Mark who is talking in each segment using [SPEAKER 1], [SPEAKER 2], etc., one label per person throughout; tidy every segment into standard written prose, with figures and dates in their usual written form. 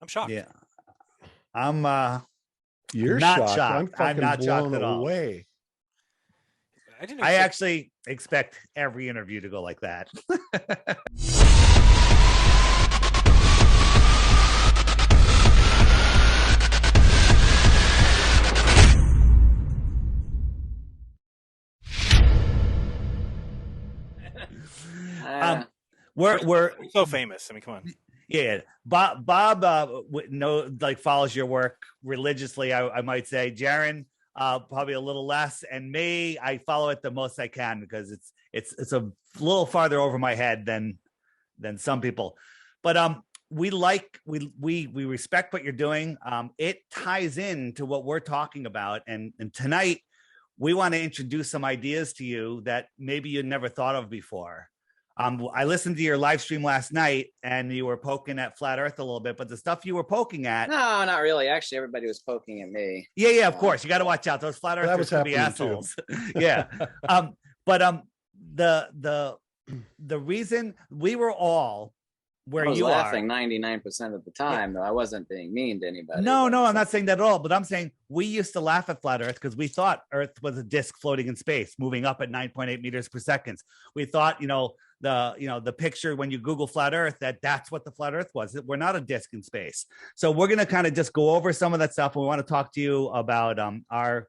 [SPEAKER 1] I'm shocked.
[SPEAKER 2] Yeah. I'm
[SPEAKER 3] You're
[SPEAKER 2] not
[SPEAKER 3] shocked. I'm
[SPEAKER 2] shocked. I'm
[SPEAKER 3] fucking
[SPEAKER 2] not shocked
[SPEAKER 3] blown
[SPEAKER 2] at all.
[SPEAKER 3] away.
[SPEAKER 2] I actually expect every interview to go like that. We're
[SPEAKER 1] so famous. I mean, come on.
[SPEAKER 2] Yeah, Bob follows your work religiously. I might say, Jaron, probably a little less, and me, I follow it the most I can because it's a little farther over my head than some people. But we respect what you're doing. It ties into what we're talking about, and tonight we want to introduce some ideas to you that maybe you never thought of before. I listened to your live stream last night, and you were poking at flat Earth a little bit, but the stuff you were poking at—
[SPEAKER 4] No, not really. Actually, everybody was poking at me.
[SPEAKER 2] Yeah, of course. You got to watch out. Those flat Earthers could be assholes. Yeah. The reason we were all where you are— I was
[SPEAKER 4] laughing 99% of the time, though. I wasn't being mean to anybody.
[SPEAKER 2] No, I'm not saying that at all. But I'm saying we used to laugh at flat Earth because we thought Earth was a disk floating in space, moving up at 9.8 meters per second. We thought, the picture when you Google flat Earth, that's what the flat Earth was. We're not a disk in space. So we're going to kind of just go over some of that stuff. We want to talk to you about our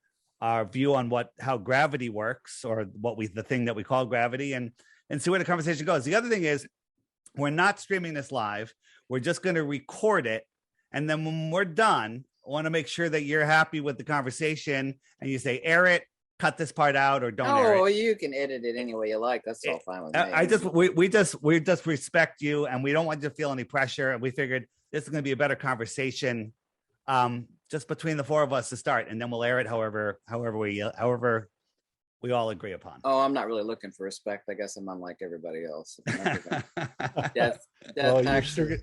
[SPEAKER 2] view on how gravity works, or the thing that we call gravity, and see where the conversation goes. The other thing is, we're not streaming this live. We're just going to record it. And then when we're done, I want to make sure that you're happy with the conversation and you say, air it, cut this part out, or don't air it.
[SPEAKER 4] Oh, you can edit it any way you like. That's all fine with me.
[SPEAKER 2] We just respect you, and we don't want you to feel any pressure. And we figured this is going to be a better conversation just between the four of us to start. And then we'll air it however we all agree upon.
[SPEAKER 4] Oh, I'm not really looking for respect. I guess I'm unlike everybody else.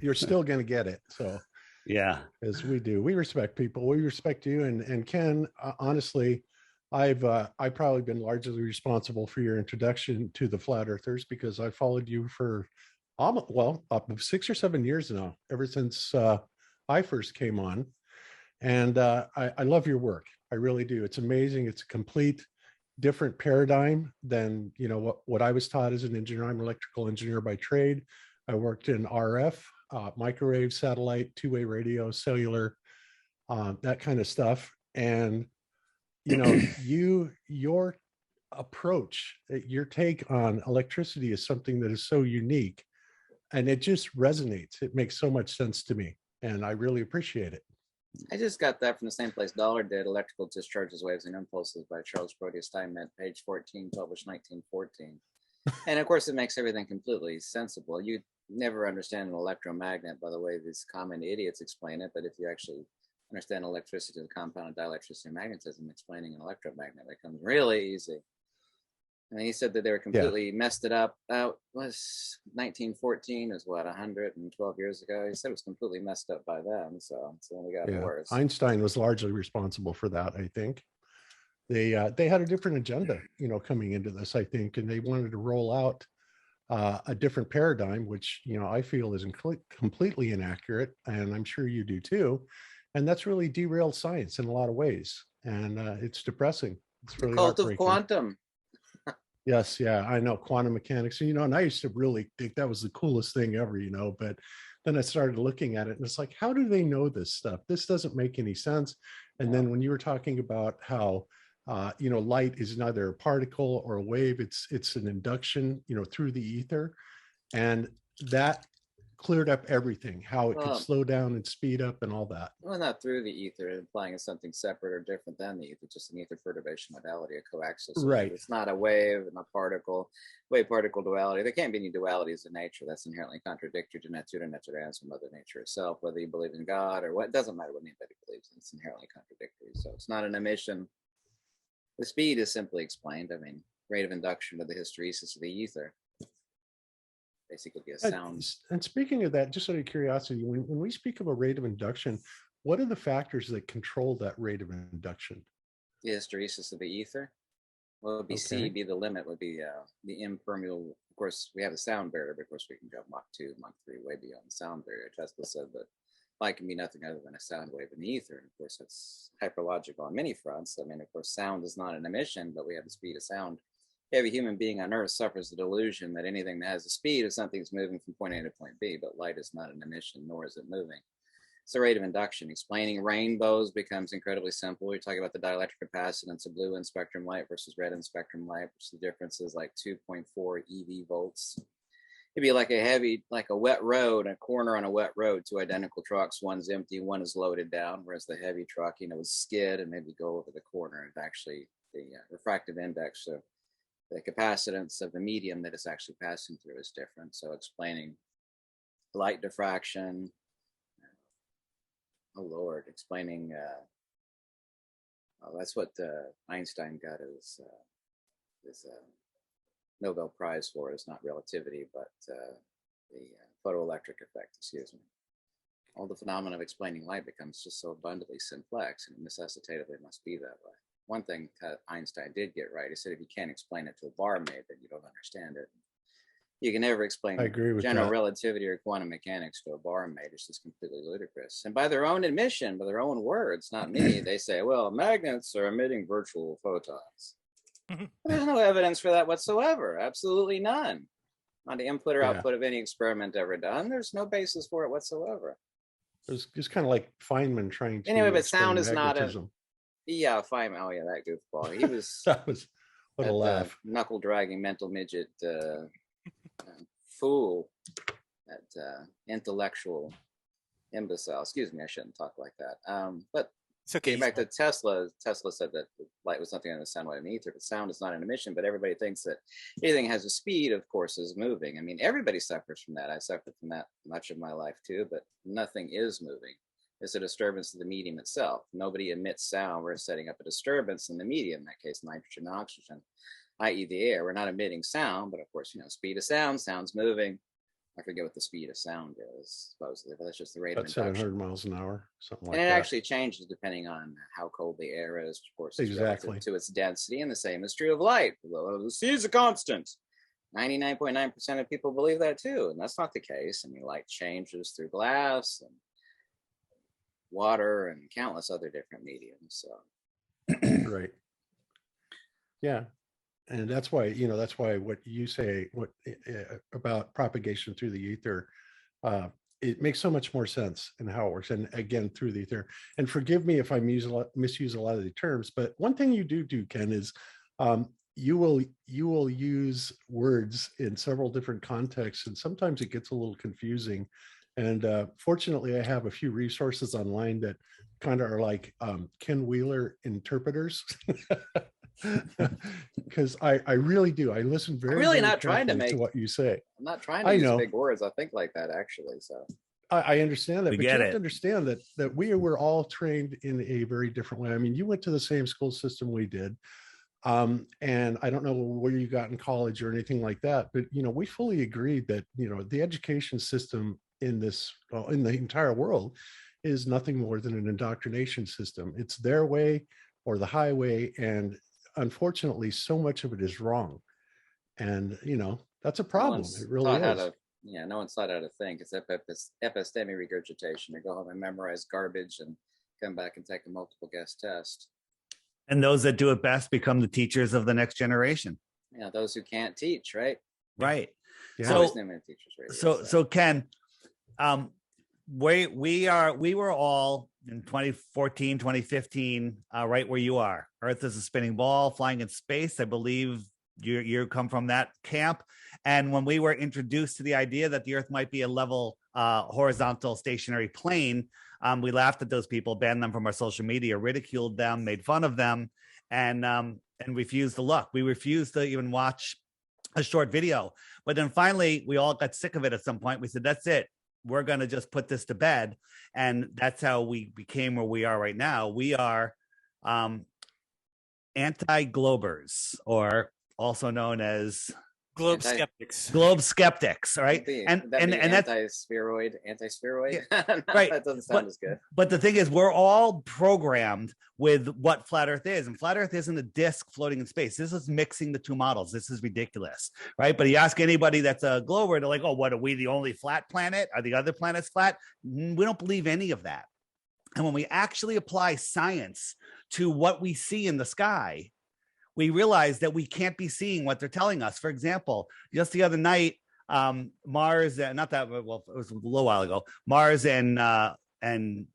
[SPEAKER 3] You're still going to get it. So
[SPEAKER 2] yeah,
[SPEAKER 3] as we do, we respect people. We respect you. And Ken, honestly, I've probably been largely responsible for your introduction to the flat earthers, because I followed you for up to 6 or 7 years now, ever since I first came on. And I love your work. I really do. It's amazing. It's a complete different paradigm than what I was taught as an engineer. I'm an electrical engineer by trade. I worked in RF, microwave, satellite, two-way radio, cellular, that kind of stuff. And your approach, your take on electricity is something that is so unique, and it just resonates. It makes so much sense to me, and I really appreciate it.
[SPEAKER 4] I just got that from the same place Dollar did, Electrical Discharges, Waves, and Impulses by Charles Proteus Steinmetz, page 14, published 1914. And of course, it makes everything completely sensible. You never understand an electromagnet by the way these common idiots explain it, but if you actually understand electricity, the compound of dielectricity and magnetism, explaining an electromagnet becomes really easy. And he said that they were completely messed it up. Was 1914 is what, 112 years ago? He said it was completely messed up by then. So it's only got worse.
[SPEAKER 3] Einstein was largely responsible for that, I think. They had a different agenda, coming into this, I think, and they wanted to roll out a different paradigm, which, I feel is completely inaccurate, and I'm sure you do too. And that's really derailed science in a lot of ways. And it's depressing. It's really
[SPEAKER 4] cult of quantum.
[SPEAKER 3] Yes, yeah, I know, quantum mechanics. And I used to really think that was the coolest thing ever, but then I started looking at it and it's like, how do they know this stuff? This doesn't make any sense. And then when you were talking about how, light is neither a particle or a wave, it's an induction, through the ether. And that cleared up everything, how it could slow down and speed up and all that.
[SPEAKER 4] Well, not through the ether, implying it's something separate or different than the ether, just an ether perturbation modality, a coaxial.
[SPEAKER 3] Right.
[SPEAKER 4] It's not a wave and a particle, wave-particle duality. There can't be any dualities in nature. That's inherently contradictory to nature and nature as Mother Nature herself, whether you believe in God or what, it doesn't matter what anybody believes in, it's inherently contradictory. So it's not an emission. The speed is simply explained. Rate of induction to the hysteresis of the ether. Basically a sound.
[SPEAKER 3] And speaking of that, just out of curiosity, when we speak of a rate of induction, what are the factors that control that rate of induction?
[SPEAKER 4] The hysteresis of the ether. Well, it would be C, be the limit, would be the impermeable. Of course, we have a sound barrier, but of course we can jump Mach 2, Mach 3, way beyond the sound barrier. Tesla said that light can be nothing other than a sound wave in the ether. And of course, that's hyperlogical on many fronts. I mean, of course, sound is not an emission, but we have the speed of sound. Every human being on Earth suffers the delusion that anything that has a speed of something is moving from point A to point B, but light is not an emission, nor is it moving. It's the rate of induction. Explaining rainbows becomes incredibly simple. We're talking about the dielectric capacitance of blue in spectrum light versus red in spectrum light, which the difference is like 2.4 EV volts. It'd be like a wet road, a corner on a wet road, two identical trucks. One's empty, one is loaded down, whereas the heavy truck, would skid and maybe go over the corner. And actually, the refractive index of the capacitance of the medium that it's actually passing through is different. So explaining light diffraction, oh Lord, explaining, that's what Einstein got his Nobel Prize for, is not relativity, but the photoelectric effect, excuse me. All the phenomena of explaining light becomes just so abundantly simplex, and necessitatively must be that way. One thing Einstein did get right, he said if you can't explain it to a barmaid, then you don't understand it. You can never explain general relativity or quantum mechanics to a barmaid. It's just completely ludicrous. And by their own admission, by their own words, not me, they say, well, magnets are emitting virtual photons. There's no evidence for that whatsoever. Absolutely none. On the input or output of any experiment ever done, there's no basis for it whatsoever.
[SPEAKER 3] It's just kind of like Feynman trying to.
[SPEAKER 4] Anyway, but sound is
[SPEAKER 3] magnetism.
[SPEAKER 4] Not a. Yeah, Feynman. Oh, yeah, that goofball. He was.
[SPEAKER 3] That was what a laugh.
[SPEAKER 4] Knuckle dragging mental midget fool, that intellectual imbecile. Excuse me, I shouldn't talk like that. But
[SPEAKER 1] it's okay.
[SPEAKER 4] Getting back to Tesla, Tesla said that light was nothing other than sound wave in ether, but sound is not an emission, but everybody thinks that anything has a speed, of course, is moving. I mean, everybody suffers from that. I suffered from that much of my life too, but nothing is moving. It's a disturbance of the medium itself. Nobody emits sound. We're setting up a disturbance in the medium, in that case, nitrogen and oxygen, i.e. the air. We're not emitting sound, but of course, speed of sound, sound's moving. I forget what the speed of sound is, supposedly, but that's just the rate of induction.
[SPEAKER 3] 700 miles an hour, something like
[SPEAKER 4] that. And it
[SPEAKER 3] that.
[SPEAKER 4] Actually changes depending on how cold the air is, of course,
[SPEAKER 3] exactly
[SPEAKER 4] to its density, and the same is true of light. The C is a constant. 99.9% of people believe that too, and that's not the case. I mean, light changes through glass and water and countless other different mediums. So,
[SPEAKER 3] right. Yeah. And that's why, that's why what you say about propagation through the ether, it makes so much more sense in how it works. And again, through the ether. And forgive me if I misuse a lot of the terms, but one thing you do, Ken, is you will use words in several different contexts, and sometimes it gets a little confusing. And fortunately, I have a few resources online that kind of are like Ken Wheeler interpreters. Because I really do. I listen very.
[SPEAKER 4] I'm really
[SPEAKER 3] very
[SPEAKER 4] not trying to make
[SPEAKER 3] what you say.
[SPEAKER 4] I'm not trying to use big words. I think like that actually. So
[SPEAKER 3] I understand that,
[SPEAKER 2] but
[SPEAKER 3] you have to understand that we were all trained in a very different way. I mean, you went to the same school system we did, and I don't know where you got in college or anything like that, but we fully agreed that the education system in in the entire world is nothing more than an indoctrination system. It's their way or the highway, and unfortunately, so much of it is wrong. And, that's a problem. It really is.
[SPEAKER 4] No one's taught how to think. It's epistemic regurgitation. You go home and memorize garbage and come back and take a multiple guess test.
[SPEAKER 2] And those that do it best become the teachers of the next generation.
[SPEAKER 4] Yeah, those who can't teach, right?
[SPEAKER 2] Right.
[SPEAKER 3] Yeah.
[SPEAKER 2] So Ken, we were all in 2014, 2015, right where you are. Earth is a spinning ball flying in space. I believe you come from that camp. And when we were introduced to the idea that the Earth might be a level, horizontal stationary plane, we laughed at those people, banned them from our social media, ridiculed them, made fun of them, and refused to look. We refused to even watch a short video. But then finally, we all got sick of it at some point. We said, that's it. We're going to just put this to bed. And that's how we became where we are right now. We are anti-globers, or also known as
[SPEAKER 1] Globe skeptics.
[SPEAKER 2] Globe skeptics, right?
[SPEAKER 4] And that's anti-spheroid.
[SPEAKER 2] Yeah, right.
[SPEAKER 4] That doesn't sound as good.
[SPEAKER 2] But the thing is, we're all programmed with what flat Earth is, and flat Earth isn't a disk floating in space. This is mixing the two models. This is ridiculous, right? But you ask anybody that's a glober, they're like, "Oh, what are we the only flat planet? Are the other planets flat?" We don't believe any of that. And when we actually apply science to what we see in the sky, we realize that we can't be seeing what they're telling us. For example, just the other night, Mars, not that well, it was a little while ago. Mars and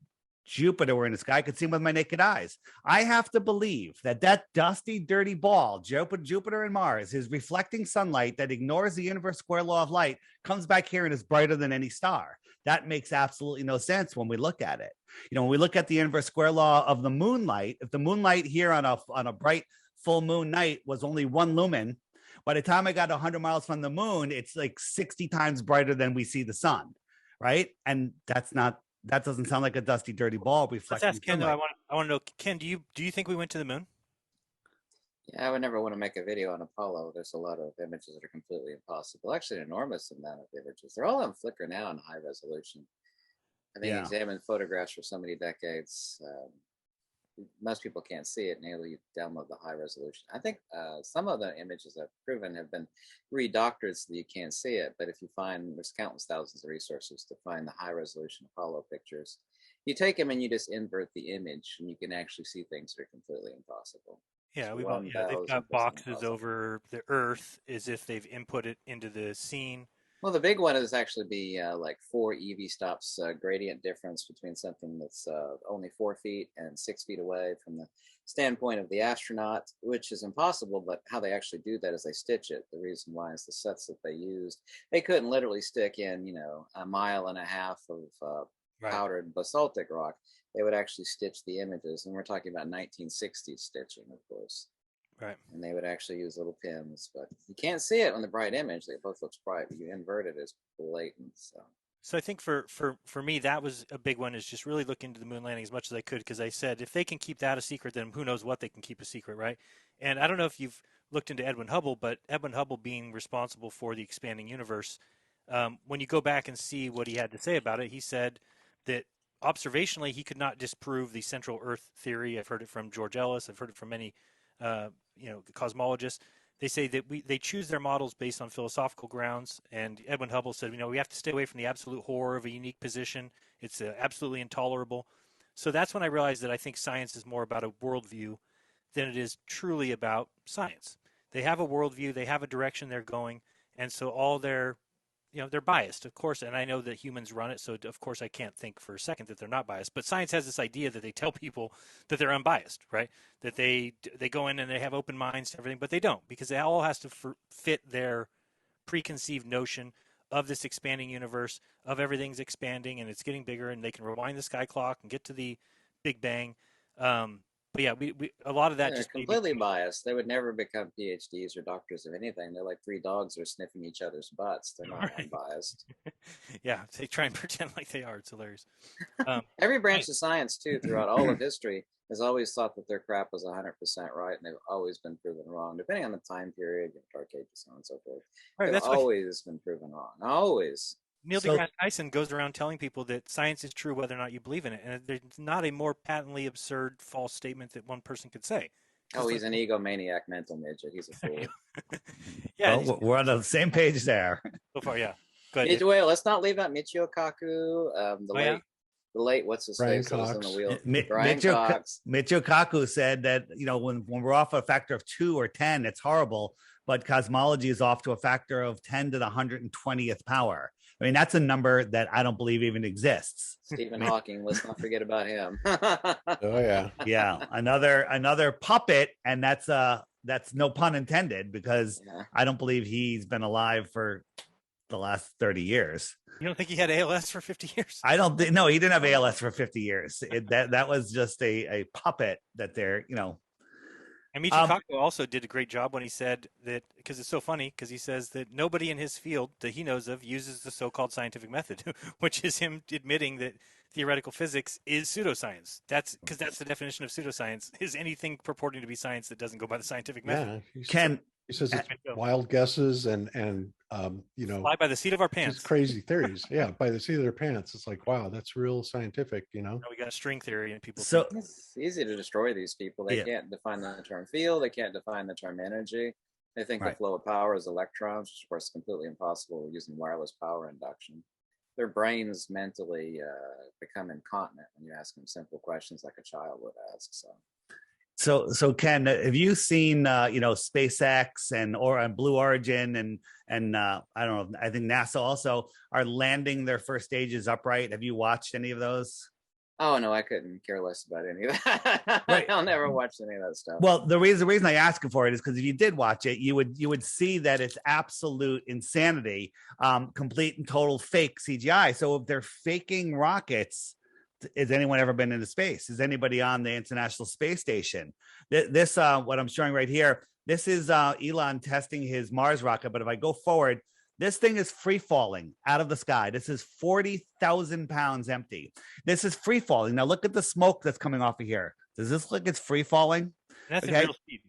[SPEAKER 2] Jupiter were in the sky. I could see them with my naked eyes. I have to believe that dusty, dirty ball, Jupiter and Mars, is reflecting sunlight that ignores the universe square law of light, comes back here and is brighter than any star. That makes absolutely no sense when we look at it. When we look at the universe square law of the moonlight, if the moonlight here on a bright full moon night was only 1 lumen, by the time I got 100 miles from the moon, it's like 60 times brighter than we see the sun, right? And that doesn't sound like a dusty, dirty ball reflecting.
[SPEAKER 1] Let's ask Ken, though. I want to know, Ken, do you think we went to the moon?
[SPEAKER 4] Yeah, I would never want to make a video on Apollo. There's a lot of images that are completely impossible. Actually, an enormous amount of images. They're all on Flickr now in high resolution. I think examined photographs for so many decades. Most people can't see it, and you download the high resolution. I think some of the images I've proven have been redoctored so that you can't see it. But if you find, there's countless thousands of resources to find the high resolution Apollo pictures. You take them and you just invert the image, and you can actually see things that are completely impossible.
[SPEAKER 1] Yeah, they've got boxes over the Earth as if they've input it into the scene.
[SPEAKER 4] Well, the big one is actually be like 4 EV stops gradient difference between something that's only 4 feet and 6 feet away from the standpoint of the astronaut, which is impossible, but how they actually do that is they stitch it. The reason why is the sets that they used. They couldn't literally stick in, 1.5 miles of powdered basaltic rock. They would actually stitch the images, and we're talking about 1960s stitching, of course.
[SPEAKER 1] Right.
[SPEAKER 4] And they would actually use little pins, but you can't see it on the bright image. They both looks bright, but you invert it as blatant.
[SPEAKER 1] So I think for me, that was a big one, is just really look into the moon landing as much as I could, because I said if they can keep that a secret, then who knows what they can keep a secret, right? And I don't know if you've looked into Edwin Hubble, but Edwin Hubble being responsible for the expanding universe, when you go back and see what he had to say about it, he said that observationally he could not disprove the central Earth theory. I've heard it from George Ellis. I've heard it from many cosmologists. They say that they choose their models based on philosophical grounds. And Edwin Hubble said, we have to stay away from the absolute horror of a unique position. It's absolutely intolerable. So that's when I realized that I think science is more about a worldview than it is truly about science. They have a worldview, they have a direction they're going, and so all they're biased, of course, and I know that humans run it, so of course I can't think for a second that they're not biased. But science has this idea that they tell people that they're unbiased, right? That they go in and they have open minds to everything, but they don't, because it all has to fit their preconceived notion of this expanding universe, of everything's expanding and it's getting bigger, and they can rewind the sky clock and get to the Big Bang. But yeah, we a lot of that
[SPEAKER 4] they're completely biased. They would never become PhDs or doctors of anything. They're like 3 dogs that are sniffing each other's butts. They're not unbiased.
[SPEAKER 1] Yeah, they try and pretend like they are. It's hilarious.
[SPEAKER 4] Every branch of science, too, throughout all of history, has always thought that their crap was 100% right, and they've always been proven wrong, depending on the time period, Dark Ages, so on and so forth. Right, they've always been proven wrong. Always.
[SPEAKER 1] Neil deGrasse Tyson goes around telling people that science is true whether or not you believe in it, and there's not a more patently absurd false statement that one person could say.
[SPEAKER 4] Oh, he's an egomaniac mental midget. He's a fool.
[SPEAKER 2] Yeah, well, we're on the same page there.
[SPEAKER 1] So far, yeah. Good.
[SPEAKER 4] Well, let's not leave out Michio Kaku, the late what's his
[SPEAKER 3] Brian
[SPEAKER 4] face
[SPEAKER 3] Cox.
[SPEAKER 4] on the wheel.
[SPEAKER 2] Brian Cox. Michio Kaku said that when we're off a factor of 2 or 10, it's horrible, but cosmology is off to a factor of 10 to the 120th power. I mean, that's a number that I don't believe even exists.
[SPEAKER 4] Stephen Hawking, let's not forget about him.
[SPEAKER 3] Oh yeah.
[SPEAKER 2] Yeah, another puppet, and that's no pun intended, because I don't believe he's been alive for the last 30 years.
[SPEAKER 1] You don't think he had ALS for 50 years?
[SPEAKER 2] I don't think. No, he didn't have ALS for 50 years. That was just a puppet that they're.
[SPEAKER 1] And Michio Kaku also did a great job when he said that, because it's so funny, because he says that nobody in his field that he knows of uses the so-called scientific method, which is him admitting that theoretical physics is pseudoscience. That's because that's the definition of pseudoscience, is anything purporting to be science that doesn't go by the scientific method.
[SPEAKER 3] Yeah,
[SPEAKER 2] Ken,
[SPEAKER 3] He says it's
[SPEAKER 1] Good show.
[SPEAKER 3] wild guesses and
[SPEAKER 1] Fly by the seat of our pants.
[SPEAKER 3] just crazy theories. Yeah, by the seat of their pants. It's like, wow, that's real scientific.
[SPEAKER 1] Now we got string theory, and people.
[SPEAKER 2] So
[SPEAKER 1] think,
[SPEAKER 4] It's easy to destroy these people. They
[SPEAKER 2] Yeah.
[SPEAKER 4] can't define the term field. They can't define the term energy. They think the
[SPEAKER 2] Right.
[SPEAKER 4] flow of power is electrons, which of course is completely impossible using wireless power induction. Their brains mentally become incontinent when you ask them simple questions like a child would ask.
[SPEAKER 2] So Ken, have you seen SpaceX and Blue Origin and I don't know, I think NASA also are landing their first stages upright. Have you watched any of those?
[SPEAKER 4] Oh no, I couldn't care less about any of that.
[SPEAKER 2] Right.
[SPEAKER 4] I'll never watch any of that stuff.
[SPEAKER 2] Well, the reason I ask for it is because if you did watch it, you would see that it's absolute insanity, complete and total fake CGI. So if they're faking rockets, has anyone ever been into space? Is anybody on the International Space Station? This what I'm showing right here, this is Elon testing his Mars rocket. But if I go forward, this thing is free falling out of the sky. This is 40,000 pounds empty. This is free falling. Now look at the smoke that's coming off of here. Does this look like it's free falling?
[SPEAKER 1] that's in
[SPEAKER 2] Okay.
[SPEAKER 1] real speed.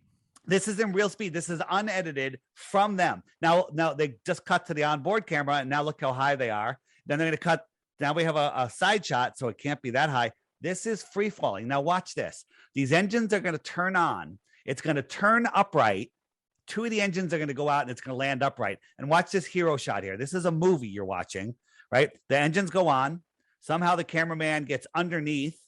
[SPEAKER 2] This is in real speed. This is unedited from them. Now they just cut to the onboard camera, and now look how high they are. Then they're going to cut. Now we have a side shot, so it can't be that high. This is free falling. Now watch this. These engines are going to turn on. It's going to turn upright. Two of the engines are going to go out, and it's going to land upright. And watch this hero shot here. This is a movie you're watching, right? The engines go on. Somehow the cameraman gets underneath.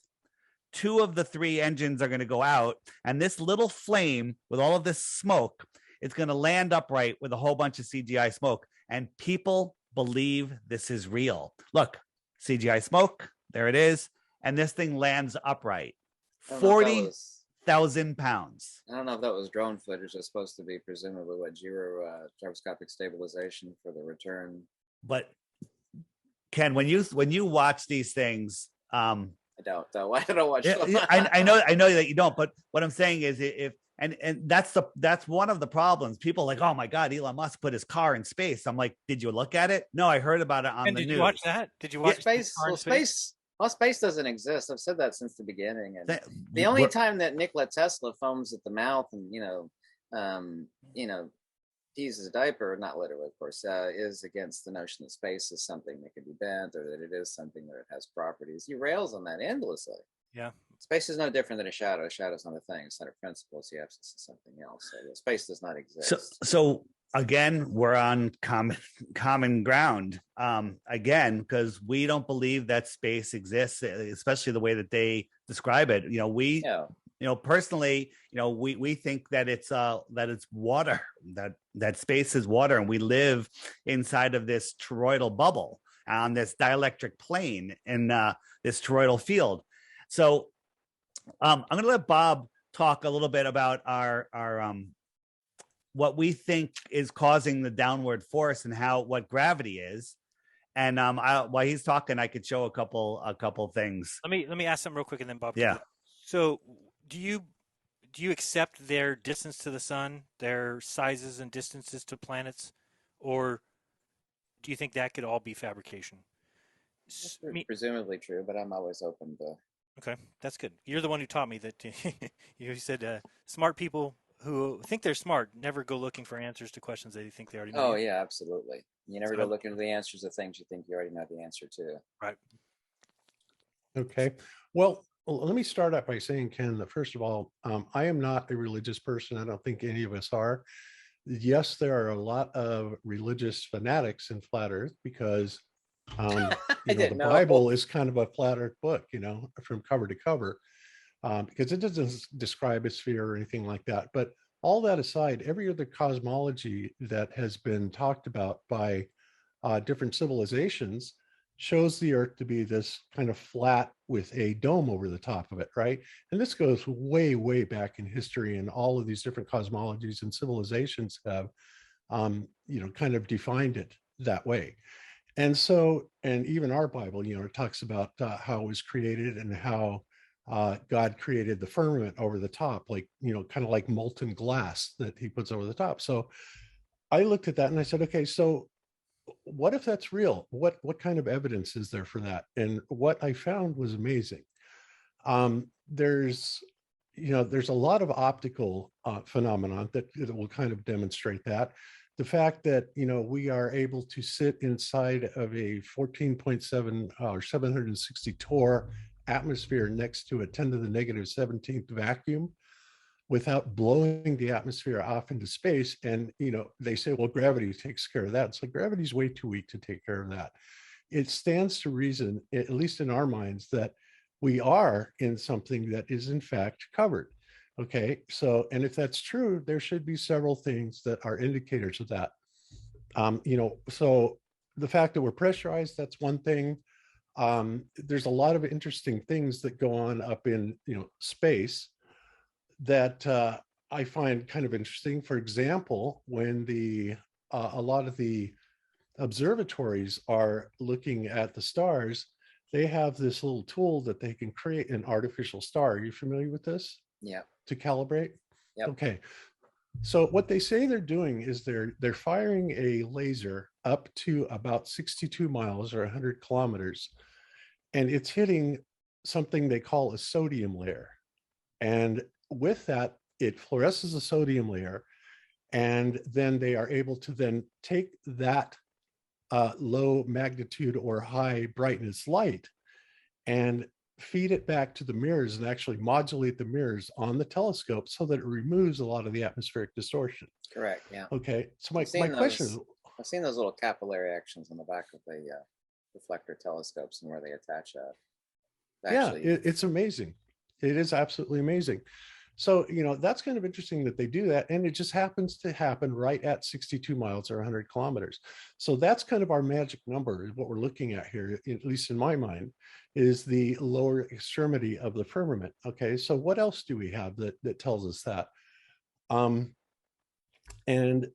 [SPEAKER 2] Two of the three engines are going to go out, and this little flame with all of this smoke, it's going to land upright with a whole bunch of CGI smoke. And people believe this is real. Look, CGI smoke, there it is. And this thing lands upright.
[SPEAKER 4] I don't know if that
[SPEAKER 2] 40,000 pounds.
[SPEAKER 4] I don't know if that was drone footage. It's supposed to be presumably what gyroscopic stabilization for the return.
[SPEAKER 2] But Ken, when you watch these things,
[SPEAKER 4] I doubt though. I don't watch them.
[SPEAKER 2] I know that you don't. But what I'm saying is, if and that's one of the problems. People are like, oh my God, Elon Musk put his car in space. I'm like, did you look at it? No, I heard about it on
[SPEAKER 1] And
[SPEAKER 2] the
[SPEAKER 1] did
[SPEAKER 2] news.
[SPEAKER 1] you watch that? Did you watch
[SPEAKER 4] space?
[SPEAKER 1] the car in
[SPEAKER 4] Well, space doesn't exist. I've said that since the beginning. And the
[SPEAKER 2] We're-
[SPEAKER 4] only time that Nikola Tesla foams at the mouth and pees his diaper, not literally, of course, is against the notion that space is something that can be bent or that it is something that it has properties. He rails on that endlessly.
[SPEAKER 1] Yeah.
[SPEAKER 4] Space is no different than a shadow. A shadow is not a thing. It's not a principle. It's the absence of something else. So space does not exist.
[SPEAKER 2] So again, we're on common ground. Again, because we don't believe that space exists, especially the way that they describe it. Personally, we think that it's water, that space is water, and we live inside of this toroidal bubble on this dielectric plane in this toroidal field. So I'm going to let Bob talk a little bit about our what we think is causing the downward force and what gravity is. And while he's talking, I could show a couple things.
[SPEAKER 1] Let me ask something real quick, and then Bob.
[SPEAKER 2] Yeah.
[SPEAKER 1] So do you accept their distance to the sun, their sizes and distances to planets, or do you think that could all be fabrication?
[SPEAKER 4] That's presumably true, but I'm always open to.
[SPEAKER 1] Okay, that's good. You're the one who taught me that. You said smart people who think they're smart never go looking for answers to questions they think they already know.
[SPEAKER 4] Oh yeah, absolutely. You never go looking for the answers to things you think you already know the answer to.
[SPEAKER 1] Right.
[SPEAKER 3] Okay. Well, let me start out by saying, Ken, that first of all, I am not a religious person. I don't think any of us are. Yes, there are a lot of religious fanatics in flat Earth because the Bible is kind of a flat Earth book, from cover to cover, because it doesn't describe a sphere or anything like that. But all that aside, every other cosmology that has been talked about by different civilizations shows the Earth to be this kind of flat with a dome over the top of it, right? And this goes way, way back in history, and all of these different cosmologies and civilizations have, kind of defined it that way. And so, and even our Bible, it talks about how it was created and how God created the firmament over the top, like, kind of like molten glass that he puts over the top. So I looked at that and I said, okay, so what if that's real? What kind of evidence is there for that? And what I found was amazing. There's, there's a lot of optical phenomenon that will kind of demonstrate that. The fact that, we are able to sit inside of a 14.7 or 760 torr atmosphere next to a 10 to the negative 17th vacuum without blowing the atmosphere off into space. And, they say, well, gravity takes care of that. It's like gravity's way too weak to take care of that. It stands to reason, at least in our minds, that we are in something that is in fact covered. Okay, so, and if that's true, there should be several things that are indicators of that. So the fact that we're pressurized, that's one thing. There's a lot of interesting things that go on up in, space that I find kind of interesting. For example, when a lot of the observatories are looking at the stars, they have this little tool that they can create an artificial star. Are you familiar with this?
[SPEAKER 4] Yeah.
[SPEAKER 3] To calibrate?
[SPEAKER 4] Yep.
[SPEAKER 3] Okay. So what they say they're doing is they're firing a laser up to about 62 miles or 100 kilometers, and it's hitting something they call a sodium layer. And with that, it fluoresces the sodium layer, and then they are able to then take that low magnitude or high brightness light and feed it back to the mirrors and actually modulate the mirrors on the telescope so that it removes a lot of the atmospheric distortion.
[SPEAKER 4] Correct. Yeah.
[SPEAKER 3] Okay. So my question is,
[SPEAKER 4] I've seen those little capillary actions on the back of the reflector telescopes and where they attach
[SPEAKER 3] it's amazing. It is absolutely amazing. So, that's kind of interesting that they do that. And it just happens to happen right at 62 miles or 100 kilometers. So that's kind of our magic number. What we're looking at here, at least in my mind, is the lower extremity of the firmament. Okay. So what else do we have that tells us that? And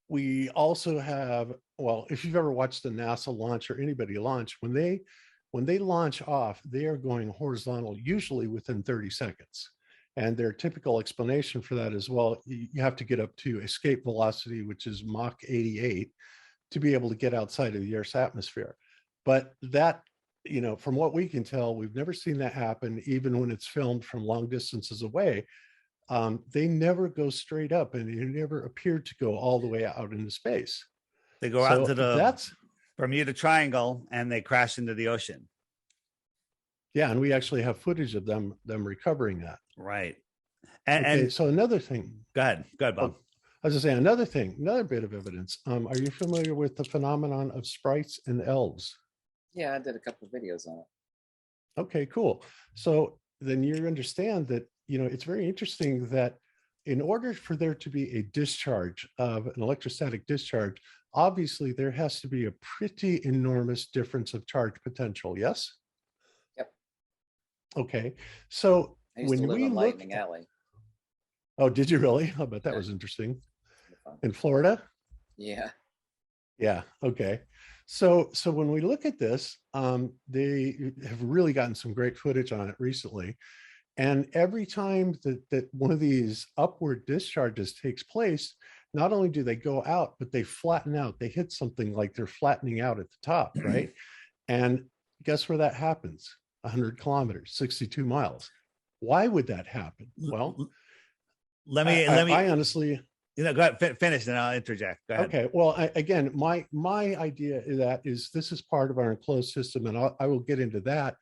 [SPEAKER 3] we also have, well, if you've ever watched the NASA launch or anybody launch, when they launch off, they are going horizontal, usually within 30 seconds. And their typical explanation for that is, well, you have to get up to escape velocity, which is Mach 88, to be able to get outside of the Earth's atmosphere. But that, from what we can tell, we've never seen that happen, even when it's filmed from long distances away. They never go straight up, and they never appear to go all the way out into space.
[SPEAKER 2] They go out into the Bermuda Triangle and they crash into the ocean.
[SPEAKER 3] Yeah, and we actually have footage of them recovering that.
[SPEAKER 2] Right.
[SPEAKER 3] And so another thing.
[SPEAKER 2] Go ahead, Bob.
[SPEAKER 3] I was just saying another bit of evidence. Are you familiar with the phenomenon of sprites and elves?
[SPEAKER 4] Yeah, I did a couple of videos on it.
[SPEAKER 3] Okay, cool. So then you understand that, it's very interesting that in order for there to be a discharge of an electrostatic discharge, obviously there has to be a pretty enormous difference of charge potential. Yes?
[SPEAKER 4] Yep.
[SPEAKER 3] Okay. So
[SPEAKER 4] I used to live in Lightning Alley.
[SPEAKER 3] Oh, did you really? I bet that was interesting. In Florida?
[SPEAKER 4] Yeah.
[SPEAKER 3] Yeah. Okay. So when we look at this, they have really gotten some great footage on it recently. And every time that one of these upward discharges takes place, not only do they go out, but they flatten out. They hit something like they're flattening out at the top, right? And guess where that happens? 100 kilometers, 62 miles. Why would that happen? Well,
[SPEAKER 2] let me.
[SPEAKER 3] I honestly,
[SPEAKER 2] go ahead, finish, and I'll interject. Go ahead.
[SPEAKER 3] Okay. Well, again, my idea is this is part of our enclosed system, and I will get into that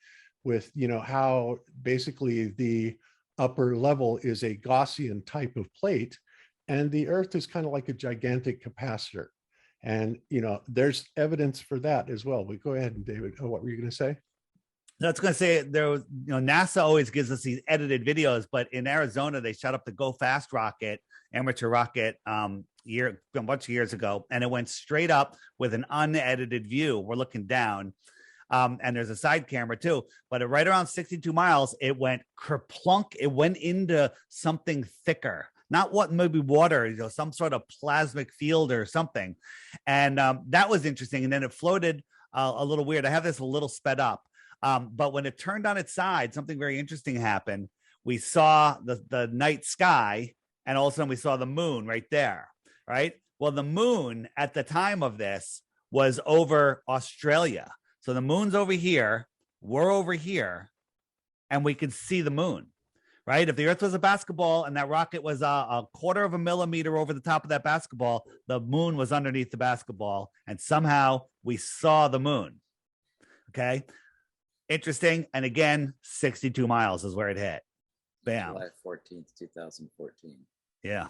[SPEAKER 3] with how basically the upper level is a Gaussian type of plate, and the Earth is kind of like a gigantic capacitor, and there's evidence for that as well. We go ahead, and David. Oh, what were you going to say?
[SPEAKER 2] No, I was going to say there was, NASA always gives us these edited videos, but in Arizona they shot up the Go Fast rocket, amateur rocket, a bunch of years ago, and it went straight up with an unedited view. We're looking down, and there's a side camera too. But right around 62 miles, it went kerplunk. It went into something thicker, not what maybe water, some sort of plasmic field or something, and that was interesting. And then it floated a little weird. I have this a little sped up. But when it turned on its side, something very interesting happened. We saw the night sky, and all of a sudden we saw the moon right there, right? Well, the moon at the time of this was over Australia. So the moon's over here, we're over here, and we could see the moon, right? If the Earth was a basketball and that rocket was a quarter of a millimeter over the top of that basketball, the moon was underneath the basketball, and somehow we saw the moon. Okay, interesting. And again, 62 miles is where it hit. Bam.
[SPEAKER 4] July 14th, 2014.
[SPEAKER 2] Yeah.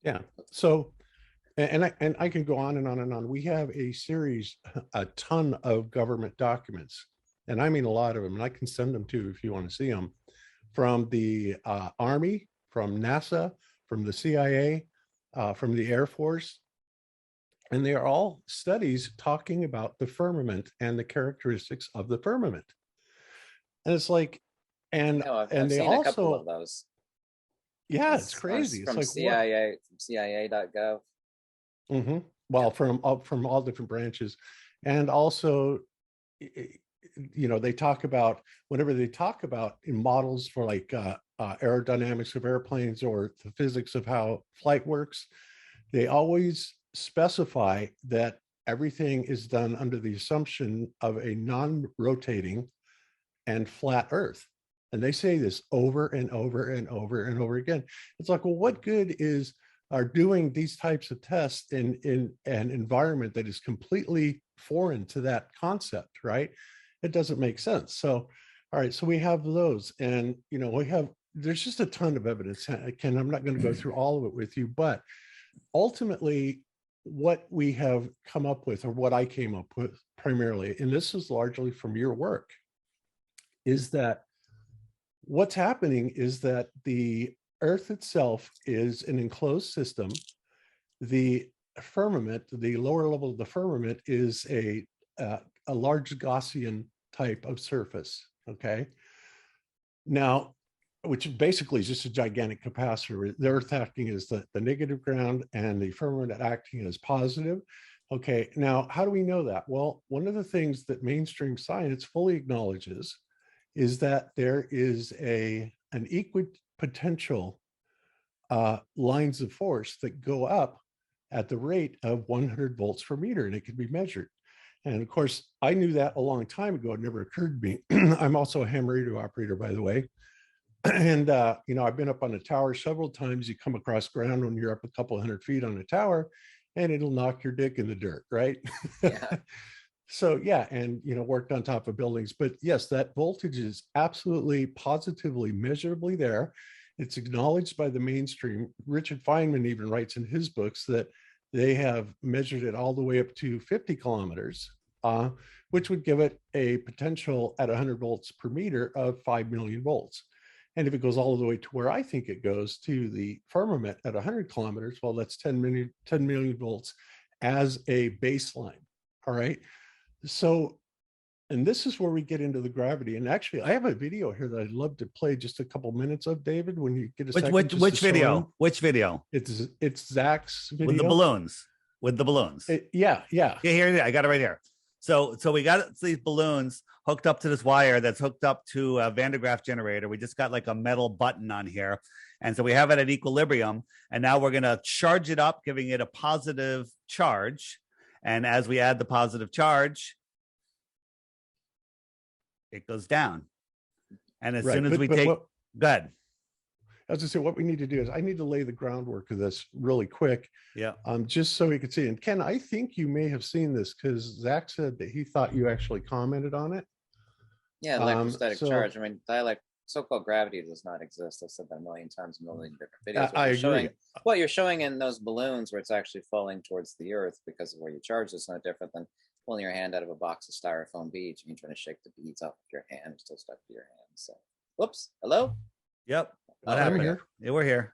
[SPEAKER 3] Yeah. So, and I can go on and on and on. We have a series, a ton of government documents, and I mean a lot of them, and I can send them to you if you want to see them, from the Army, from NASA, from the CIA, from the Air Force. And they are all studies talking about the firmament and the characteristics of the firmament. And it's like, and
[SPEAKER 4] I've
[SPEAKER 3] they
[SPEAKER 4] seen
[SPEAKER 3] also,
[SPEAKER 4] a couple of those.
[SPEAKER 3] yeah, it's crazy. It's
[SPEAKER 4] From
[SPEAKER 3] like
[SPEAKER 4] CIA, from CIA.gov.
[SPEAKER 3] Mm-hmm. Well, from all different branches, and also, they talk about, whenever they talk about in models for like aerodynamics of airplanes or the physics of how flight works, they always specify that everything is done under the assumption of a non-rotating and flat Earth. And they say this over and over and over and over again. It's like, well, what good are doing these types of tests in an environment that is completely foreign to that concept, right? It doesn't make sense. So, all right, so we have those, and there's just a ton of evidence. Ken, I'm not going to go through all of it with you, but ultimately, what we have come up with, or what I came up with primarily, and this is largely from your work, is that what's happening is that the Earth itself is an enclosed system. The firmament, the lower level of the firmament, is a large Gaussian type of surface. Okay. Now, which basically is just a gigantic capacitor. The Earth acting as the negative ground and the firmament acting as positive. Okay. Now, how do we know that? Well, one of the things that mainstream science fully acknowledges is that there is an equipotential lines of force that go up at the rate of 100 volts per meter, and it can be measured. And of course, I knew that a long time ago. It never occurred to me. I'm also a ham radio operator, by the way. And, I've been up on a tower several times. You come across ground when you're up a couple 100 feet on a tower, and it'll knock your dick in the dirt, right?
[SPEAKER 4] Yeah.
[SPEAKER 3] So, yeah, and, worked on top of buildings. But yes, that voltage is absolutely, positively, measurably there. It's acknowledged by the mainstream. Richard Feynman even writes in his books that they have measured it all the way up to 50 kilometers, which would give it a potential at 100 volts per meter of 5 million volts. And if it goes all the way to where I think it goes, to the firmament at 100 kilometers, well, that's 10 million volts as a baseline. All right. So, and this is where we get into the gravity. And actually, I have a video here that I'd love to play just a couple minutes of, David, when you get a second.
[SPEAKER 2] Which video? Which video?
[SPEAKER 3] It's Zach's video.
[SPEAKER 2] With the balloons.
[SPEAKER 3] Yeah.
[SPEAKER 2] Here, I got it right here. So we got these balloons hooked up to this wire that's hooked up to a Van de Graaff generator. We just got like a metal button on here. And so we have it at equilibrium. And now we're going to charge it up, giving it a positive charge. And as we add the positive charge, it goes down. And as soon as we take, go ahead.
[SPEAKER 3] As I say, what we need to do is I need to lay the groundwork of this really quick.
[SPEAKER 2] Yeah.
[SPEAKER 3] Just so we could see. And Ken, I think you may have seen this because Zach said that he thought you actually commented on it.
[SPEAKER 4] Yeah, electrostatic charge. I mean, so-called gravity does not exist. I've said that a million times in a million different videos.
[SPEAKER 3] I agree.
[SPEAKER 4] What you're showing in those balloons where it's actually falling towards the Earth because of where you charge is no different than pulling your hand out of a box of styrofoam beads and you're trying to shake the beads off of your hand. It's still stuck to your hand. So, whoops. Hello?
[SPEAKER 2] Yep.
[SPEAKER 3] I'm here.
[SPEAKER 2] Yeah, we're here.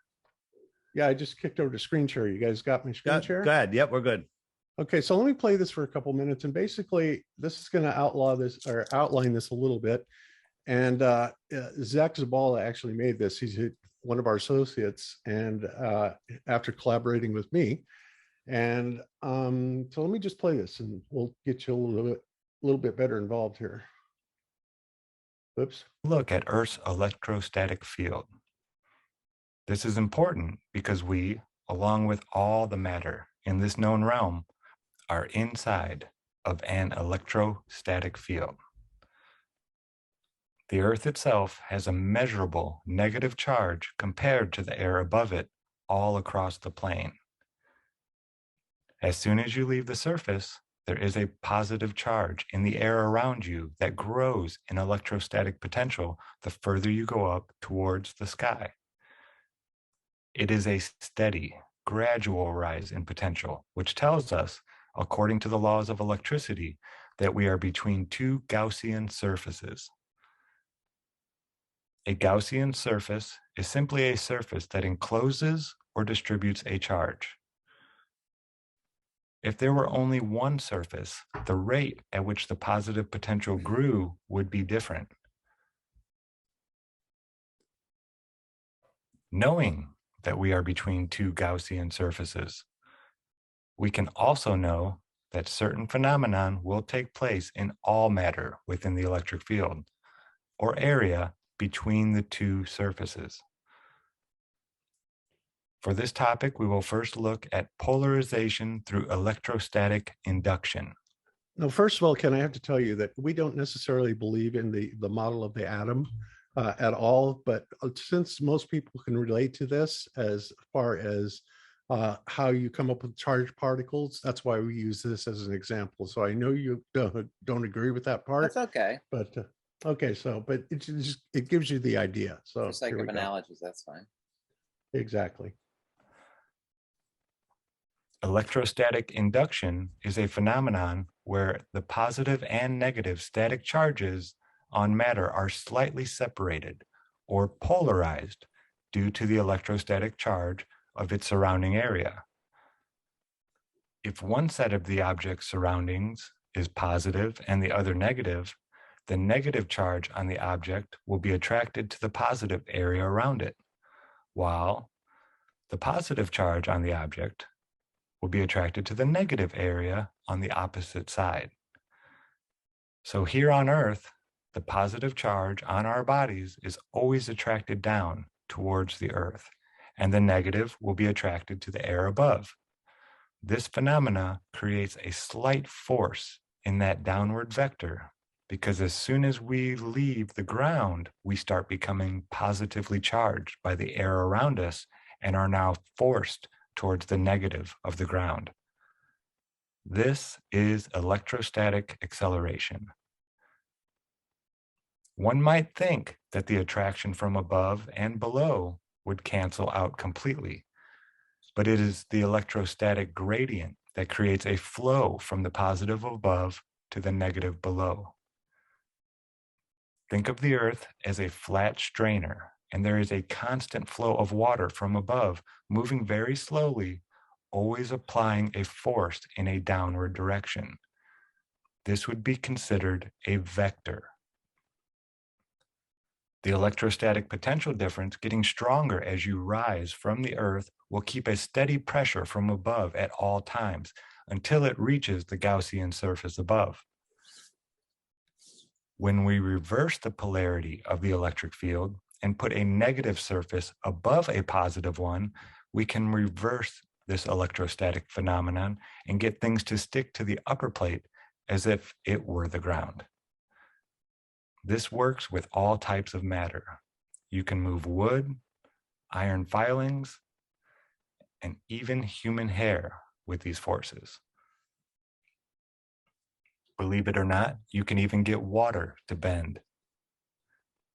[SPEAKER 3] Yeah, I just kicked over to screen share. You guys got my screen share?
[SPEAKER 2] Go ahead. Yep, we're good.
[SPEAKER 3] Okay, so let me play this for a couple minutes. And basically, this is going to outline this a little bit. And Zach Zabala actually made this. He's one of our associates, and after collaborating with me. And so let me just play this, and we'll get you a little bit better involved here. Oops.
[SPEAKER 5] Look at Earth's electrostatic field. This is important because we, along with all the matter in this known realm, are inside of an electrostatic field. The Earth itself has a measurable negative charge compared to the air above it all across the plane. As soon as you leave the surface, there is a positive charge in the air around you that grows in electrostatic potential the further you go up towards the sky. It is a steady, gradual rise in potential, which tells us, according to the laws of electricity, that we are between two Gaussian surfaces. A Gaussian surface is simply a surface that encloses or distributes a charge. If there were only one surface, the rate at which the positive potential grew would be different. Knowing that we are between two Gaussian surfaces, we can also know that certain phenomenon will take place in all matter within the electric field, or area between the two surfaces. For this topic, we will first look at polarization through electrostatic induction.
[SPEAKER 3] Now, first of all, Ken, I have to tell you that we don't necessarily believe in the model of the atom at all, but since most people can relate to this as far as how you come up with charged particles, that's why we use this as an example. So I know you don't agree with that part.
[SPEAKER 4] That's okay.
[SPEAKER 3] But okay, so but it gives you the idea. So
[SPEAKER 4] For sake of analogies, that's fine.
[SPEAKER 3] Exactly.
[SPEAKER 5] Electrostatic induction is a phenomenon where the positive and negative static charges on matter are slightly separated or polarized due to the electrostatic charge of its surrounding area. If one set of the object's surroundings is positive and the other negative, the negative charge on the object will be attracted to the positive area around it, while the positive charge on the object will be attracted to the negative area on the opposite side. So here on Earth, the positive charge on our bodies is always attracted down towards the Earth, and the negative will be attracted to the air above. This phenomena creates a slight force in that downward vector, because as soon as we leave the ground, we start becoming positively charged by the air around us and are now forced towards the negative of the ground. This is electrostatic acceleration. One might think that the attraction from above and below would cancel out completely, but it is the electrostatic gradient that creates a flow from the positive above to the negative below. Think of the Earth as a flat strainer, and there is a constant flow of water from above, moving very slowly, always applying a force in a downward direction. This would be considered a vector. The electrostatic potential difference getting stronger as you rise from the Earth will keep a steady pressure from above at all times until it reaches the Gaussian surface above. When we reverse the polarity of the electric field and put a negative surface above a positive one, we can reverse this electrostatic phenomenon and get things to stick to the upper plate as if it were the ground. This works with all types of matter. You can move wood, iron filings, and even human hair with these forces. Believe it or not, you can even get water to bend.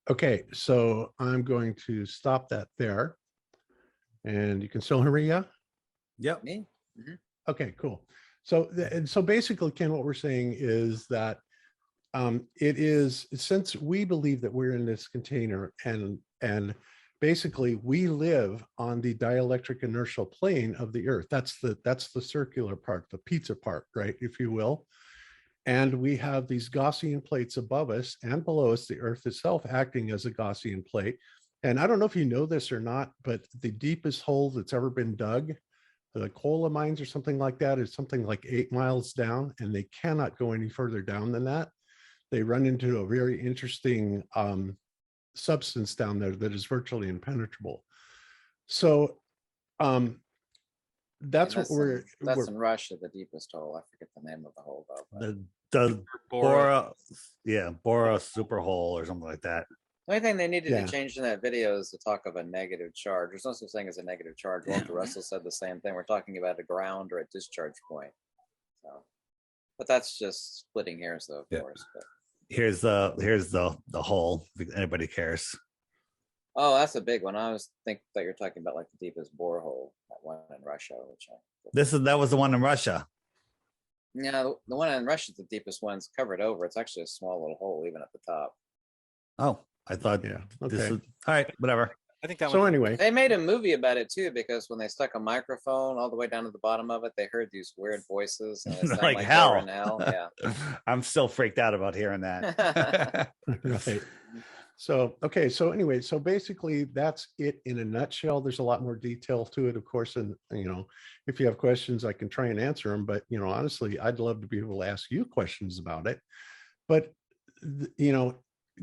[SPEAKER 3] Okay, so I'm going to stop that there. And you can still hear me, yeah?
[SPEAKER 2] Yep.
[SPEAKER 4] Me? Mm-hmm.
[SPEAKER 3] Okay, cool. So, so basically, Ken, what we're saying is that it is, since we believe that we're in this container and basically we live on the dielectric inertial plane of the Earth. That's the circular part, the pizza part, right, if you will. And we have these Gaussian plates above us and below us, the Earth itself acting as a Gaussian plate. And I don't know if you know this or not, but the deepest hole that's ever been dug, the coal mines or something like that, is something like 8 miles down, and they cannot go any further down than that. They run into a very interesting substance down there that is virtually impenetrable. So that's what
[SPEAKER 4] That's in Russia, the deepest hole. I forget the name of the hole though.
[SPEAKER 2] The The
[SPEAKER 1] Bora.
[SPEAKER 2] Bora super hole or something like that.
[SPEAKER 4] The only thing they needed
[SPEAKER 3] Yeah.
[SPEAKER 4] to change in that video is to talk of a negative charge. There's no such thing as a negative charge. Walter Russell said the same thing. We're talking about a ground or a discharge point. So, but that's just splitting hairs, though, of course. But.
[SPEAKER 2] Here's the hole. If anybody cares.
[SPEAKER 4] Oh, that's a big one. I was think that you're talking about like the deepest borehole, that one in Russia, which
[SPEAKER 2] That was the one in Russia.
[SPEAKER 4] Yeah, the one in Russia is the deepest one. It's covered over. It's actually a small little hole, even at the top.
[SPEAKER 2] Oh, I thought
[SPEAKER 3] Yeah.
[SPEAKER 2] this
[SPEAKER 3] Okay.
[SPEAKER 2] was all right. Whatever.
[SPEAKER 1] I think that
[SPEAKER 3] So
[SPEAKER 1] one.
[SPEAKER 3] anyway,
[SPEAKER 4] They made a movie about it too, because when they stuck a microphone all the way down to the bottom of it, they heard these weird voices, and it sounded
[SPEAKER 2] Like
[SPEAKER 4] like
[SPEAKER 2] hell.
[SPEAKER 4] they were in hell. Yeah.
[SPEAKER 2] I'm still freaked out about hearing that.
[SPEAKER 3] right. So, okay. So anyway, so basically that's it in a nutshell. There's a lot more detail to it, of course. And, if you have questions, I can try and answer them. But, honestly, I'd love to be able to ask you questions about it. But,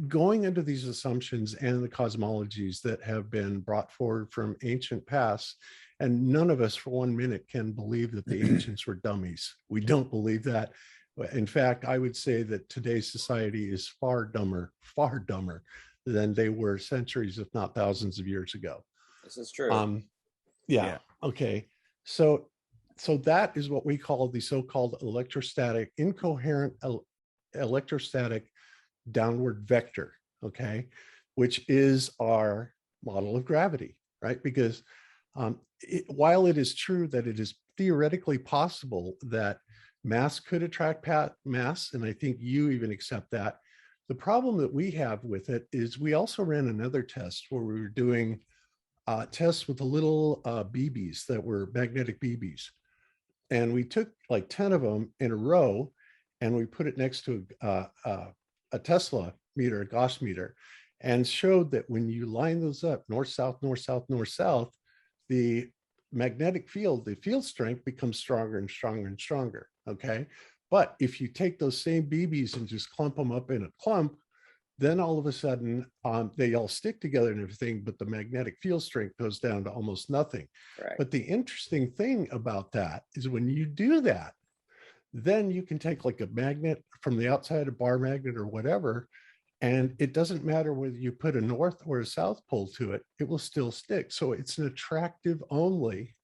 [SPEAKER 3] going into these assumptions and the cosmologies that have been brought forward from ancient past, and none of us for 1 minute can believe that the ancients were dummies. We don't believe that. In fact, I would say that today's society is far dumber than they were centuries, if not thousands of years ago.
[SPEAKER 4] This is true.
[SPEAKER 3] Yeah. Okay. So that is what we call the so-called incoherent electrostatic downward vector. Okay, which is our model of gravity, right? Because while it is true that it is theoretically possible that mass could attract mass, and I think you even accept that, the problem that we have with it is we also ran another test where we were doing tests with the little BBs that were magnetic BBs. And we took like 10 of them in a row, and we put it next to a Tesla meter, a Gauss meter, and showed that when you line those up, north, south, north, south, north, south, the magnetic field, the field strength becomes stronger and stronger and stronger. Okay. But if you take those same BBs and just clump them up in a clump, then all of a sudden they all stick together and everything, but the magnetic field strength goes down to almost nothing.
[SPEAKER 4] Right.
[SPEAKER 3] But the interesting thing about that is when you do that, then you can take like a magnet from the outside, a bar magnet or whatever, and it doesn't matter whether you put a north or a south pole to it, it will still stick. So it's an attractive only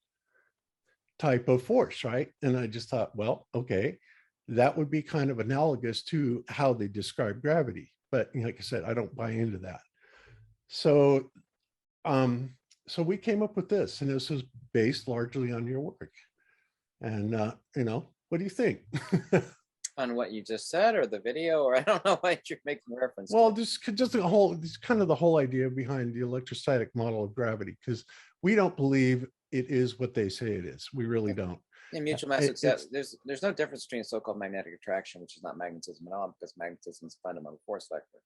[SPEAKER 3] type of force, right? And I just thought, well, okay, that would be kind of analogous to how they describe gravity. But like I said, I don't buy into that. So, so we came up with this, and this is based largely on your work. And, what do you think?
[SPEAKER 4] On what you just said, or the video, or I don't know what you're making reference
[SPEAKER 3] Well,
[SPEAKER 4] to.
[SPEAKER 3] just kind of the whole idea behind the electrostatic model of gravity, because we don't believe it is what they say it is. We really don't.
[SPEAKER 4] In mutual mass success, there's no difference between so-called magnetic attraction, which is not magnetism at all, because magnetism is a fundamental force vector.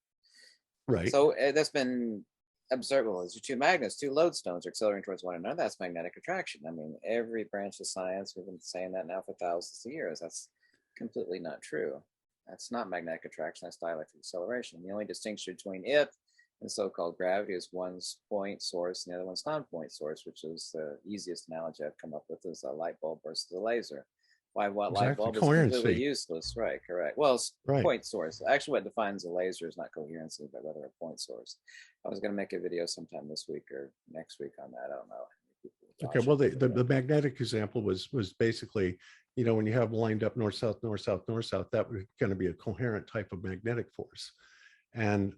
[SPEAKER 3] Right.
[SPEAKER 4] So that's been observed. Well, these are two magnets, two lodestones are accelerating towards one another. That's magnetic attraction. I mean, every branch of science, we've been saying that now for thousands of years. That's completely not true. That's not magnetic attraction. That's dielectric acceleration. The only distinction between it and so-called gravity is one's point source and the other one's non-point source, which is the easiest analogy I've come up with, is a light bulb versus a laser. Why what
[SPEAKER 3] Exactly.
[SPEAKER 4] light bulb is
[SPEAKER 3] Coherency.
[SPEAKER 4] completely useless. Right, correct. Well, it's
[SPEAKER 3] Right.
[SPEAKER 4] point source. Actually, what defines a laser is not coherency, but rather a point source. I was going to make a video sometime this week or next week on that. I don't know.
[SPEAKER 3] Okay. Well, the magnetic example was basically, when you have lined up north, south, north, south, north, south, that was going to be a coherent type of magnetic force. And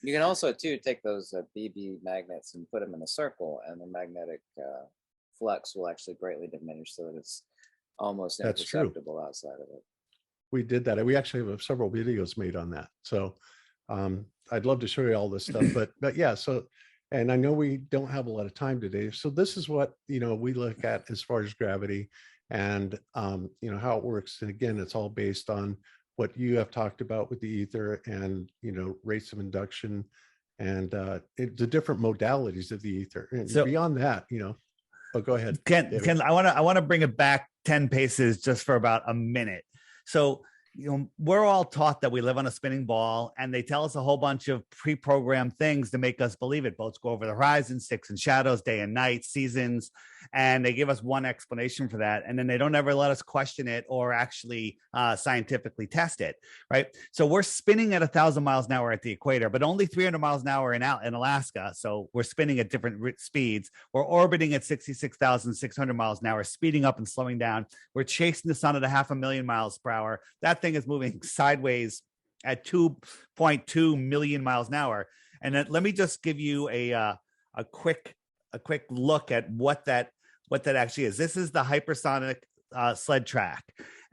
[SPEAKER 4] you can also too take those BB magnets and put them in a circle, and the magnetic flux will actually greatly diminish, so that it's almost
[SPEAKER 3] That's true.
[SPEAKER 4] imperceptible outside of it.
[SPEAKER 3] we did that. We actually have several videos made on that. So I'd love to show you all this stuff, but yeah, so, and I know we don't have a lot of time today. So this is what, we look at as far as gravity and, how it works. And again, it's all based on what you have talked about with the ether and, rates of induction and the different modalities of the ether. And
[SPEAKER 2] So-
[SPEAKER 3] beyond that, oh, go ahead.
[SPEAKER 2] Ken,
[SPEAKER 3] David.
[SPEAKER 2] I want to bring it back 10 paces just for about a minute. So we're all taught that we live on a spinning ball, and they tell us a whole bunch of pre-programmed things to make us believe it. Boats go over the horizon, sticks and shadows, day and night, seasons, and they give us one explanation for that, and then they don't ever let us question it or actually scientifically test it, right? So we're spinning at 1,000 miles an hour at the equator, but only 300 miles an hour in Alaska. So we're spinning at different speeds. We're orbiting at 66,600 miles an hour, speeding up and slowing down. We're chasing the sun at 500,000 miles per hour. That thing is moving sideways at 2.2 million miles an hour. And then let me just give you a quick look at what that actually is. This is the hypersonic sled track.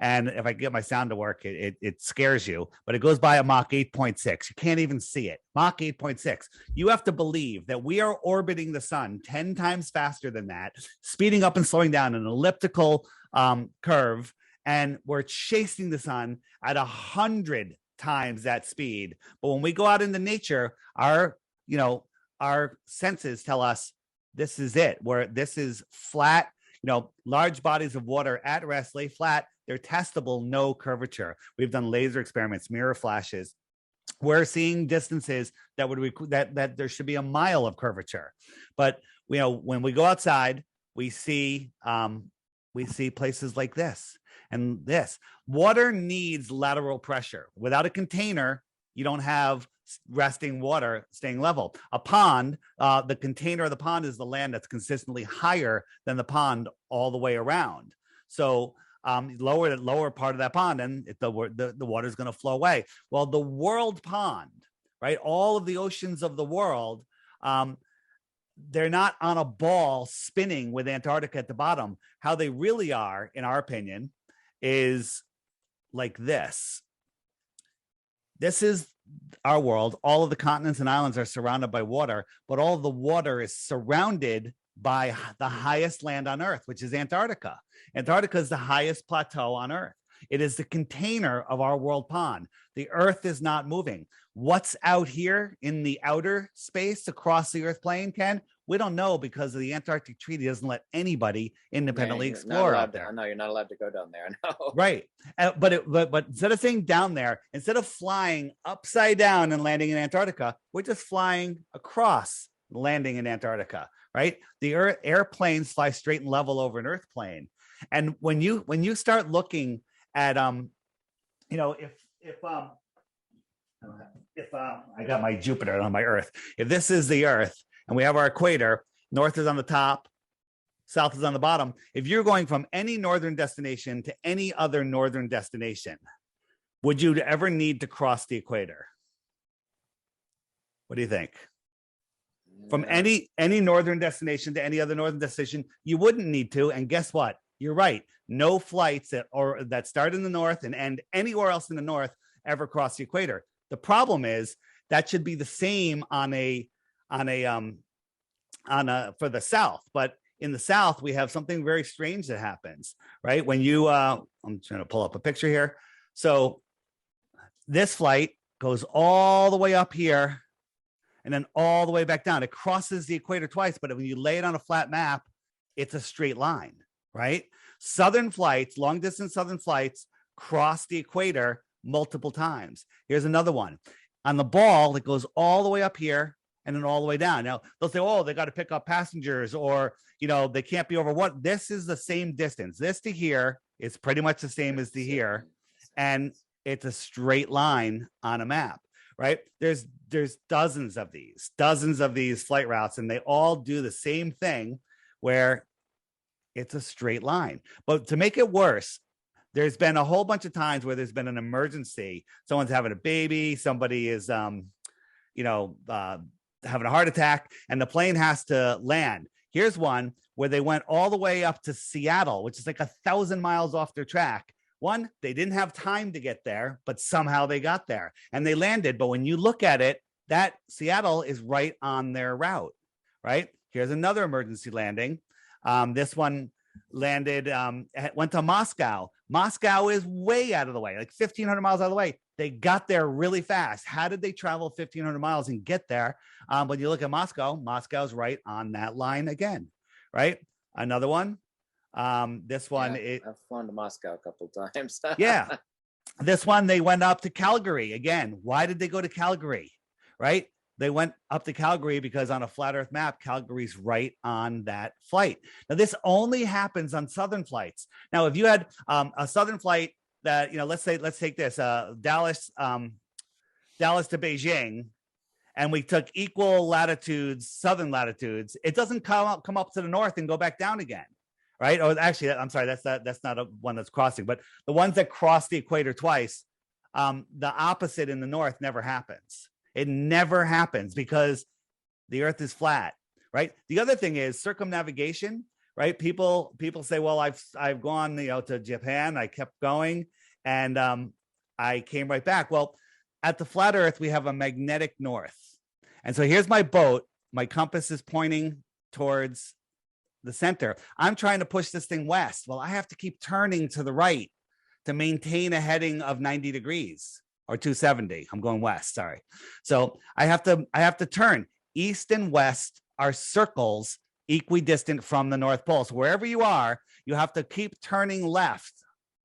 [SPEAKER 2] And if I get my sound to work, it scares you, but it goes by a Mach 8.6. You can't even see it. Mach 8.6. You have to believe that we are orbiting the sun 10 times faster than that, speeding up and slowing down in an elliptical curve. And we're chasing the sun at 100 times that speed. But when we go out into nature, our senses tell us this is it, where this is flat, large bodies of water at rest, lay flat. They're testable, no curvature. We've done laser experiments, mirror flashes. We're seeing distances that would that there should be a mile of curvature. But when we go outside, we see places like this and this. Water needs lateral pressure. Without a container, you don't have resting water staying level. A pond, the container of the pond is the land that's consistently higher than the pond all the way around. So lower part of that pond, and the water is going to flow away. Well, the world pond, right? All of the oceans of the world, they're not on a ball spinning with Antarctica at the bottom. How they really are, in our opinion, is like this. This is our world. All of the continents and islands are surrounded by water, but all of the water is surrounded by the highest land on Earth, which is Antarctica. Antarctica is the highest plateau on Earth. It is the container of our world pond. The Earth is not moving. What's out here in the outer space across the Earth plane, Ken? We don't know, because the Antarctic Treaty doesn't let anybody independently explore out there.
[SPEAKER 4] No, you're not allowed to go down there. No.
[SPEAKER 2] Right. But instead of saying down there, instead of flying upside down and landing in Antarctica, we're just flying across, landing in Antarctica, right? The airplanes fly straight and level over an Earth plane. And when you start looking at if I got my Jupiter on my Earth, if this is the Earth and we have our equator, north is on the top, south is on the bottom. If you're going from any northern destination to any other northern destination, would you ever need to cross the equator? What do you think? From any northern destination to any other northern destination, you wouldn't need to. And guess what? You're right. No flights that start in the north and end anywhere else in the north ever cross the equator. The problem is that should be the same for the south, but in the south we have something very strange that happens, right? When you I'm trying to pull up a picture here. So this flight goes all the way up here and then all the way back down. It crosses the equator twice, but when you lay it on a flat map, it's a straight line, right? Southern flights, long distance southern flights, cross the equator multiple times. Here's another one. On the ball, it goes all the way up here and then all the way down. Now, they'll say, oh, they got to pick up passengers, or, they can't be over what? This is the same distance. This to here is pretty much the same as to here. And it's a straight line on a map, right? There's dozens of these flight routes, and they all do the same thing where it's a straight line. But to make it worse, there's been a whole bunch of times where there's been an emergency. Someone's having a baby, somebody is having a heart attack, and the plane has to land. Here's one where they went all the way up to Seattle, which is like 1,000 miles off their track. One, they didn't have time to get there, but somehow they got there and they landed. But when you look at it, that Seattle is right on their route, right? Here's another emergency landing. This one landed, went to Moscow. Moscow is way out of the way, like 1,500 miles out of the way. They got there really fast. How did they travel 1,500 miles and get there? When you look at Moscow, Moscow's right on that line again, right? Another one. This one,
[SPEAKER 4] I've flown to Moscow a couple of times.
[SPEAKER 2] Yeah. This one, they went up to Calgary again. Why did they go to Calgary? Right? They went up to Calgary because on a flat Earth map, Calgary's right on that flight. Now, this only happens on southern flights. Now, if you had a southern flight that, let's take this Dallas to Beijing, and we took equal latitudes, southern latitudes, it doesn't come up to the north and go back down again. Right? Or actually, I'm sorry, that's not a one that's crossing, but the ones that cross the equator twice, the opposite in the north never happens. It never happens because the Earth is flat, right? The other thing is circumnavigation, right? People say, well, I've gone, to Japan, I kept going, and I came right back. Well, at the flat Earth, we have a magnetic north, and so here's my boat. My compass is pointing towards the center. I'm trying to push this thing west. Well, I have to keep turning to the right to maintain a heading of 90 degrees or 270. I'm going west, sorry. So I have to turn. East and west are circles equidistant from the North Pole. So wherever you are, you have to keep turning left,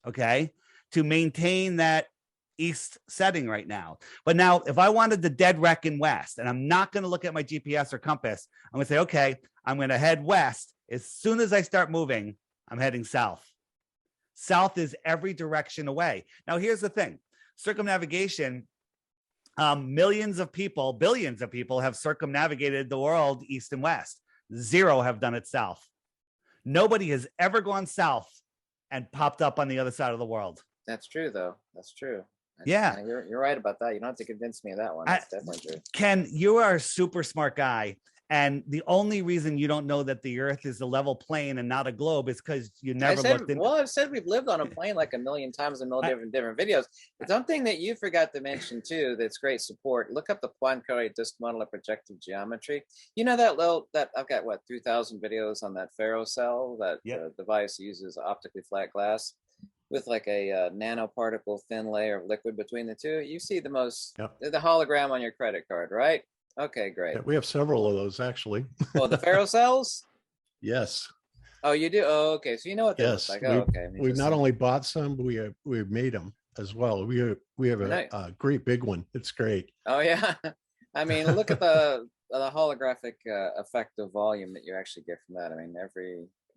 [SPEAKER 2] okay, to maintain that east setting right now. But now, if I wanted the dead wreck in west, and I'm not going to look at my GPS or compass, I'm going to say, okay, I'm going to head west. As soon as I start moving, I'm heading south. South is every direction away. Now, here's the thing. Circumnavigation, billions of people have circumnavigated the world east and west. 0 have done it south. Nobody has ever gone south and popped up on the other side of the world.
[SPEAKER 4] That's true, though. That's true.
[SPEAKER 2] Yeah.
[SPEAKER 4] You're right about that. You don't have to convince me of that one. That's definitely true.
[SPEAKER 2] Ken, you are a super smart guy. And the only reason you don't know that the Earth is a level plane and not a globe is because you never looked into.
[SPEAKER 4] Well, I've said we've lived on a plane like a million times in different videos. But something that you forgot to mention too, that's great support. Look up the Poincaré disk model of projective geometry. You know that I've got 3,000 videos on that ferrocell. That device uses optically flat glass with like a nanoparticle thin layer of liquid between the two. You see the hologram on your credit card, right? Okay, great.
[SPEAKER 3] Yeah, we have several of those actually.
[SPEAKER 4] Oh, the ferrocells?
[SPEAKER 3] Yes.
[SPEAKER 4] Oh, you do? Oh, okay. So you know what they look like. Oh, okay.
[SPEAKER 3] We've not only bought some, but we've made them as well. We have a great big one. It's great.
[SPEAKER 4] Oh yeah. I mean, look at the holographic effect of volume that you actually get from that. I mean,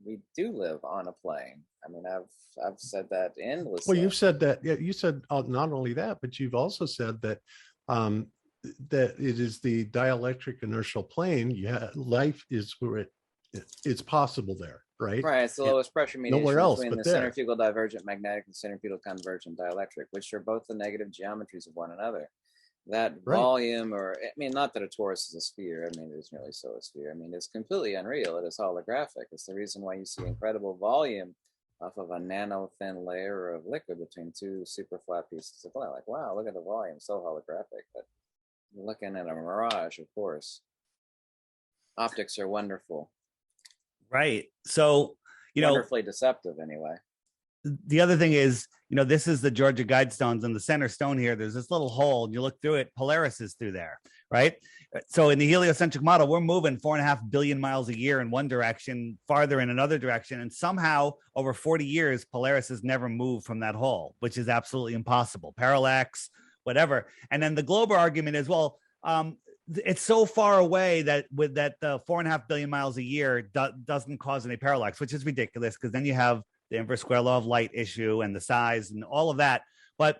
[SPEAKER 4] we do live on a plane. I mean, I've said that endlessly.
[SPEAKER 3] Well, you've said that. Yeah, you said not only that, but you've also said that that it is the dielectric inertial plane. Yeah, life is where it's possible there, right?
[SPEAKER 4] Right. It's the lowest pressure mediation
[SPEAKER 3] nowhere else
[SPEAKER 4] between
[SPEAKER 3] but
[SPEAKER 4] the
[SPEAKER 3] there.
[SPEAKER 4] centrifugal divergent magnetic and centrifugal convergent dielectric, which are both the negative geometries of one another. That volume, or I mean, not that a torus is a sphere. I mean, it isn't really so a sphere. I mean, it's completely unreal. It is holographic. It's the reason why you see incredible volume off of a nano thin layer of liquid between two super flat pieces of glass. Like, wow, look at the volume, so holographic. But you're looking at a mirage, of course. Optics are wonderful.
[SPEAKER 2] Right. So,
[SPEAKER 4] wonderfully deceptive anyway.
[SPEAKER 2] The other thing is, this is the Georgia Guidestones, and the center stone here, there's this little hole, and you look through it, Polaris is through there, right? So in the heliocentric model, we're moving 4.5 billion miles a year in one direction, farther in another direction, and somehow over 40 years, Polaris has never moved from that hole, which is absolutely impossible. Parallax, whatever. And then the Glober argument is, well, it's so far away that the 4.5 billion miles a year doesn't cause any parallax, which is ridiculous, because then you have the inverse square law of light issue and the size and all of that. But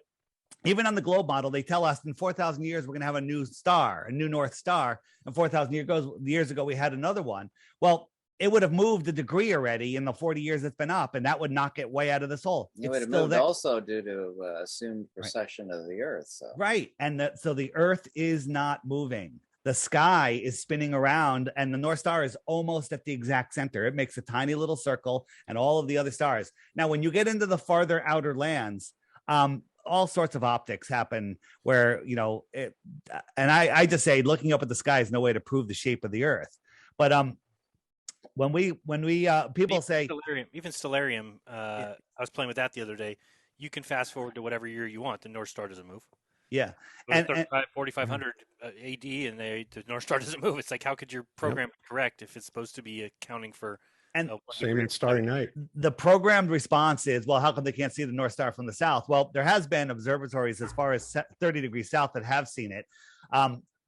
[SPEAKER 2] even on the globe model, they tell us in 4,000 years, we're going to have a new star, a new North Star. And 4,000 years ago, we had another one. Well, it would have moved a degree already in the 40 years it's been up, and that would knock it way out of this hole.
[SPEAKER 4] It would have moved also due to assumed precession of the Earth. So.
[SPEAKER 2] Right. And so the Earth is not moving. The sky is spinning around, and the North Star is almost at the exact center. It makes a tiny little circle, and all of the other stars. Now, when you get into the farther outer lands, all sorts of optics happen where, and I just say looking up at the sky is no way to prove the shape of the Earth. But when we people say
[SPEAKER 1] even stellarium, I was playing with that the other day. You can fast forward to whatever year you want. The North Star doesn't move.
[SPEAKER 2] Yeah.
[SPEAKER 1] And 4,500 AD, and the North Star doesn't move. It's like, how could your program be correct if it's supposed to be accounting for
[SPEAKER 2] And
[SPEAKER 3] Same in Starry Night.
[SPEAKER 2] the programmed response is, well, how come they can't see the North Star from the south? Well, there has been observatories as far as 30 degrees south that have seen it.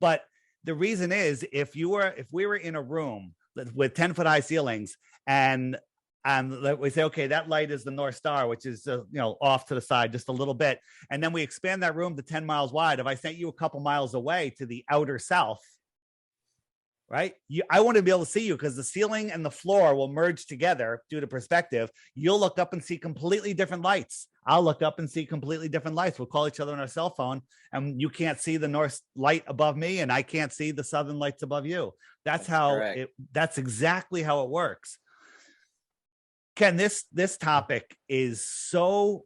[SPEAKER 2] But the reason is, if we were in a room with 10-foot high ceilings, and we say, okay, that light is the North Star, which is off to the side just a little bit, and then we expand that room to 10 miles wide. If I sent you a couple miles away to the outer south, right? I want to be able to see you because the ceiling and the floor will merge together due to perspective. You'll look up and see completely different lights. I'll look up and see completely different lights. We'll call each other on our cell phone, and you can't see the north light above me, and I can't see the southern lights above you. That's exactly how it works. Ken, this topic is so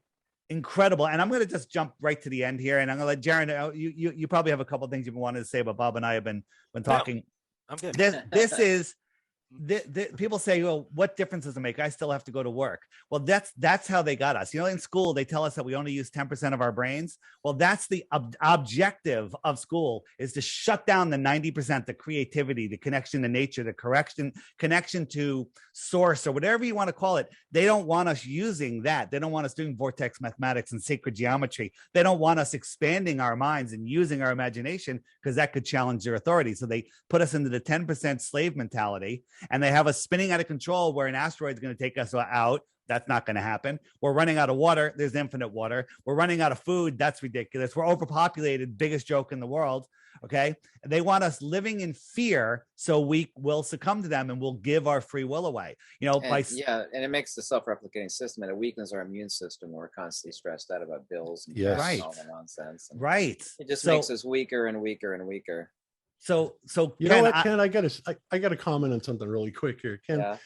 [SPEAKER 2] incredible, and I'm going to just jump right to the end here, and I'm going to let Jaron. You probably have a couple of things you've been wanting to say, but Bob and I have been talking.
[SPEAKER 1] No, I'm good.
[SPEAKER 2] This is people say, well, what difference does it make? I still have to go to work. Well, that's how they got us. In school, they tell us that we only use 10% of our brains. Well, that's the objective of school, is to shut down the 90%, the creativity, the connection to nature, the connection to source, or whatever you want to call it. They don't want us using that. They don't want us doing vortex mathematics and sacred geometry. They don't want us expanding our minds and using our imagination, because that could challenge their authority. So they put us into the 10% slave mentality, and they have us spinning out of control where an asteroid is going to take us out. That's not going to happen. We're running out of water. There's infinite water. We're running out of food. That's ridiculous. We're overpopulated. Biggest joke in the world. Okay. They want us living in fear, so we will succumb to them and we'll give our free will away.
[SPEAKER 4] And it makes the self-replicating system, and it weakens our immune system. We're constantly stressed out about bills and
[SPEAKER 2] right.
[SPEAKER 4] all the nonsense. And
[SPEAKER 2] right.
[SPEAKER 4] It just makes us weaker and weaker and weaker.
[SPEAKER 2] So
[SPEAKER 3] you know what, Ken, I got to comment on something really quick here. Ken,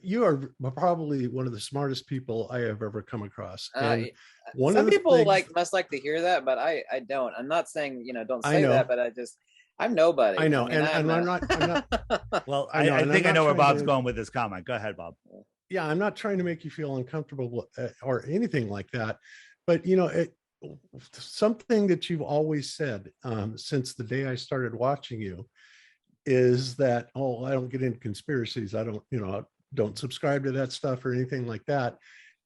[SPEAKER 3] you are probably one of the smartest people I have ever come across. And
[SPEAKER 4] some people must like to hear that, but I don't. I'm not saying don't say that, but I'm nobody.
[SPEAKER 3] I know, I'm not.
[SPEAKER 2] Well, I think I know where Bob's going with this comment. Go ahead, Bob.
[SPEAKER 3] Yeah, I'm not trying to make you feel uncomfortable or anything like that, but something that you've always said since the day I started watching you is that, I don't get into conspiracies. I don't subscribe to that stuff or anything like that.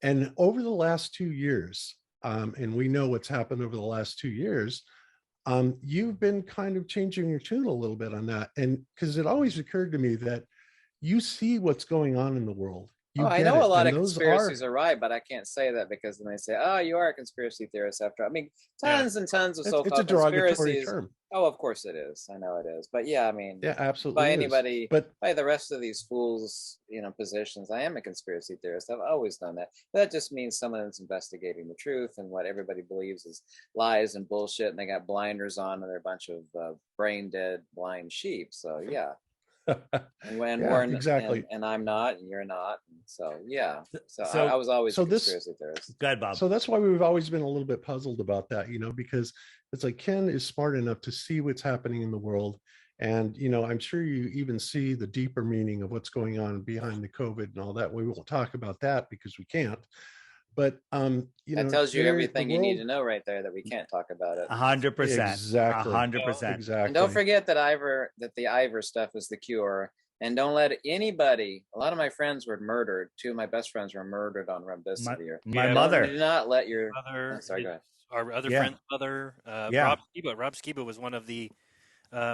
[SPEAKER 3] And over the last 2 years, and we know what's happened over the last 2 years, you've been kind of changing your tune a little bit on that. And because it always occurred to me that you see what's going on in the world.
[SPEAKER 4] I know a lot of conspiracies are right, but I can't say that, because then they say, you are a conspiracy theorist after. I mean, tons and tons of so-called conspiracies. Term. Oh, of course it is. I know it is. But yeah, absolutely. By anybody, but by the rest of these fools, positions, I am a conspiracy theorist. I've always done that. That just means someone that's investigating the truth, and what everybody believes is lies and bullshit, and they got blinders on, and they're a bunch of brain dead blind sheep. So yeah. And we're
[SPEAKER 3] exactly,
[SPEAKER 4] and I'm not, and you're not, so I was always a conspiracy theorist.
[SPEAKER 2] Go ahead, Bob.
[SPEAKER 3] So that's why we've always been a little bit puzzled about that, because it's like Ken is smart enough to see what's happening in the world, and I'm sure you even see the deeper meaning of what's going on behind the COVID and all that. We won't talk about that because we can't. But
[SPEAKER 4] that tells you everything you need to know right there, that we can't talk about it.
[SPEAKER 2] 100%.
[SPEAKER 3] Exactly.
[SPEAKER 2] 100%.
[SPEAKER 3] Exactly.
[SPEAKER 4] And don't forget that the Ivor stuff is the cure. And don't let anybody. A lot of my friends were murdered. 2 of my best friends were murdered on remdesivir.
[SPEAKER 2] My mother.
[SPEAKER 4] Do not let your
[SPEAKER 1] mother.
[SPEAKER 4] Sorry, go ahead.
[SPEAKER 1] Our other friend's mother. Rob Skiba was one of the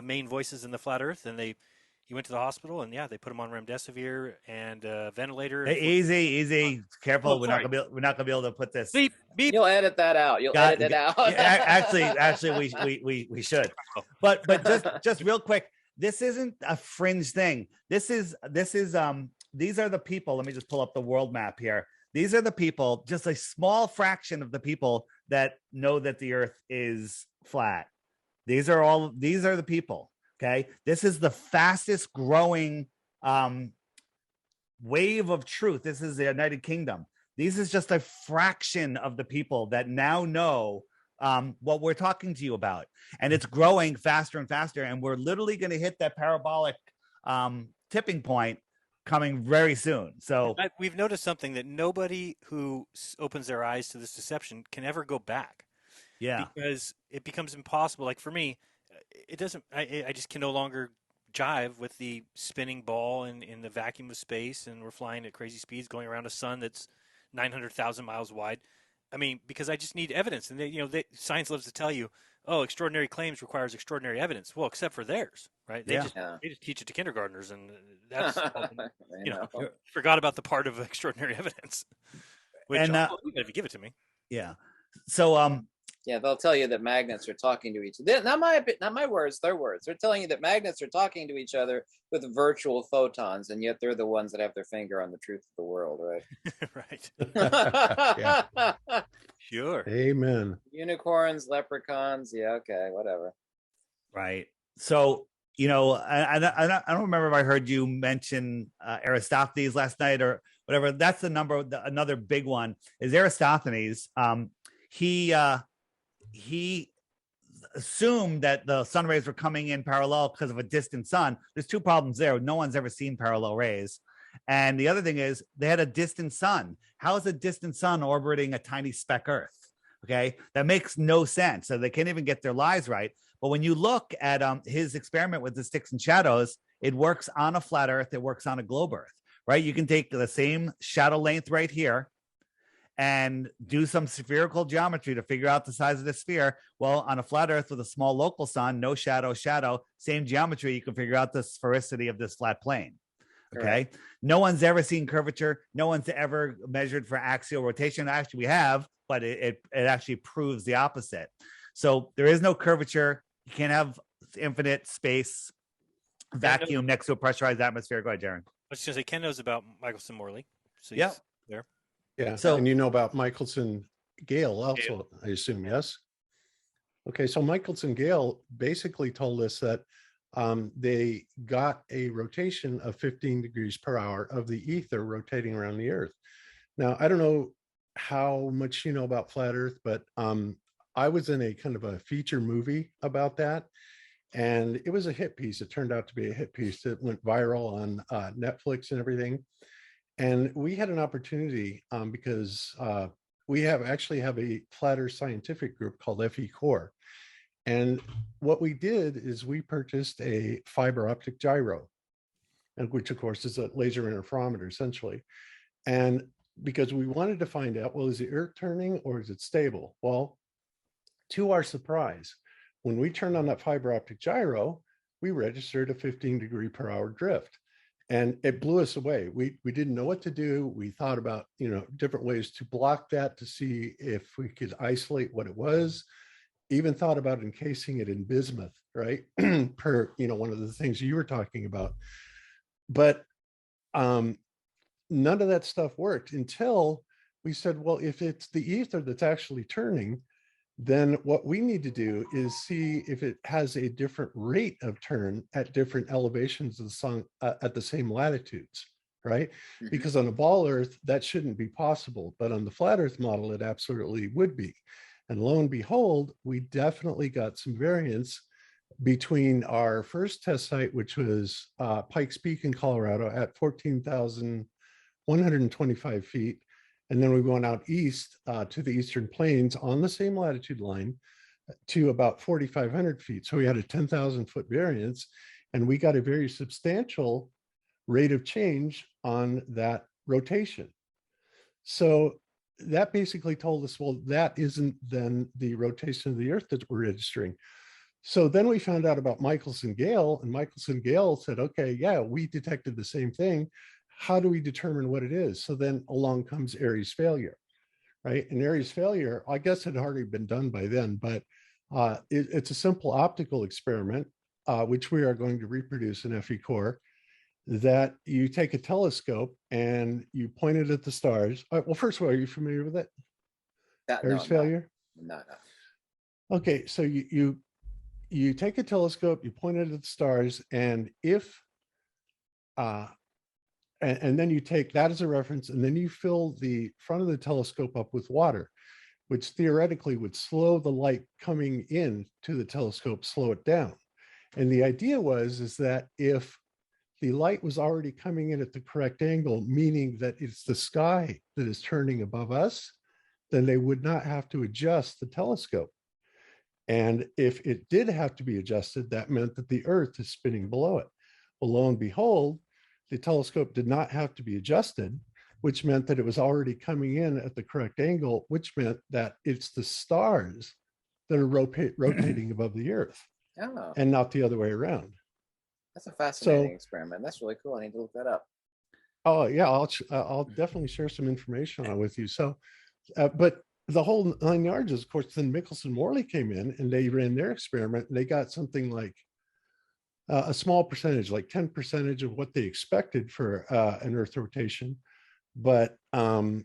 [SPEAKER 1] main voices in the flat Earth, and he went to the hospital, and they put him on remdesivir and ventilator.
[SPEAKER 2] Hey, easy, careful. We're not gonna be able to put this.
[SPEAKER 1] Beep.
[SPEAKER 4] You'll edit that out. Edit it out.
[SPEAKER 2] Actually, we should. But just real quick, this isn't a fringe thing. This is these are the people. Let me just pull up the world map here. These are the people, just a small fraction of the people that know that the Earth is flat. These are the people. Okay, this is the fastest growing wave of truth. This is the United Kingdom. This is just a fraction of the people that now know what we're talking to you about. And it's growing faster and faster. And we're literally going to hit that parabolic tipping point coming very soon. So
[SPEAKER 1] we've noticed something, that nobody who opens their eyes to this deception can ever go back. Yeah. Because it becomes impossible. Like for me, it doesn't, I just can no longer jive with the spinning ball in the vacuum of space, and we're flying at crazy speeds going around a sun that's 900,000 miles wide. I mean, because I just need evidence, and science loves to tell you, oh, extraordinary claims requires extraordinary evidence. Well, except for theirs, right?
[SPEAKER 2] Yeah.
[SPEAKER 1] They just teach it to kindergartners, and that's
[SPEAKER 4] know.
[SPEAKER 1] forgot about the part of extraordinary evidence, which
[SPEAKER 2] And
[SPEAKER 1] I'll believe it if you give it to me.
[SPEAKER 2] yeah. So
[SPEAKER 4] Yeah, they'll tell you that magnets are talking to each other. Not my words, their words. They're telling you that magnets are talking to each other with virtual photons, and yet they're the ones that have their finger on the truth of the world, right?
[SPEAKER 1] Right. Sure.
[SPEAKER 3] Amen.
[SPEAKER 4] Unicorns, leprechauns. Yeah, okay, whatever.
[SPEAKER 2] right. So I don't remember if I heard you mention Aristophanes last night or whatever. That's another big one is Aristophanes. He assumed that the sun rays were coming in parallel because of a distant sun. There's two problems there. No one's ever seen parallel rays. And the other thing is they had a distant sun. How is a distant sun orbiting a tiny speck Earth? Okay, that makes no sense. So they can't even get their lies right. But when you look at his experiment with the sticks and shadows, it works on a flat Earth. It works on a globe Earth, right? You can take the same shadow length right here and do some spherical geometry to figure out the size of the sphere. Well, on a flat Earth with a small local sun, no shadow, same geometry, you can figure out the sphericity of this flat plane. Okay. Right. No one's ever seen curvature. No one's ever measured for axial rotation. Actually, we have, but it actually proves the opposite. So there is no curvature. You can't have infinite space vacuum next to a pressurized atmosphere. Go ahead, Jaron.
[SPEAKER 1] I was just going to say, Ken knows about Michelson-Morley. So
[SPEAKER 2] yeah.
[SPEAKER 1] There.
[SPEAKER 3] Yeah. So, and you know about Michelson-Gale also, I assume, yes? Okay. So Michelson-Gale basically told us that they got a rotation of 15 degrees per hour of the ether rotating around the Earth. Now, I don't know how much you know about flat Earth, but I was in a kind of a feature movie about that, and it was a hit piece. It turned out to be a hit piece that went viral on Netflix and everything. And we had an opportunity because we actually have a flat Earth scientific group called FE Core. And what we did is we purchased a fiber optic gyro, which of course is a laser interferometer essentially. And because we wanted to find out, well, is the Earth turning or is it stable? Well, to our surprise, when we turned on that fiber optic gyro, we registered a 15 degree per hour drift. And it blew us away. We didn't know what to do. We thought about, different ways to block that to see if we could isolate what it was. Even thought about encasing it in bismuth, right? Per, one of the things you were talking about. But none of that stuff worked until we said, well, if it's the ether that's actually turning, then what we need to do is see if it has a different rate of turn at different elevations of the sun at the same latitudes, right? Mm-hmm. Because on a ball Earth, that shouldn't be possible. But on the flat Earth model, it absolutely would be. And lo and behold, we definitely got some variance between our first test site, which was Pikes Peak in Colorado at 14,125 feet. And then we went out east to the Eastern Plains on the same latitude line to about 4,500 feet. So we had a 10,000 foot variance, and we got a very substantial rate of change on that rotation. So that basically told us, well, that isn't then the rotation of the Earth that we're registering. So then we found out about Michelson-Gale, and Michelson-Gale said, okay, yeah, we detected the same thing. How do we determine what it is? So then along comes Airy's failure, right? And Airy's failure, I guess it had already been done by then, but it's a simple optical experiment, which we are going to reproduce in FE Core, that you take a telescope and you point it at the stars. Well, first of all, are you familiar with it? Airy's failure?
[SPEAKER 4] No.
[SPEAKER 3] Okay, so you take a telescope, you point it at the stars, and if and then you take that as a reference, and then you fill the front of the telescope up with water, which theoretically would slow the light coming in to the telescope, slow it down. And the idea is that if the light was already coming in at the correct angle, meaning that it's the sky that is turning above us, then they would not have to adjust the telescope. And if it did have to be adjusted, that meant that the Earth is spinning below it. Well, lo and behold, the telescope did not have to be adjusted, which meant that it was already coming in at the correct angle, which meant that it's the stars that are rotating above the Earth
[SPEAKER 4] Oh,
[SPEAKER 3] and not the other way around.
[SPEAKER 4] that's a fascinating
[SPEAKER 3] So,
[SPEAKER 4] experiment. That's really cool. I need to look that up.
[SPEAKER 3] oh yeah, I'll definitely share some information on it with you. So, but the whole 9 yards is, of course, then Michelson Morley came in and they ran their experiment and they got something like a small percentage, like 10% of what they expected for an Earth rotation. But they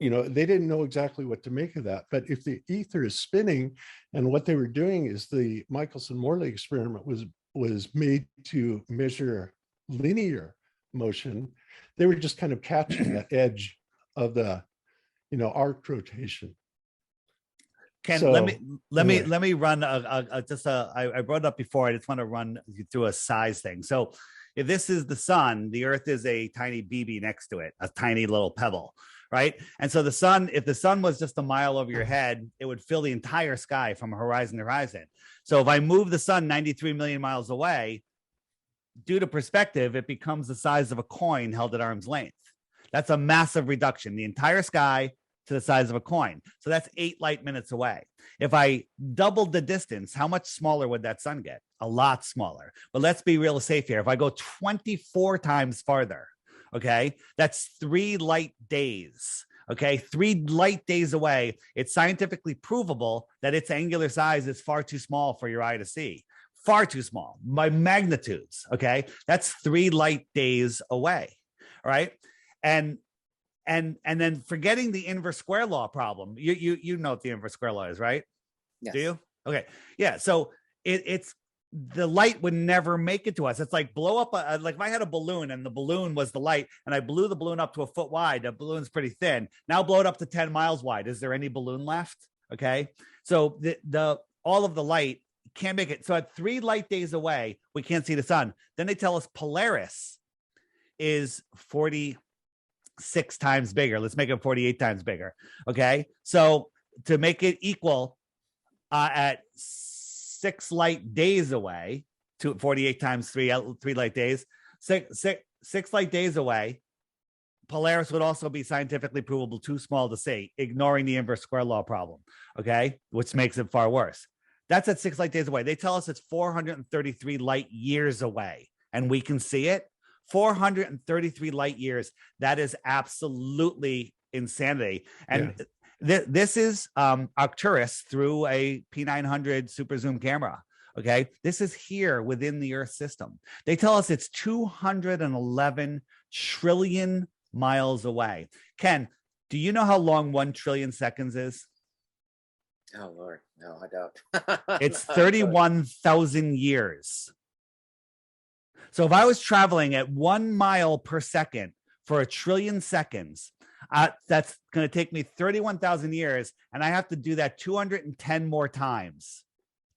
[SPEAKER 3] didn't know exactly what to make of that. But if the ether is spinning, and what they were doing is the Michelson-Morley experiment was made to measure linear motion, they were just kind of catching that edge of the arc rotation.
[SPEAKER 2] Ken,
[SPEAKER 3] So,
[SPEAKER 2] let me run I brought it up before. I just want to run you through a size thing. So if this is the sun, the Earth is a tiny BB next to it, a tiny little pebble, right? And so the sun, if the sun was just a mile over your head, it would fill the entire sky from horizon to horizon. So if I move the sun 93 million miles away, due to perspective, it becomes the size of a coin held at arm's length. That's a massive reduction. The entire sky to the size of a coin. So that's 8 light minutes away. If I doubled the distance, how much smaller would that sun get? A lot smaller. But let's be real safe here. If I go 24 times farther, okay, that's 3 light days. Okay, 3 light days away. It's scientifically provable that its angular size is far too small for your eye to see. Far too small by magnitudes. Okay, that's 3 light days away. All right. And then forgetting the inverse square law problem. You know what the inverse square law is, right?
[SPEAKER 4] Yes.
[SPEAKER 2] Do you? Okay. Yeah. So it's the light would never make it to us. It's like blow up like if I had a balloon and the balloon was the light and I blew the balloon up to a foot wide, the balloon's pretty thin. Now blow it up to 10 miles wide. Is there any balloon left? Okay. So the all of the light can't make it. So at 3 light days away, we can't see the sun. Then they tell us Polaris is 46 times bigger. Let's make it 48 times bigger. Okay. So to make it equal at 6 light days away to 48 times 3 light days, six light days away, Polaris would also be scientifically provable too small to see, ignoring the inverse square law problem. Okay. Which makes it far worse. That's at 6 light days away. They tell us it's 433 light years away and we can see it. 433 light years. That is absolutely insanity. And this is Arcturus through a P900 super zoom camera. Okay. This is here within the Earth system. They tell us it's 211 trillion miles away. Ken, do you know how long 1 trillion seconds is?
[SPEAKER 4] Oh, Lord. No, I don't.
[SPEAKER 2] It's 31,000 years. So if I was traveling at 1 mile per second for 1 trillion seconds, that's going to take me 31,000 years. And I have to do that 210 more times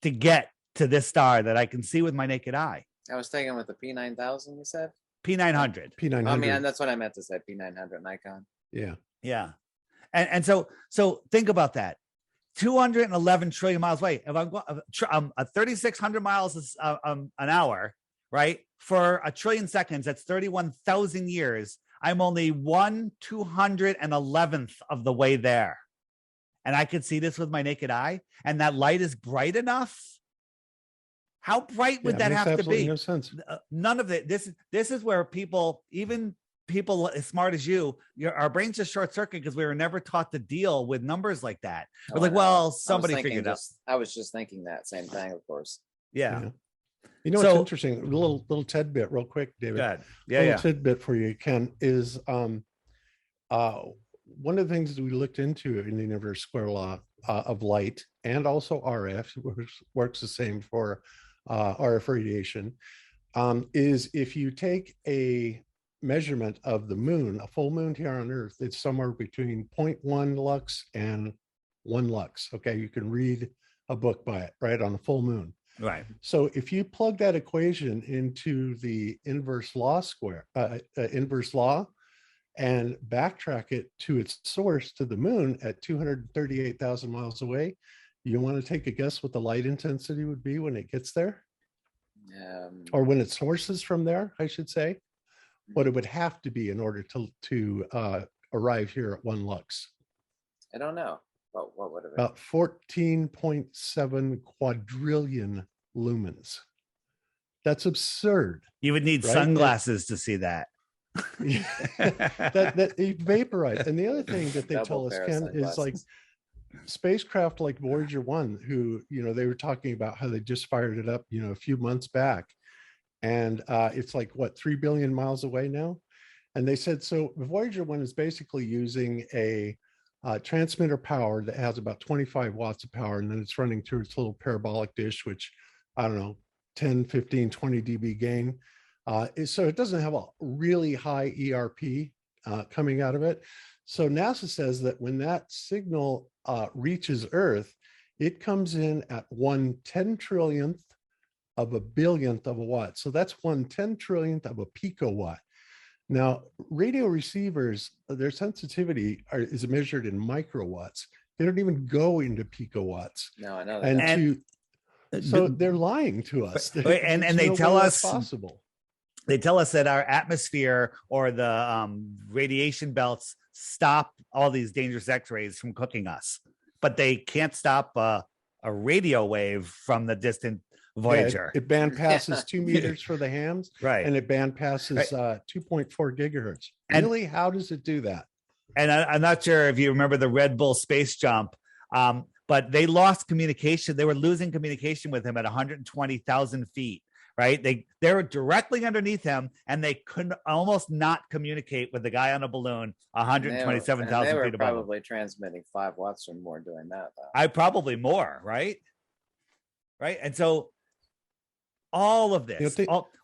[SPEAKER 2] to get to this star that I can see with my naked eye.
[SPEAKER 4] I was thinking with the P9000, you said?
[SPEAKER 2] P900.
[SPEAKER 3] P900.
[SPEAKER 4] I mean, that's what I meant to say, P900 Nikon.
[SPEAKER 3] Yeah.
[SPEAKER 2] Yeah. And so think about that. 211 trillion miles away. If I'm going 3,600 miles an hour, right? For 1 trillion seconds, that's 31,000 years. I'm only 1/211th of the way there. And I could see this with my naked eye. And that light is bright enough. How bright would that have to be?
[SPEAKER 3] No sense.
[SPEAKER 2] None of it. This is where people, even people as smart as you, our brains just short circuit because we were never taught to deal with numbers like that. We're like, well, somebody figured it out.
[SPEAKER 4] I was just thinking that same thing, of course.
[SPEAKER 2] Yeah.
[SPEAKER 3] You know what's interesting? A little tidbit, real quick, David.
[SPEAKER 2] Good. Yeah.
[SPEAKER 3] Tidbit for you, Ken, is one of the things that we looked into in the inverse square law of light and also RF, which works the same for RF radiation, is if you take a measurement of the moon, a full moon here on Earth, it's somewhere between 0.1 lux and 1 lux. Okay, you can read a book by it, right, on a full moon.
[SPEAKER 2] Right.
[SPEAKER 3] So if you plug that equation into the inverse law and backtrack it to its source to the moon at 238,000 miles away, you want to take a guess what the light intensity would be when it gets there? or when it sources from there, I should say, what it would have to be in order to arrive here at 1 lux.
[SPEAKER 4] I don't know. What would it be?
[SPEAKER 3] About 14.7 quadrillion lumens. That's absurd.
[SPEAKER 2] You would need
[SPEAKER 3] Right?
[SPEAKER 2] sunglasses to see that.
[SPEAKER 3] that it vaporized. And the other thing that they
[SPEAKER 4] Double
[SPEAKER 3] tell us,
[SPEAKER 4] pair of
[SPEAKER 3] Ken, is like
[SPEAKER 4] sunglasses.
[SPEAKER 3] spacecraft like Voyager 1, who, they were talking about how they just fired it up, a few months back. And it's like, what, 3 billion miles away now? And they said, so Voyager 1 is basically using a transmitter power that has about 25 watts of power, and then it's running through its little parabolic dish, which, I don't know, 10, 15, 20 dB gain. So it doesn't have a really high ERP coming out of it. So NASA says that when that signal reaches Earth, it comes in at 1/10 trillionth of a billionth of a watt. So that's 1/10 trillionth of a picowatt. Now, radio receivers, their sensitivity is measured in microwatts. They don't even go into picowatts.
[SPEAKER 4] No, I know that.
[SPEAKER 3] So they're lying to us.
[SPEAKER 2] And
[SPEAKER 3] There's
[SPEAKER 2] they
[SPEAKER 3] no
[SPEAKER 2] tell
[SPEAKER 3] way
[SPEAKER 2] us
[SPEAKER 3] that's possible.
[SPEAKER 2] They tell us that our atmosphere or the radiation belts stop all these dangerous X-rays from cooking us, but they can't stop a radio wave from the distant Voyager.
[SPEAKER 3] Yeah, it band passes 2 meters for the hams,
[SPEAKER 2] Right.
[SPEAKER 3] and it band passes 2.4 gigahertz.
[SPEAKER 2] And-
[SPEAKER 3] Really, how does it do that?
[SPEAKER 2] And I'm not sure if you remember the Red Bull space jump, but they lost communication. They were losing communication with him at 120,000 feet. Right, they were directly underneath him, and they couldn't almost not communicate with the guy on a balloon 127,000
[SPEAKER 4] They were
[SPEAKER 2] feet above.
[SPEAKER 4] probably transmitting 5 watts or more doing that. Though.
[SPEAKER 2] I probably more, right? And so all of this,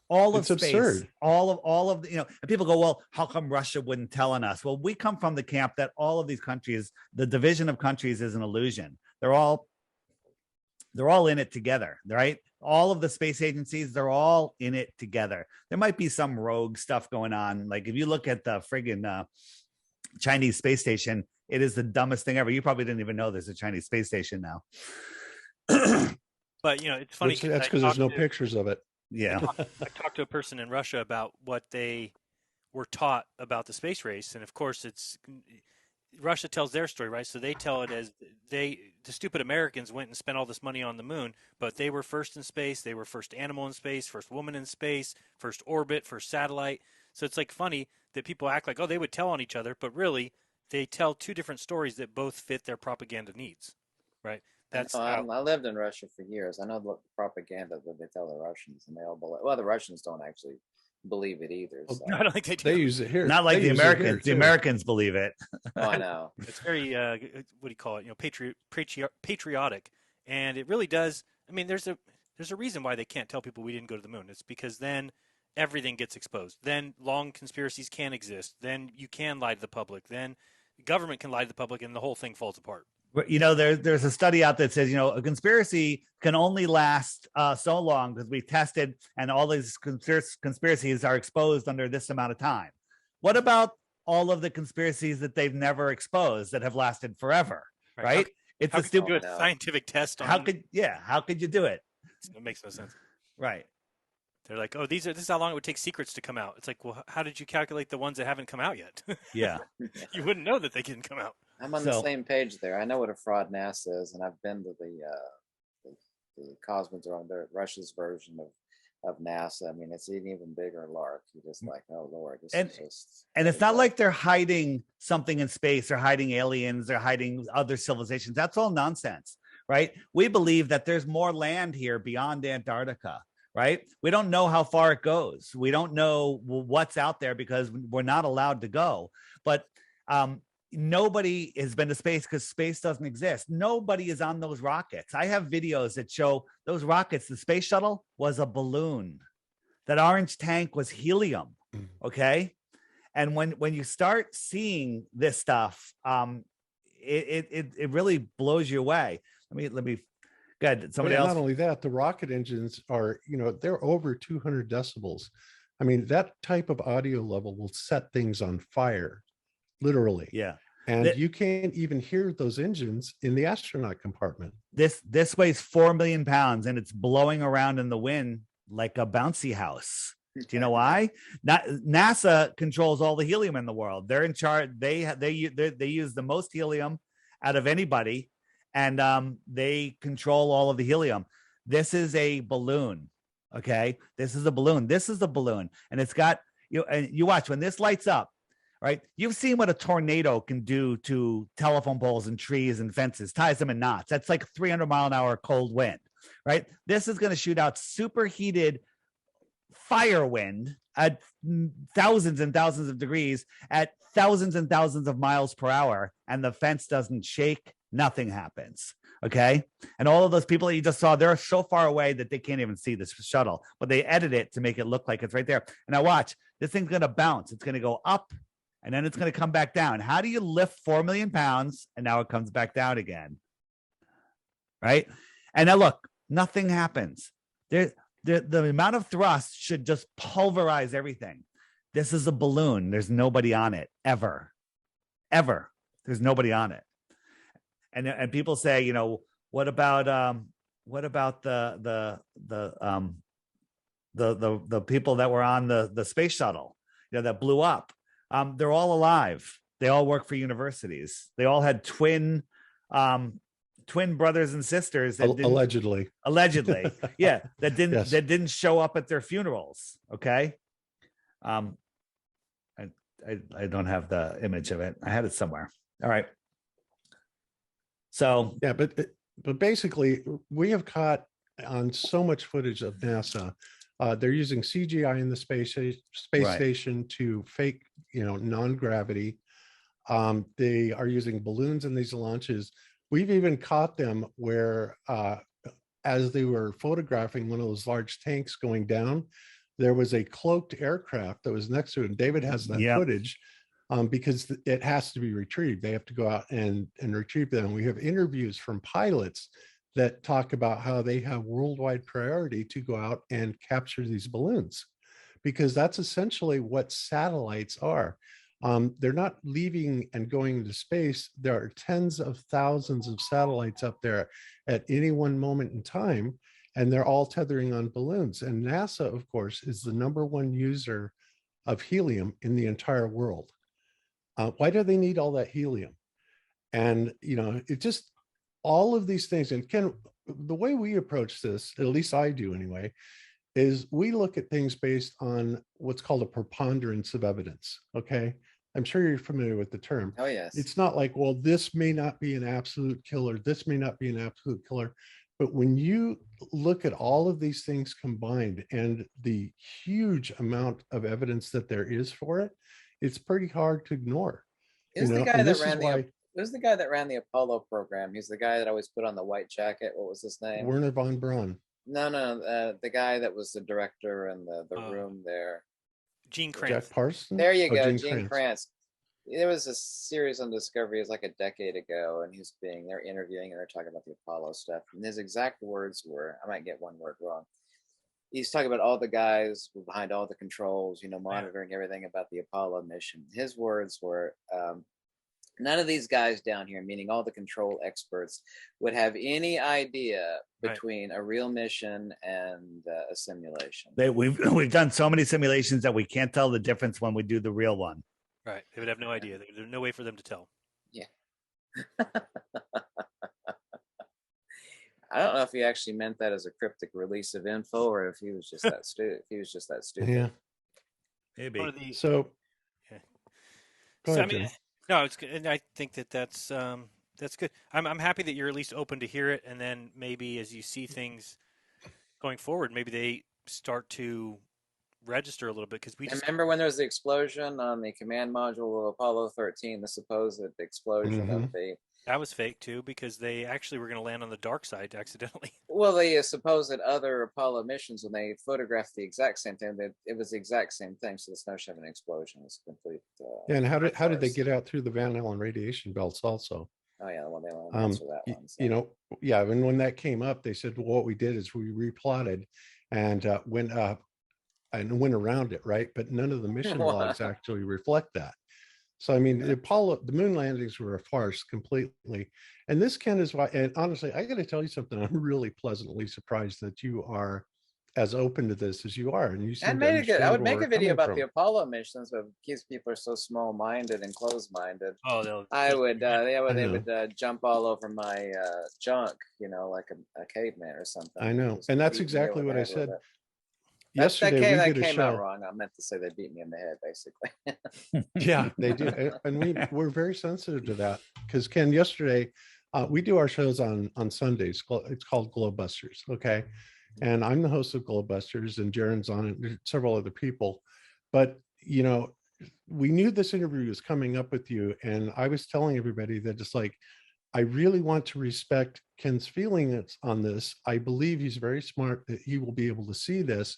[SPEAKER 2] all of
[SPEAKER 3] it's
[SPEAKER 2] space,
[SPEAKER 3] absurd.
[SPEAKER 2] all of the, and people go, well, how come Russia wouldn't tell on us? Well, we come from the camp that all of these countries, the division of countries is an illusion. They're all in it together, right? All of the space agencies, they're all in it together. There might be some rogue stuff going on. Like if you look at the friggin' Chinese space station, it is the dumbest thing ever. You probably didn't even know there's a Chinese space station now.
[SPEAKER 1] But it's funny.
[SPEAKER 3] That's because there's no pictures of it.
[SPEAKER 2] Yeah.
[SPEAKER 1] I talked to a person in Russia about what they were taught about the space race, and of course, Russia tells their story, right? So they tell it as the stupid Americans went and spent all this money on the moon, but they were first in space. They were first animal in space, first woman in space, first orbit, first satellite. So it's like funny that people act like, oh, they would tell on each other, but really they tell 2 different stories that both fit their propaganda needs, right? That's
[SPEAKER 4] I lived in Russia for years. I know the propaganda that they tell the Russians, and they all believe. Well, the Russians don't actually believe it either. So.
[SPEAKER 1] I don't think they do.
[SPEAKER 3] They use it here.
[SPEAKER 2] Not like
[SPEAKER 3] They
[SPEAKER 2] the
[SPEAKER 3] use it here,
[SPEAKER 2] Americans. The
[SPEAKER 3] too.
[SPEAKER 2] Americans believe it.
[SPEAKER 4] Oh, I know.
[SPEAKER 1] It's very, what do you call it? Patriotic, and it really does. I mean, there's a reason why they can't tell people we didn't go to the moon. It's because then everything gets exposed. Then long conspiracies can exist. Then you can lie to the public. Then the government can lie to the public, and the whole thing falls apart.
[SPEAKER 2] There's a study out that says, a conspiracy can only last so long because we tested and all these conspiracies are exposed under this amount of time. What about all of the conspiracies that they've never exposed that have lasted forever? Right? It's
[SPEAKER 1] how
[SPEAKER 2] a
[SPEAKER 1] could
[SPEAKER 2] stupid
[SPEAKER 1] you do a scientific test on.
[SPEAKER 2] How could you do it?
[SPEAKER 1] It makes no sense.
[SPEAKER 2] Right.
[SPEAKER 1] They're like, oh, this is how long it would take secrets to come out. It's like, well, how did you calculate the ones that haven't come out yet?
[SPEAKER 2] Yeah.
[SPEAKER 1] You wouldn't know that they didn't come out.
[SPEAKER 4] I'm on the same page there. I know what a fraud NASA is, and I've been to the Cosmodrome, Russia's version of NASA. I mean, it's an even bigger lark. You're just like, oh Lord, this is just.
[SPEAKER 2] And it's not like they're hiding something in space, or hiding aliens, or hiding other civilizations. That's all nonsense, right? We believe that there's more land here beyond Antarctica. Right? We don't know how far it goes. We don't know what's out there because we're not allowed to go. But nobody has been to space because space doesn't exist. Nobody is on those rockets. I have videos that show those rockets. The space shuttle was a balloon. That orange tank was helium. Okay. And when you start seeing this stuff, it really blows you away. Let me. Good. Somebody else.
[SPEAKER 3] Not only that, the rocket engines are, they're over 200 decibels. I mean, that type of audio level will set things on fire, literally.
[SPEAKER 2] Yeah.
[SPEAKER 3] And you can't even hear those engines in the astronaut compartment.
[SPEAKER 2] This weighs 4 million pounds, and it's blowing around in the wind like a bouncy house. Do you know why? NASA controls all the helium in the world. They're in charge. They use the most helium out of anybody, and they control all of the helium. This is a balloon. Okay, this is a balloon. This is a balloon, and it's got and you watch when this lights up. Right, you've seen what a tornado can do to telephone poles and trees and fences, ties them in knots. That's like 300-mile-an-hour cold wind. Right, this is going to shoot out superheated fire wind at thousands and thousands of degrees at thousands and thousands of miles per hour, and the fence doesn't shake. Nothing happens. Okay, and all of those people that you just saw, they're so far away that they can't even see this shuttle, but they edit it to make it look like it's right there. And now watch, this thing's going to bounce. It's going to go up, and then it's going to come back down. How do you lift 4 million pounds and now it comes back down again? Right, and now look, nothing happens. The amount of thrust should just pulverize everything. This is a balloon. There's nobody on it ever. There's nobody on it. And people say, what about the people that were on the space shuttle, that blew up? They're all alive. They all work for universities. They all had twin brothers and sisters that
[SPEAKER 3] allegedly,
[SPEAKER 2] yeah, that didn't
[SPEAKER 3] Yes.
[SPEAKER 2] that didn't show up at their funerals. Okay, I don't have the image of it. I had it somewhere. All right. So
[SPEAKER 3] yeah, but basically, we have caught on so much footage of NASA. They're using CGI in the space
[SPEAKER 2] Right.
[SPEAKER 3] station to fake, non-gravity. They are using balloons in these launches. We've even caught them where, as they were photographing one of those large tanks going down, there was a cloaked aircraft that was next to it. And David has that
[SPEAKER 2] Yep.
[SPEAKER 3] footage because it has to be retrieved. They have to go out and retrieve them. We have interviews from pilots that talk about how they have worldwide priority to go out and capture these balloons, because that's essentially what satellites are. They're not leaving and going into space. There are tens of thousands of satellites up there at any one moment in time, and they're all tethering on balloons. And NASA, of course, is the #1 user of helium in the entire world. Why do they need all that helium? And, it just, all of these things. And Ken, the way we approach this, at least I do anyway, is we look at things based on what's called a preponderance of evidence. Okay. I'm sure you're familiar with the term.
[SPEAKER 4] Oh, yes.
[SPEAKER 3] It's not like, well, this may not be an absolute killer. This may not be an absolute killer. But when you look at all of these things combined and the huge amount of evidence that there is for it, it's pretty hard to ignore.
[SPEAKER 4] Who's the guy
[SPEAKER 3] and
[SPEAKER 4] that
[SPEAKER 3] this is
[SPEAKER 4] ran
[SPEAKER 3] why
[SPEAKER 4] the Who's the guy that ran the Apollo program? He's the guy that always put on the white jacket. What was his name?
[SPEAKER 3] Werner von Braun.
[SPEAKER 4] No, the guy that was the director in the room there.
[SPEAKER 1] Gene
[SPEAKER 3] Jack
[SPEAKER 1] Kranz.
[SPEAKER 3] Parsons.
[SPEAKER 4] There you go,
[SPEAKER 3] Gene
[SPEAKER 4] Gene Kranz. There was a series on Discovery, it was like a decade ago, and they're interviewing and they're talking about the Apollo stuff. And his exact words were, I might get one word wrong. He's talking about all the guys behind all the controls, monitoring everything about the Apollo mission. His words were, none of these guys down here, meaning all the control experts, would have any idea between a real mission and a simulation.
[SPEAKER 2] We've done so many simulations that we can't tell the difference when we do the real one.
[SPEAKER 1] Right. They would have no idea. There's no way for them to tell.
[SPEAKER 4] Yeah. I don't know if he actually meant that as a cryptic release of info, or if he was just that stupid.
[SPEAKER 3] Yeah.
[SPEAKER 2] Maybe.
[SPEAKER 3] So.
[SPEAKER 1] Yeah.
[SPEAKER 3] Go ahead,
[SPEAKER 1] Jim. No, it's good, and I think that's good. I'm happy that you're at least open to hear it, and then maybe as you see things going forward, maybe they start to register a little bit, because we just
[SPEAKER 4] remember when there was the explosion on the command module of Apollo 13, the supposed explosion of the.
[SPEAKER 1] That was fake too, because they actually were going to land on the dark side accidentally.
[SPEAKER 4] Well, the supposed other Apollo missions, when they photographed the exact same thing, it was the exact same thing. So there's no showing an explosion. It's complete.
[SPEAKER 3] Yeah, and how did they get out through the Van Allen radiation belts also?
[SPEAKER 4] Oh yeah, well they won't answer that one. So.
[SPEAKER 3] Yeah, and when that came up, they said, well, what we did is we replotted and went up and went around it, right? But none of the mission logs actually reflect that. So, I mean, the moon landings were a farce completely. And this, Ken, is why, and honestly, I got to tell you something. I'm really pleasantly surprised that you are as open to this as you are, and you seem
[SPEAKER 4] And
[SPEAKER 3] to
[SPEAKER 4] made a good. I
[SPEAKER 3] understand
[SPEAKER 4] would
[SPEAKER 3] where
[SPEAKER 4] make
[SPEAKER 3] we're
[SPEAKER 4] a video
[SPEAKER 3] coming
[SPEAKER 4] about
[SPEAKER 3] from.
[SPEAKER 4] the Apollo missions, but because people are so small-minded and closed-minded,
[SPEAKER 1] Oh, they'll
[SPEAKER 4] I would. They
[SPEAKER 3] know.
[SPEAKER 4] would jump all over my junk, like a caveman or something.
[SPEAKER 3] I know,
[SPEAKER 4] Just
[SPEAKER 3] and that's
[SPEAKER 4] beat me over
[SPEAKER 3] exactly
[SPEAKER 4] the
[SPEAKER 3] what I
[SPEAKER 4] head with
[SPEAKER 3] said
[SPEAKER 4] it.
[SPEAKER 3] yesterday. We
[SPEAKER 4] That
[SPEAKER 3] did a
[SPEAKER 4] came out
[SPEAKER 3] show.
[SPEAKER 4] wrong. I meant to say they beat me in the head, basically.
[SPEAKER 3] Yeah, they do, and we're very sensitive to that because Ken, yesterday we do our shows on Sundays. It's called Globebusters, okay? And I'm the host of Globebusters, and Jaron's on it, and several other people. But we knew this interview was coming up with you, and I was telling everybody that it's like, I really want to respect Ken's feelings on this. I believe he's very smart, that he will be able to see this.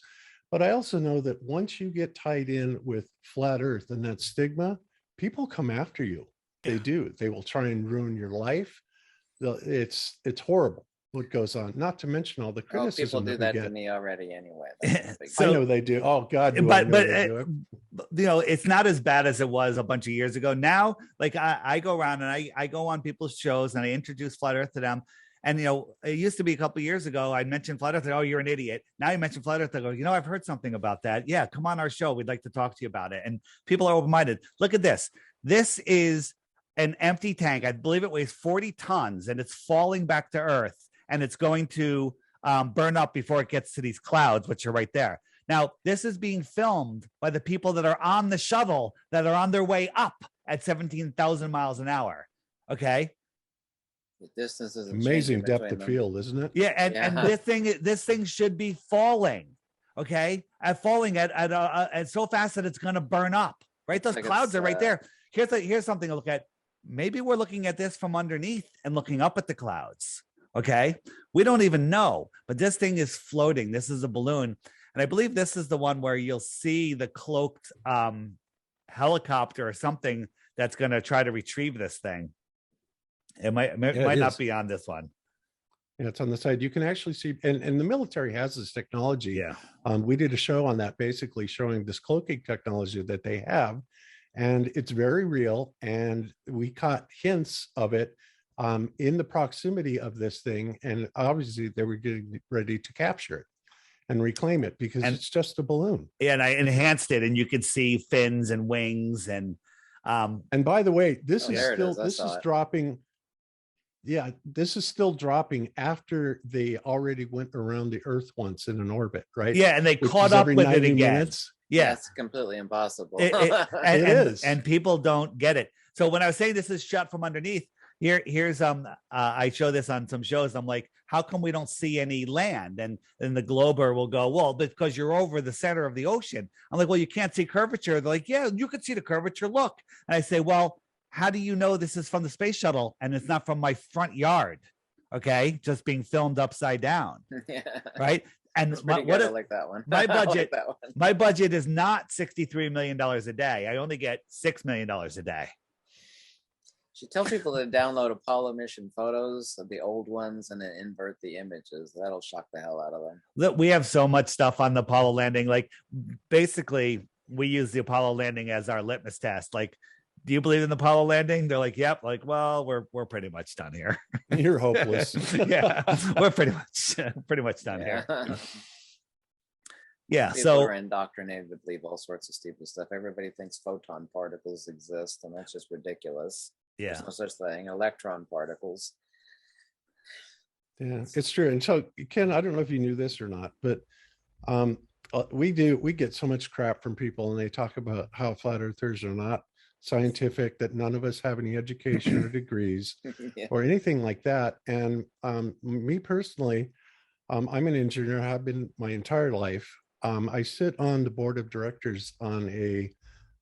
[SPEAKER 3] But I also know that once you get tied in with flat Earth and that stigma, people come after you. They do. They will try and ruin your life. It's horrible what goes on. Not to mention all the
[SPEAKER 4] Oh, people
[SPEAKER 3] criticism
[SPEAKER 4] do
[SPEAKER 3] that we
[SPEAKER 4] that to
[SPEAKER 3] get.
[SPEAKER 4] me already anyway. That's no big
[SPEAKER 3] I
[SPEAKER 2] So-
[SPEAKER 3] know they do. Oh God, do I
[SPEAKER 2] but
[SPEAKER 3] know
[SPEAKER 2] but
[SPEAKER 3] they do it.
[SPEAKER 2] it's not as bad as it was a bunch of years ago. Now, like I go around and I go on people's shows and I introduce flat Earth to them. And it used to be a couple of years ago, I mentioned flat Earth. Oh, you're an idiot. Now you mention flat Earth. I go, I've heard something about that. Yeah, come on our show. We'd like to talk to you about it. And people are open-minded. Look at this. This is an empty tank. I believe it weighs 40 tons, and it's falling back to Earth, and it's going to burn up before it gets to these clouds, which are right there. Now, this is being filmed by the people that are on the shuttle that are on their way up at 17,000 miles an hour. Okay.
[SPEAKER 4] The distance is
[SPEAKER 3] Amazing depth of field, isn't it?
[SPEAKER 2] Yeah, and this thing should be falling, okay, falling at so fast that it's going to burn up. Right, those clouds are right there. Here's something to look at. Maybe we're looking at this from underneath and looking up at the clouds. Okay, we don't even know, but this thing is floating. This is a balloon, and I believe this is the one where you'll see the cloaked helicopter or something that's going to try to retrieve this thing. It might not be on this one.
[SPEAKER 3] Yeah, it's on the side. You can actually see, and the military has this technology.
[SPEAKER 2] Yeah.
[SPEAKER 3] We did a show on that, basically showing this cloaking technology that they have, and it's very real. And we caught hints of it in the proximity of this thing, and obviously they were getting ready to capture it and reclaim it because it's just a balloon.
[SPEAKER 2] Yeah, and I enhanced it, and you could see fins and wings, and
[SPEAKER 3] by the way, this is dropping. Yeah, this is still dropping after they already went around the Earth once in an orbit, right?
[SPEAKER 2] Yeah, and they caught up with it again.
[SPEAKER 3] Minutes.
[SPEAKER 2] Yeah,
[SPEAKER 4] it's completely impossible.
[SPEAKER 2] It
[SPEAKER 3] is,
[SPEAKER 2] and people don't get it. So when I was saying this is shot from underneath, here's I show this on some shows. I'm like, how come we don't see any land? And then the Glober will go, well, because you're over the center of the ocean. I'm like, well, you can't see curvature. They're like, yeah, you can see the curvature. Look, and I say, well, how do you know this is from the space shuttle and it's not from my front yard? Okay, just being filmed upside down.
[SPEAKER 4] Yeah.
[SPEAKER 2] Right. And
[SPEAKER 4] I like that one.
[SPEAKER 2] My budget,
[SPEAKER 4] like that one.
[SPEAKER 2] My budget is not $63 million a day. I only get $6 million a day.
[SPEAKER 4] She tells people to download Apollo mission photos of the old ones and then invert the images. That'll shock the hell out of them.
[SPEAKER 2] Look, we have so much stuff on the Apollo landing. Like, basically, we use the Apollo landing as our litmus test. Like, do you believe in the Apollo landing? They're like, yep. Like, well, we're pretty much done here.
[SPEAKER 3] You're hopeless.
[SPEAKER 2] Yeah, we're pretty much done here. Yeah.
[SPEAKER 4] People are indoctrinated to believe all sorts of stupid stuff. Everybody thinks photon particles exist, and that's just ridiculous.
[SPEAKER 2] Yeah.
[SPEAKER 4] There's no such thing. Electron particles.
[SPEAKER 3] Yeah, it's true. And so, Ken, I don't know if you knew this or not, but we get so much crap from people, and they talk about how flat earthers are not scientific, that none of us have any education or degrees or anything like that. And me personally, I'm an engineer, have been my entire life. I sit on the board of directors on a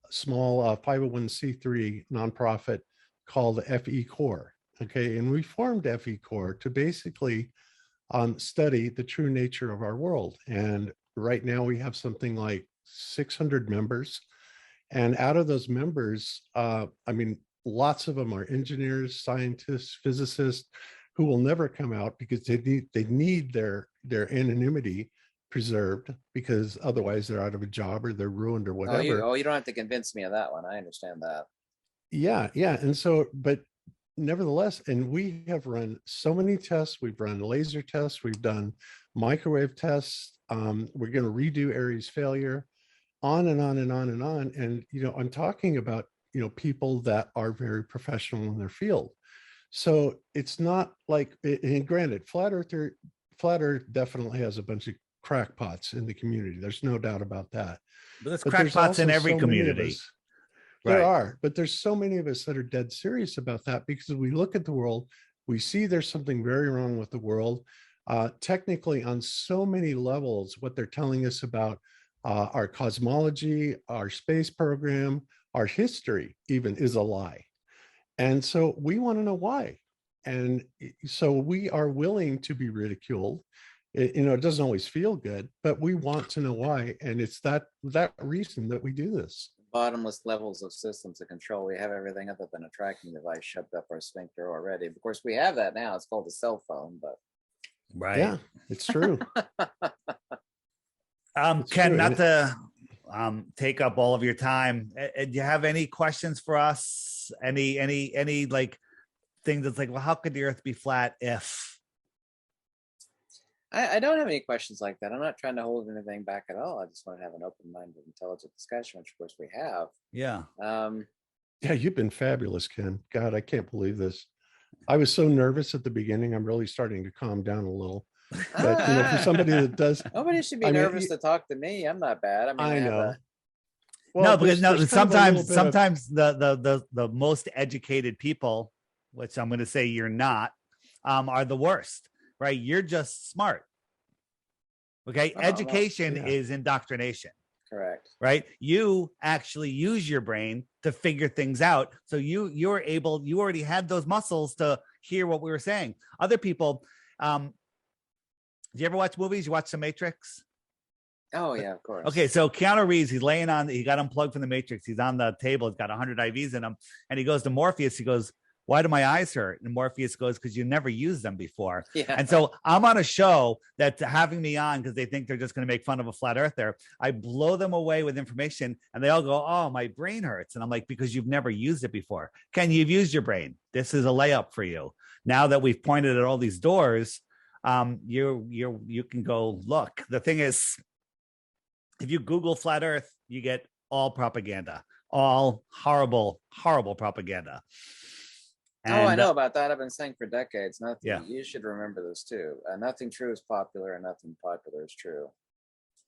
[SPEAKER 3] small 501c3 nonprofit called FE Core. Okay, and we formed FE Core to basically study the true nature of our world. And right now we have something like 600 members. And out of those members, lots of them are engineers, scientists, physicists who will never come out because they need their anonymity preserved, because otherwise they're out of a job or they're ruined or whatever.
[SPEAKER 4] You don't have to convince me of that one. I understand that.
[SPEAKER 3] Yeah. And so, but nevertheless, and we have run so many tests. We've run laser tests. We've done microwave tests. We're going to redo Aries failure, on and on and on and on. And, I'm talking about, people that are very professional in their field. So it's not like, and granted, Flat Earth definitely has a bunch of crackpots in the community. There's no doubt about that.
[SPEAKER 2] But there's
[SPEAKER 3] But
[SPEAKER 2] crackpots in every community.
[SPEAKER 3] There are, but there's so many of us that are dead serious about that, because we look at the world, we see there's something very wrong with the world. Technically, on so many levels, what they're telling us about our cosmology, our space program, our history even is a lie. And so we want to know why. And so we are willing to be ridiculed. It doesn't always feel good, but we want to know why. And it's that reason that we do this.
[SPEAKER 4] Bottomless levels of systems of control. We have everything other than a tracking device shoved up our sphincter already. Of course, we have that now. It's called a cell phone, but
[SPEAKER 3] yeah, it's true.
[SPEAKER 2] Ken, true. Not to take up all of your time. Do you have any questions for us? Any like thing that's like, well, how could the Earth be flat if?
[SPEAKER 4] I don't have any questions like that. I'm not trying to hold anything back at all. I just want to have an open-minded, intelligent discussion, which of course we have.
[SPEAKER 2] Yeah.
[SPEAKER 3] Yeah, you've been fabulous, Ken. God, I can't believe this. I was so nervous at the beginning. I'm really starting to calm down a little. But for somebody that does,
[SPEAKER 4] nobody should be nervous to talk to me. I'm not bad.
[SPEAKER 3] I know.
[SPEAKER 2] Well, because sometimes the most educated people, which I'm going to say you're not, are the worst. Right, you're just smart. Okay, education is indoctrination.
[SPEAKER 4] Correct.
[SPEAKER 2] Right, you actually use your brain to figure things out. So you already had those muscles to hear what we were saying. Other people, do you ever watch movies? You watch The Matrix?
[SPEAKER 4] Oh yeah, of course.
[SPEAKER 2] Okay, so Keanu Reeves, he got unplugged from the Matrix. He's on the table. He's got 100 IVs in him, and he goes to Morpheus. He goes, "Why do my eyes hurt?" And Morpheus goes, "Because you never used them before." Yeah. And so I'm on a show that's having me on because they think they're just going to make fun of a flat earther. I blow them away with information and they all go, "Oh, my brain hurts." And I'm like, because you've never used it before. Ken, you've used your brain. This is a layup for you. Now that we've pointed at all these doors, you can go look. The thing is, if you Google flat earth, you get all propaganda, all horrible, horrible propaganda.
[SPEAKER 4] And, I know about that. I've been saying for decades. You should remember this too. Nothing true is popular, and nothing popular is true.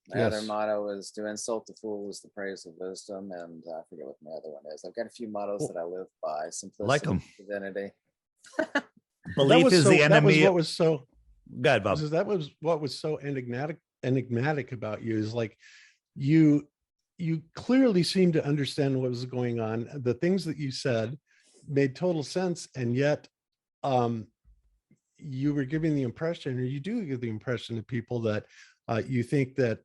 [SPEAKER 4] My other motto is, "To insult the fool is the praise of wisdom," and I forget what my other one is. I've got a few mottos that I live by: simplicity, divinity.
[SPEAKER 2] Belief is the enemy.
[SPEAKER 3] That was what was so
[SPEAKER 2] good, Bob.
[SPEAKER 3] That was what was so enigmatic about you. Is like you clearly seemed to understand what was going on. The things that you said made total sense, and yet you were giving the impression, or you do give the impression to people that you think that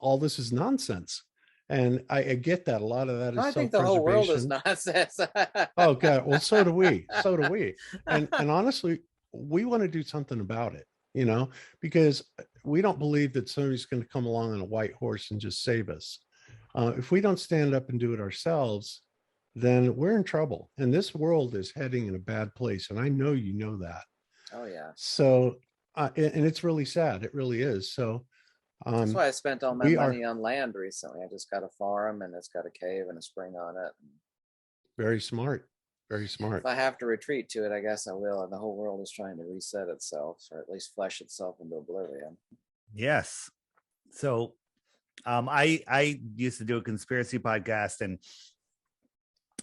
[SPEAKER 3] all this is nonsense. And I get that. A lot of that is
[SPEAKER 4] I think the whole world is nonsense.
[SPEAKER 3] Oh God, well, so do we. And honestly, we want to do something about it, because we don't believe that somebody's going to come along on a white horse and just save us. If we don't stand up and do it ourselves, then we're in trouble. And this world is heading in a bad place. And I know you know that.
[SPEAKER 4] Oh, yeah.
[SPEAKER 3] So, and it's really sad. It really is. So
[SPEAKER 4] that's why I spent all my money on land recently. I just got a farm, and it's got a cave and a spring on it.
[SPEAKER 3] Very smart. Very smart.
[SPEAKER 4] If I have to retreat to it, I guess I will. And the whole world is trying to reset itself, or at least flesh itself into oblivion.
[SPEAKER 2] Yes. So I used to do a conspiracy podcast, and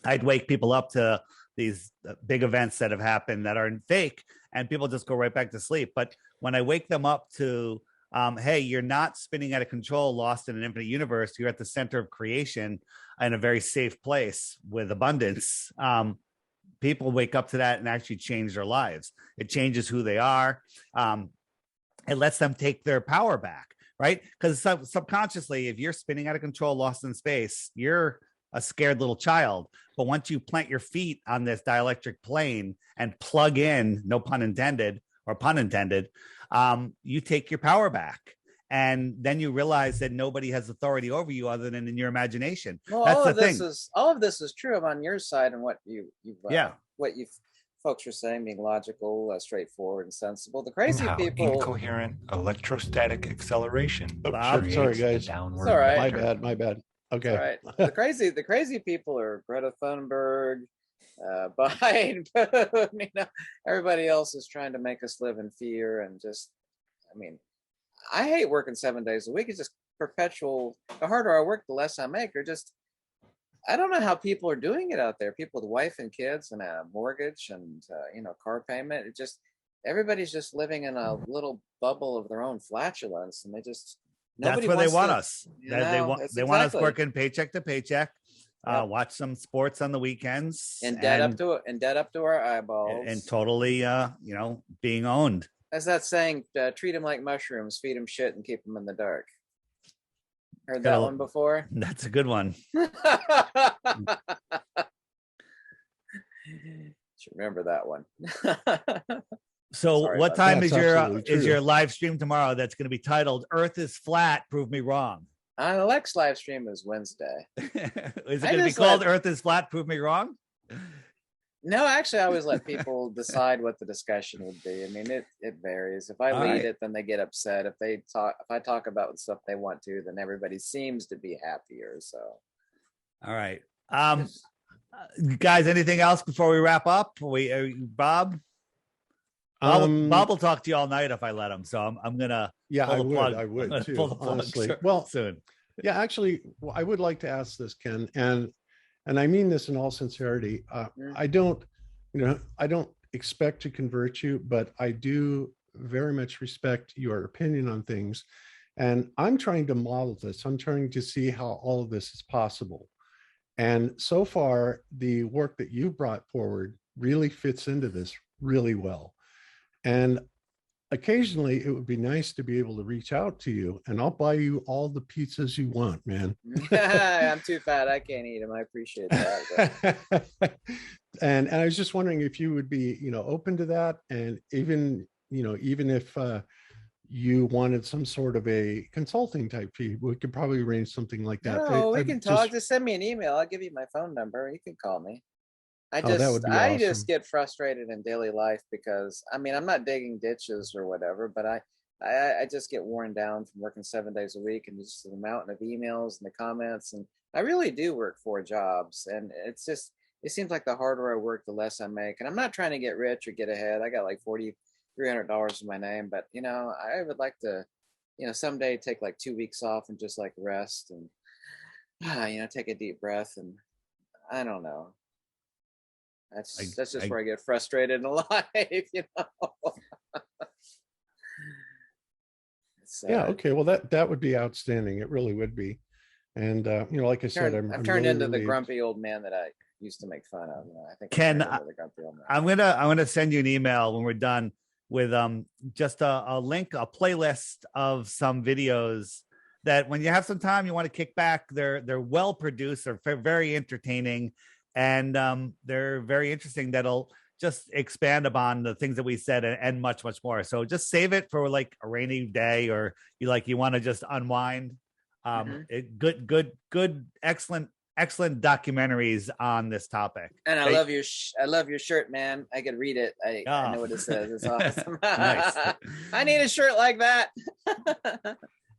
[SPEAKER 2] I'd wake people up to these big events that have happened that are fake, and people just go right back to sleep. But when I wake them up to, hey, you're not spinning out of control, lost in an infinite universe. You're at the center of creation in a very safe place with abundance. People wake up to that and actually change their lives. It changes who they are. It lets them take their power back, right? Because subconsciously, if you're spinning out of control, lost in space, you're a scared little child. But once you plant your feet on this dielectric plane and plug in, no pun intended or pun intended, you take your power back. And then you realize that nobody has authority over you other than in your imagination.
[SPEAKER 4] Well,
[SPEAKER 2] that's
[SPEAKER 4] all
[SPEAKER 2] the
[SPEAKER 4] of
[SPEAKER 2] thing.
[SPEAKER 4] All of this is true. I'm on your side, and what you've folks are saying, being logical, straightforward, and sensible. The crazy
[SPEAKER 5] How
[SPEAKER 4] people.
[SPEAKER 5] incoherent electrostatic acceleration
[SPEAKER 2] Bob,
[SPEAKER 5] creates
[SPEAKER 3] sorry,
[SPEAKER 5] the
[SPEAKER 3] guys.
[SPEAKER 5] downward
[SPEAKER 4] It's all right.
[SPEAKER 5] vector.
[SPEAKER 3] My bad. Okay.
[SPEAKER 4] All right. The crazy people are Greta Thunberg, Biden, you know, everybody else is trying to make us live in fear and just, I mean, I hate working 7 days a week. It's just perpetual. The harder I work, the less I make. Or just, I don't know how people are doing it out there. People with wife and kids and a mortgage and you know, car payment. It just, everybody's just living in a little bubble of their own flatulence, and they just
[SPEAKER 2] that's where they want
[SPEAKER 4] to,
[SPEAKER 2] us.
[SPEAKER 4] you
[SPEAKER 2] They
[SPEAKER 4] know,
[SPEAKER 2] want
[SPEAKER 4] that's
[SPEAKER 2] they want us
[SPEAKER 4] exactly.
[SPEAKER 2] working paycheck to paycheck.
[SPEAKER 4] Yep.
[SPEAKER 2] Watch some sports on the weekends,
[SPEAKER 4] And debt up to our eyeballs,
[SPEAKER 2] and totally, you know, being owned.
[SPEAKER 4] As that saying, treat them like mushrooms, feed them shit, and keep them in the dark. Heard that one before?
[SPEAKER 2] That's a good one.
[SPEAKER 4] Should remember that one.
[SPEAKER 2] So
[SPEAKER 4] Sorry
[SPEAKER 2] what
[SPEAKER 4] about
[SPEAKER 2] time
[SPEAKER 3] that.
[SPEAKER 2] is
[SPEAKER 3] That's
[SPEAKER 2] your
[SPEAKER 3] true.
[SPEAKER 2] live stream tomorrow? That's going to be titled "Earth is Flat, Prove Me Wrong."
[SPEAKER 4] The next live stream is Wednesday.
[SPEAKER 2] Is it
[SPEAKER 4] I
[SPEAKER 2] going to be
[SPEAKER 4] just
[SPEAKER 2] called
[SPEAKER 4] let-
[SPEAKER 2] "Earth is Flat, Prove Me Wrong"?
[SPEAKER 4] No, actually, I always let people decide what the discussion would be. I mean, it varies. If I
[SPEAKER 2] All
[SPEAKER 4] lead
[SPEAKER 2] right.
[SPEAKER 4] it, then they get upset. If I talk about the stuff they want to, then everybody seems to be happier. So,
[SPEAKER 2] All right, guys. Anything else before we wrap up? Bob. Bob will talk to you all night if I let him. So I'm gonna.
[SPEAKER 3] Yeah,
[SPEAKER 2] pull the plug.
[SPEAKER 3] I
[SPEAKER 2] I'm
[SPEAKER 3] would
[SPEAKER 2] gonna
[SPEAKER 3] too.
[SPEAKER 2] pull the plug
[SPEAKER 3] Honestly, well,
[SPEAKER 2] soon.
[SPEAKER 3] yeah, actually, I would like to ask this, Ken, and I mean this in all sincerity. I don't expect to convert you, but I do very much respect your opinion on things. And I'm trying to model this. I'm trying to see how all of this is possible. And so far, the work that you brought forward really fits into this really well. And occasionally it would be nice to be able to reach out to you, and I'll buy you all the pizzas you want, man.
[SPEAKER 4] I'm too fat. I can't eat them. I appreciate that.
[SPEAKER 3] and I was just wondering if you would be, open to that. And even if you wanted some sort of a consulting type fee, we could probably arrange something like that.
[SPEAKER 4] No, we can talk. Just send me an email. I'll give you my phone number. You can call me.
[SPEAKER 3] that would be
[SPEAKER 4] I
[SPEAKER 3] awesome.
[SPEAKER 4] just get frustrated in daily life because, I mean, I'm not digging ditches or whatever, but I just get worn down from working 7 days a week, and just the mountain of emails and the comments. And I really do work 4 jobs, and it seems like the harder I work, the less I make. And I'm not trying to get rich or get ahead. I got like $300 in my name, but I would like to, someday take like 2 weeks off and just like rest and, take a deep breath. And I don't know. That's just where I get frustrated in life,
[SPEAKER 3] Yeah. Okay. Well, that would be outstanding. It really would be. And like I said,
[SPEAKER 4] I've turned into the grumpy old man that I used to make fun of. I think
[SPEAKER 2] Ken,
[SPEAKER 4] the grumpy old man.
[SPEAKER 2] I'm gonna send you an email when we're done with just a link, a playlist of some videos that when you have some time you want to kick back. They're well produced, they're very entertaining, and they're very interesting. That'll just expand upon the things that we said and much more. So just save it for like a rainy day, or you want to just unwind. Good, excellent documentaries on this topic.
[SPEAKER 4] And I love your shirt, man. I could read it. I know what it says. It's awesome.
[SPEAKER 2] Nice.
[SPEAKER 4] I need a shirt like that.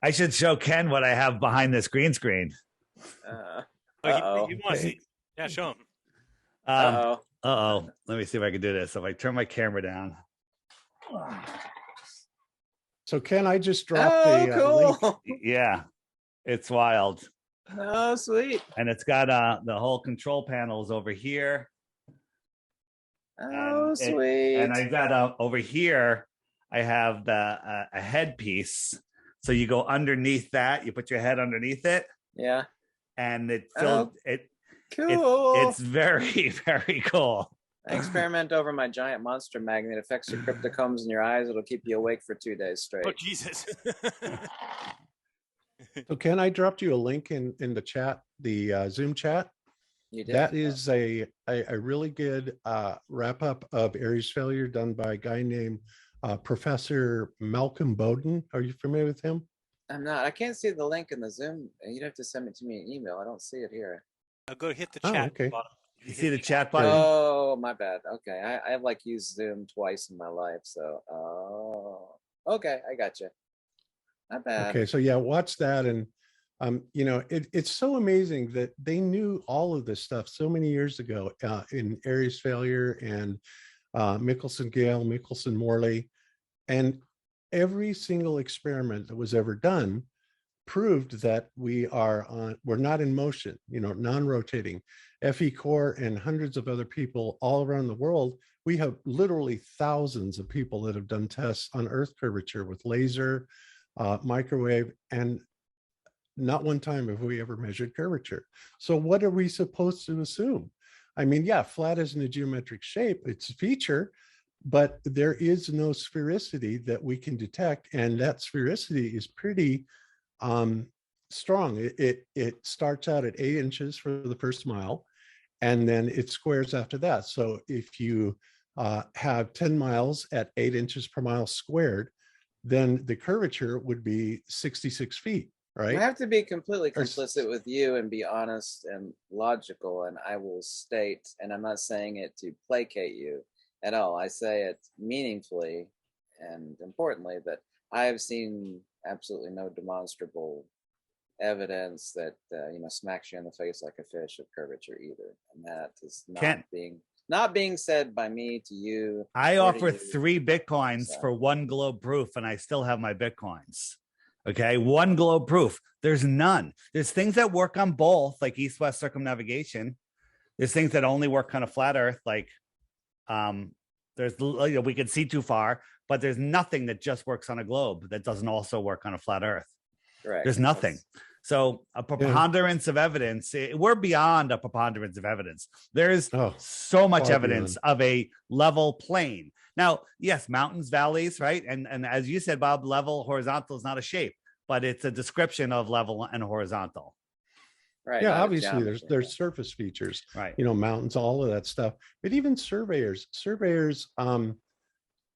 [SPEAKER 2] I should show Ken what I have behind this green screen.
[SPEAKER 1] He wants to see. Yeah, show him.
[SPEAKER 2] Let me see if I can do this. If I turn my camera down.
[SPEAKER 3] So Ken, I just dropped the
[SPEAKER 4] cool.
[SPEAKER 3] link.
[SPEAKER 2] Yeah, it's wild.
[SPEAKER 4] Oh, sweet.
[SPEAKER 2] And it's got the whole control panels over here.
[SPEAKER 4] Oh, sweet.
[SPEAKER 2] And I got over here, I have a headpiece. So you go underneath that, you put your head underneath it.
[SPEAKER 4] Yeah.
[SPEAKER 2] And it fills it.
[SPEAKER 4] Cool.
[SPEAKER 2] It's very, very cool.
[SPEAKER 4] I experiment over my giant monster magnet. Affects your cryptocombs in your eyes. It'll keep you awake for 2 days straight.
[SPEAKER 1] Oh, Jesus.
[SPEAKER 3] So Ken, I dropped you a link in the chat, the Zoom chat.
[SPEAKER 4] You did.
[SPEAKER 3] That is a really good wrap up of Aries failure done by a guy named Professor Malcolm Bowden. Are you familiar with him?
[SPEAKER 4] I'm not. I can't see the link in the Zoom. You'd have to send it to me an email. I don't see it here.
[SPEAKER 1] I'll go hit the chat.
[SPEAKER 3] Okay.
[SPEAKER 2] You see the chat button?
[SPEAKER 4] Oh, my bad. Okay, I've like used Zoom twice in my life, so okay, I got you. Not bad.
[SPEAKER 3] Okay, so yeah, watch that. And you know, it's so amazing that they knew all of this stuff so many years ago in Aries failure and Michelson Gale, Michelson Morley, and every single experiment that was ever done proved that we're not in motion, you know, non-rotating. F.E. Core and hundreds of other people all around the world, we have literally thousands of people that have done tests on Earth curvature with laser, microwave, and not one time have we ever measured curvature. So what are we supposed to assume? I mean, yeah, flat isn't a geometric shape, it's a feature, but there is no sphericity that we can detect, and that sphericity is pretty strong. It starts out at 8 inches for the first mile, and then it squares after that. So if you have 10 miles at 8 inches per mile squared, then the curvature would be 66 feet, right?
[SPEAKER 4] I have to be completely complicit with you and be honest and logical, and I will state, and I'm not saying it to placate you at all. I say it meaningfully and importantly that I have seen absolutely no demonstrable evidence that smacks you in the face like a fish of curvature either, and that is not being said by me to you.
[SPEAKER 2] I offer 3 Bitcoins for 1 globe proof, and I still have my Bitcoins. Okay, 1 globe proof. There's none. There's things that work on both, like east-west circumnavigation. There's things that only work on a flat Earth, like we can see too far, but there's nothing that just works on a globe that doesn't also work on a flat Earth.
[SPEAKER 4] Correct.
[SPEAKER 2] There's nothing. So a preponderance of evidence, we're beyond a preponderance of evidence. There's so much evidence of a level plane. Now, yes, mountains, valleys, right? And as you said, Bob, level, horizontal is not a shape, but it's a description of level and horizontal.
[SPEAKER 4] Right.
[SPEAKER 3] Yeah, obviously there's surface features,
[SPEAKER 2] right?
[SPEAKER 3] You know, mountains, all of that stuff. But even surveyors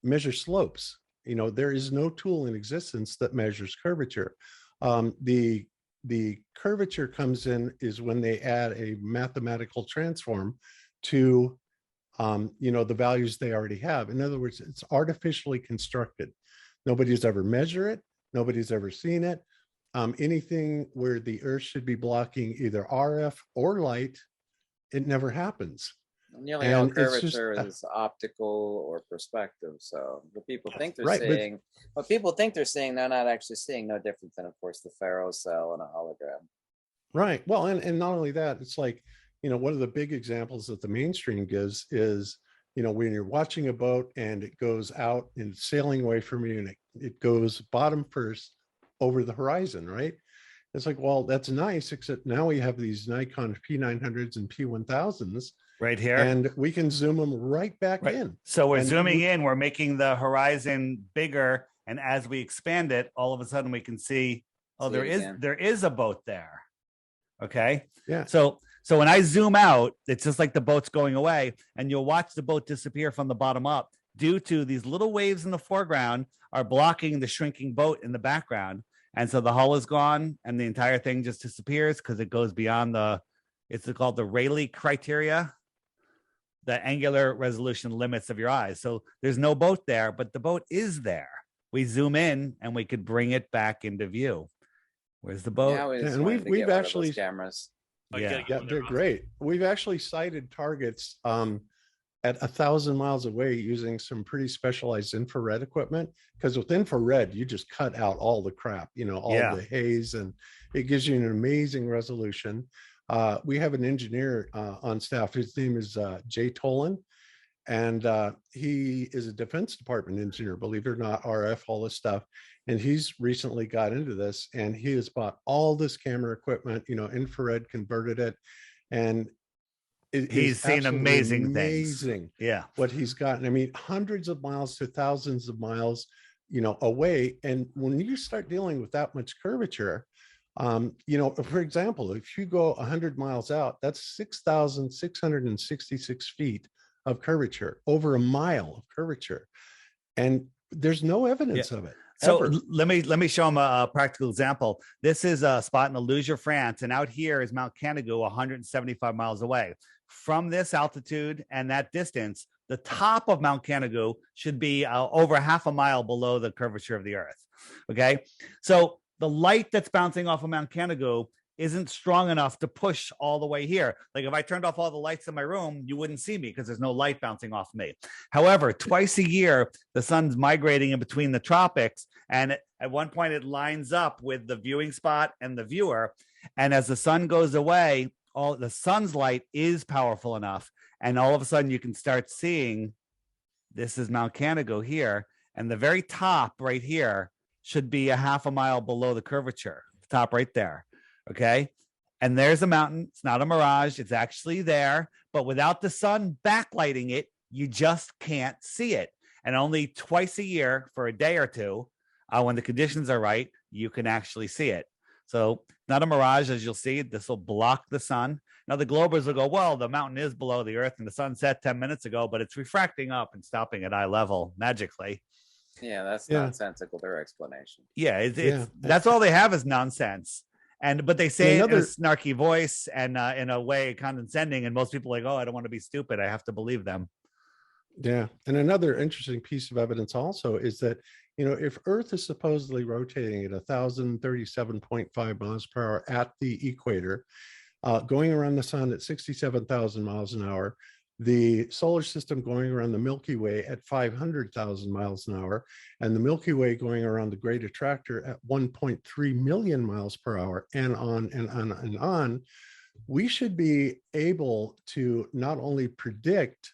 [SPEAKER 3] measure slopes. You know, there is no tool in existence that measures curvature. The curvature comes in is when they add a mathematical transform to the values they already have. In other words, it's artificially constructed. Nobody's ever measured it. Nobody's ever seen it. Anything where the Earth should be blocking either RF or light, it never happens.
[SPEAKER 4] Nearly all curvature is optical or perspective. So what people think they're seeing, they're not actually seeing. No different than, of course, the ferrocell and a hologram.
[SPEAKER 3] Right. Well, and not only that, it's like, one of the big examples that the mainstream gives is, when you're watching a boat and it goes out and it's sailing away from you and it goes bottom first over the horizon, right? It's like, well, that's nice, except now we have these Nikon P900s and P1000s
[SPEAKER 2] right here,
[SPEAKER 3] and we can zoom them right back in.
[SPEAKER 2] So we're zooming in, we're making the horizon bigger, and as we expand it, all of a sudden we can see, there is a boat there. Okay.
[SPEAKER 3] Yeah.
[SPEAKER 2] So when I zoom out, it's just like the boat's going away, and you'll watch the boat disappear from the bottom up due to these little waves in the foreground are blocking the shrinking boat in the background. And so the hull is gone and the entire thing just disappears because it goes beyond it's called the Rayleigh criteria, the angular resolution limits of your eyes. So there's no boat there, but the boat is there. We zoom in and we could bring it back into view. Where's the boat?
[SPEAKER 4] Yeah,
[SPEAKER 3] and we've actually
[SPEAKER 4] cameras.
[SPEAKER 3] Yeah, they're great. We've actually sighted targets at 1,000 miles away using some pretty specialized infrared equipment, because with infrared you just cut out all the crap, the haze, and it gives you an amazing resolution. We have an engineer on staff. His name is Jay Tolan, and he is a Defense Department engineer, believe it or not, RF, all this stuff. And he's recently got into this, and he has bought all this camera equipment, infrared, converted it, and
[SPEAKER 2] he's seen amazing things. Yeah,
[SPEAKER 3] what he's gotten. I mean, hundreds of miles to thousands of miles, away. And when you start dealing with that much curvature, for example, if you go 100 miles out, that's 6,666 feet of curvature, over a mile of curvature, and there's no evidence of it.
[SPEAKER 2] So let me show them a practical example. This is a spot in the Lunar, France, and out here is Mount Canigou, 175 miles away. from this altitude and that distance, the top of Mount Canigou should be over half a mile below the curvature of the Earth. Okay, so the light that's bouncing off of Mount Canigou isn't strong enough to push all the way here. Like if I turned off all the lights in my room, you wouldn't see me because there's no light bouncing off me. However, twice a year, the sun's migrating in between the tropics, and at one point it lines up with the viewing spot and the viewer. And as the sun goes away, all the sun's light is powerful enough, and all of a sudden you can start seeing this is Mount Canigou here, and the very top right here should be a half a mile below the curvature, the top right there. Okay. And there's a mountain. It's not a mirage. It's actually there. But without the sun backlighting it, you just can't see it. And only twice a year for a day or two, when the conditions are right, you can actually see it. So not a mirage, as you'll see. This will block the sun. Now the Globers will go, well, the mountain is below the Earth and the sun set 10 minutes ago, but it's refracting up and stopping at eye level magically.
[SPEAKER 4] Yeah, that's nonsensical, their explanation.
[SPEAKER 2] Yeah, that's all they have is nonsense. But they say it in a snarky voice and in a way condescending, and most people are like, oh, I don't want to be stupid. I have to believe them.
[SPEAKER 3] Yeah. And another interesting piece of evidence also is that, if Earth is supposedly rotating at 1,037.5 miles per hour at the equator, going around the sun at 67,000 miles an hour, the solar system going around the Milky Way at 500,000 miles an hour, and the Milky Way going around the Great Attractor at 1.3 million miles per hour, and on and on and on, we should be able to not only predict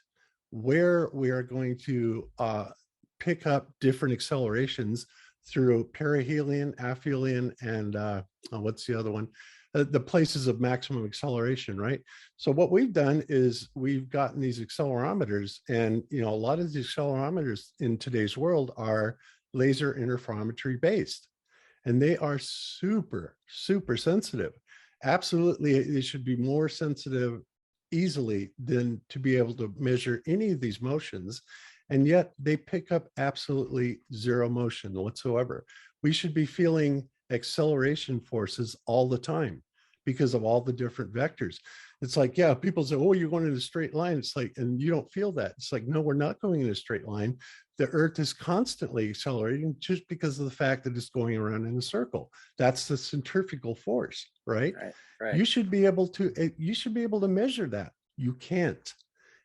[SPEAKER 3] where we are going to pick up different accelerations through perihelion, aphelion, and what's the other one? The places of maximum acceleration, right? So what we've done is we've gotten these accelerometers, and a lot of these accelerometers in today's world are laser interferometry based, and they are super, super sensitive. Absolutely, they should be more sensitive easily than to be able to measure any of these motions, and yet they pick up absolutely zero motion whatsoever. We should be feeling acceleration forces all the time because of all the different vectors. It's like, yeah, people say, oh, you're going in a straight line. It's like, and you don't feel that. It's like, no, we're not going in a straight line. The Earth is constantly accelerating just because of the fact that it's going around in a circle. That's the centrifugal force, right? Right. You should be able to measure that. You can't.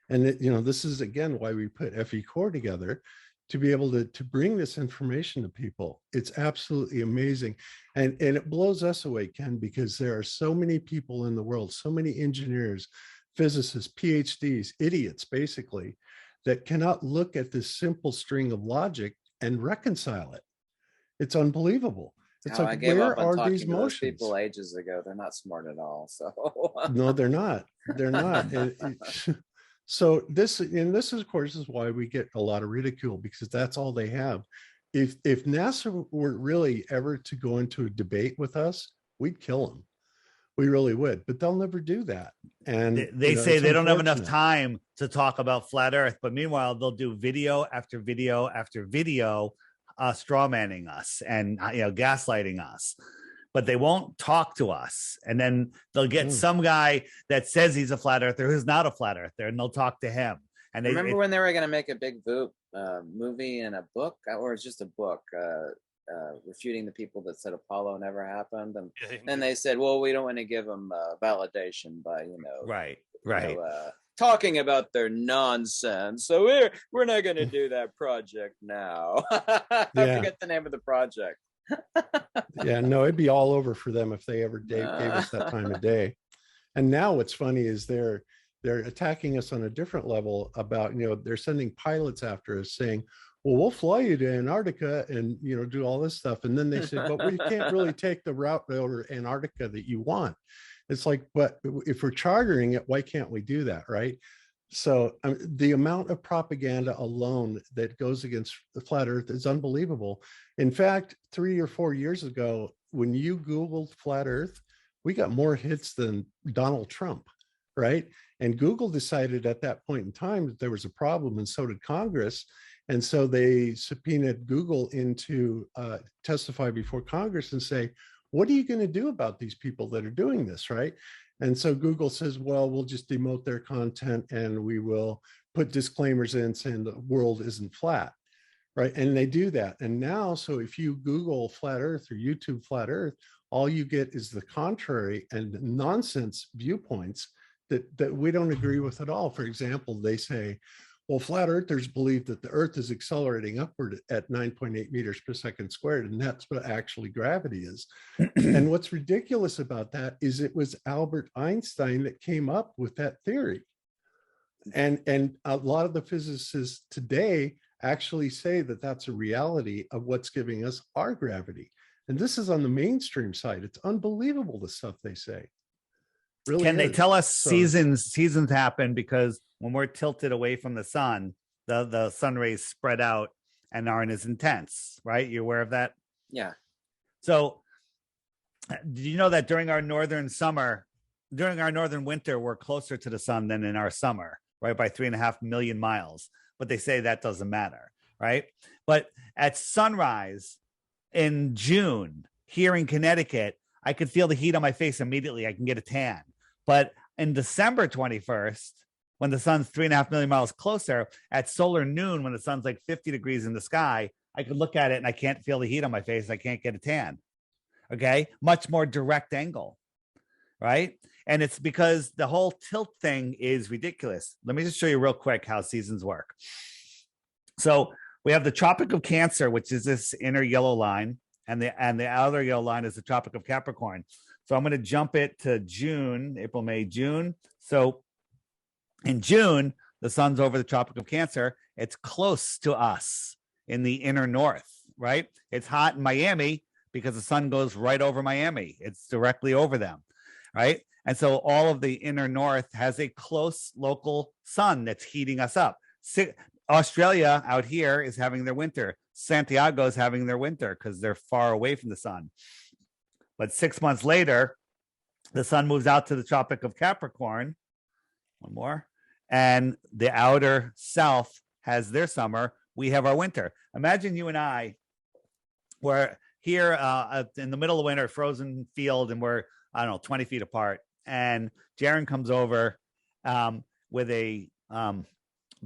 [SPEAKER 3] And this is again why we put FE Core together, to be able to bring this information to people. It's absolutely amazing. And it blows us away, Ken, because there are so many people in the world, so many engineers, physicists, PhDs, idiots, basically, that cannot look at this simple string of logic and reconcile it. It's unbelievable. It's like, where are these motions?
[SPEAKER 4] People ages ago, they're not smart at all. So
[SPEAKER 3] no, they're not. They're not. So this of course is why we get a lot of ridicule, because that's all they have. If NASA were really ever to go into a debate with us, we'd kill them. We really would, but they'll never do that. And
[SPEAKER 2] they say they don't have enough time to talk about flat Earth, but meanwhile they'll do video after video after video, straw manning us and gaslighting us. But they won't talk to us. And then they'll get some guy that says he's a flat earther who's not a flat earther, and they'll talk to him. And
[SPEAKER 4] remember when they were going to make a big movie and a book, or it's just a book, refuting the people that said Apollo never happened, and then they said, well, we don't want to give them validation by right talking about their nonsense, so we're not going to do that project now. I forget the name of the project.
[SPEAKER 3] Yeah, no, it'd be all over for them if they ever gave us that time of day. And now what's funny is they're attacking us on a different level about, they're sending pilots after us saying, well, we'll fly you to Antarctica and, do all this stuff. And then they say, but we can't really take the route over Antarctica that you want. It's like, but if we're chartering it, why can't we do that, right? So the amount of propaganda alone that goes against the flat Earth is unbelievable. In fact, 3 or 4 years ago, when you Googled flat Earth, we got more hits than Donald Trump, right? And Google decided at that point in time that there was a problem, and so did Congress. And so they subpoenaed Google into testify before Congress and say, what are you going to do about these people that are doing this, right? And so Google says, well, we'll just demote their content and we will put disclaimers in saying the world isn't flat, right? And they do that. And now, so if you Google flat Earth or YouTube flat Earth, all you get is the contrary and nonsense viewpoints that we don't agree with at all. For example, they say, well, flat earthers believe that the Earth is accelerating upward at 9.8 meters per second squared, and that's what actually gravity is. And what's ridiculous about that is it was Albert Einstein that came up with that theory. And a lot of the physicists today actually say that that's a reality of what's giving us our gravity. And this is on the mainstream side. It's unbelievable the stuff they say. Really
[SPEAKER 2] Can they
[SPEAKER 3] is.
[SPEAKER 2] tell us
[SPEAKER 3] So-
[SPEAKER 2] seasons happen because when we're tilted away from the sun, the sun rays spread out and aren't as intense, right? You aware of that?
[SPEAKER 4] Yeah.
[SPEAKER 2] So did you know that during our northern winter, we're closer to the sun than in our summer, right? By 3.5 million miles. But they say that doesn't matter, right? But at sunrise in June here in Connecticut, I could feel the heat on my face immediately. I can get a tan. But in December 21st, when the sun's 3.5 million miles closer, at solar noon, when the sun's like 50 degrees in the sky, I could look at it and I can't feel the heat on my face. I can't get a tan. Okay. Much more direct angle. Right. And it's because the whole tilt thing is ridiculous. Let me just show you real quick how seasons work. So we have the Tropic of Cancer, which is this inner yellow line, and the outer yellow line is the Tropic of Capricorn. So I'm going to jump it to June, April, May, June. So in June, the sun's over the Tropic of Cancer. It's close to us in the inner north, right? It's hot in Miami because the sun goes right over Miami. It's directly over them, right? And so all of the inner north has a close local sun that's heating us up. Australia out here is having their winter. Santiago is having their winter because they're far away from the sun. But 6 months later, the sun moves out to the Tropic of Capricorn. One more. And the outer south has their summer. We have our winter. Imagine you and I were here in the middle of winter, frozen field, and we're, 20 feet apart. And Jaron comes over with a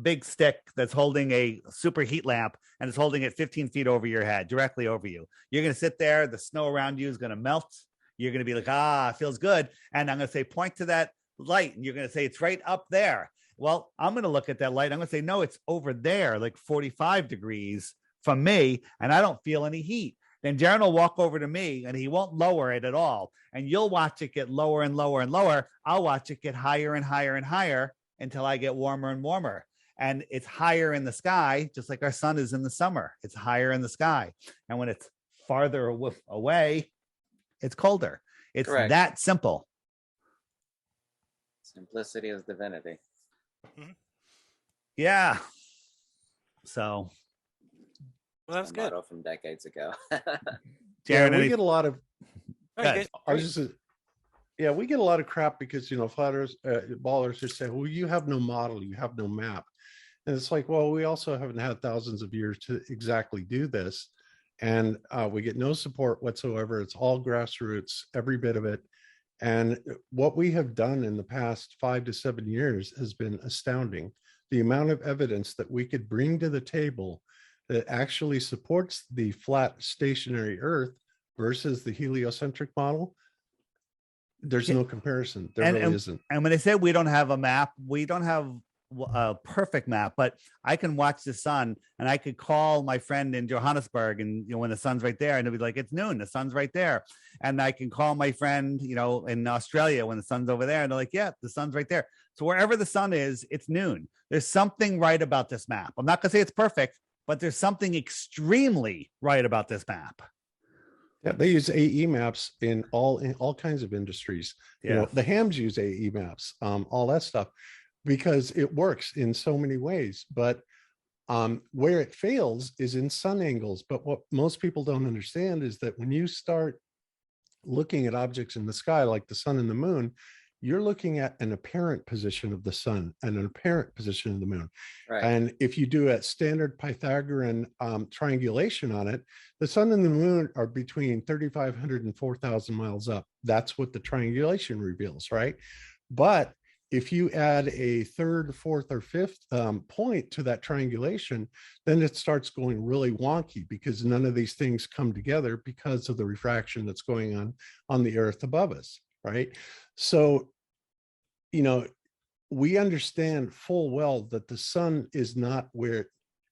[SPEAKER 2] big stick that's holding a super heat lamp and is holding it 15 feet over your head, directly over you. You're going to sit there. The snow around you is going to melt. You're going to be like, it feels good. And I'm going to say, point to that light. And you're going to say, it's right up there. Well, I'm going to look at that light. I'm going to say, no, it's over there, like 45 degrees from me. And I don't feel any heat. Then Jaron will walk over to me and he won't lower it at all. And you'll watch it get lower and lower and lower. I'll watch it get higher and higher and higher until I get warmer and warmer. And it's higher in the sky, just like our sun is in the summer. It's higher in the sky. And when it's farther away, it's colder. It's
[SPEAKER 4] Correct.
[SPEAKER 2] that simple.
[SPEAKER 4] Simplicity is divinity.
[SPEAKER 2] Yeah. So.
[SPEAKER 1] Well, that was
[SPEAKER 4] A
[SPEAKER 1] good.
[SPEAKER 4] motto from decades ago.
[SPEAKER 3] Yeah,
[SPEAKER 2] Jaron,
[SPEAKER 3] we get a lot of.
[SPEAKER 1] All right, guys.
[SPEAKER 3] I was just. Yeah, we get a lot of crap because flat earth ballers just say, "Well, you have no model, you have no map," and it's like, well, we also haven't had thousands of years to exactly do this, and we get no support whatsoever. It's all grassroots, every bit of it. And what we have done in the past 5 to 7 years has been astounding. The amount of evidence that we could bring to the table that actually supports the flat stationary Earth versus the heliocentric model, there's no comparison. There really isn't.
[SPEAKER 2] And when they say we don't have a map, we don't have a perfect map, but I can watch the sun and I could call my friend in Johannesburg and when the sun's right there and it'll be like, it's noon, the sun's right there. And I can call my friend, in Australia when the sun's over there and they're like, yeah, the sun's right there. So wherever the sun is, it's noon. There's something right about this map. I'm not gonna say it's perfect, but there's something extremely right about this map.
[SPEAKER 3] Yeah, they use AE maps in all kinds of industries.
[SPEAKER 2] Yeah.
[SPEAKER 3] The hams use AE maps, all that stuff, because it works in so many ways. But where it fails is in sun angles. But what most people don't understand is that when you start looking at objects in the sky, like the sun and the moon, you're looking at an apparent position of the sun and an apparent position of the moon.
[SPEAKER 4] Right.
[SPEAKER 3] And if you do a standard Pythagorean triangulation on it, the sun and the moon are between 3,500 and 4,000 miles up. That's what the triangulation reveals, right? But if you add a third, fourth, or fifth point to that triangulation, then it starts going really wonky because none of these things come together because of the refraction that's going on the Earth above us, right? So, you know, we understand full well that the sun is not where it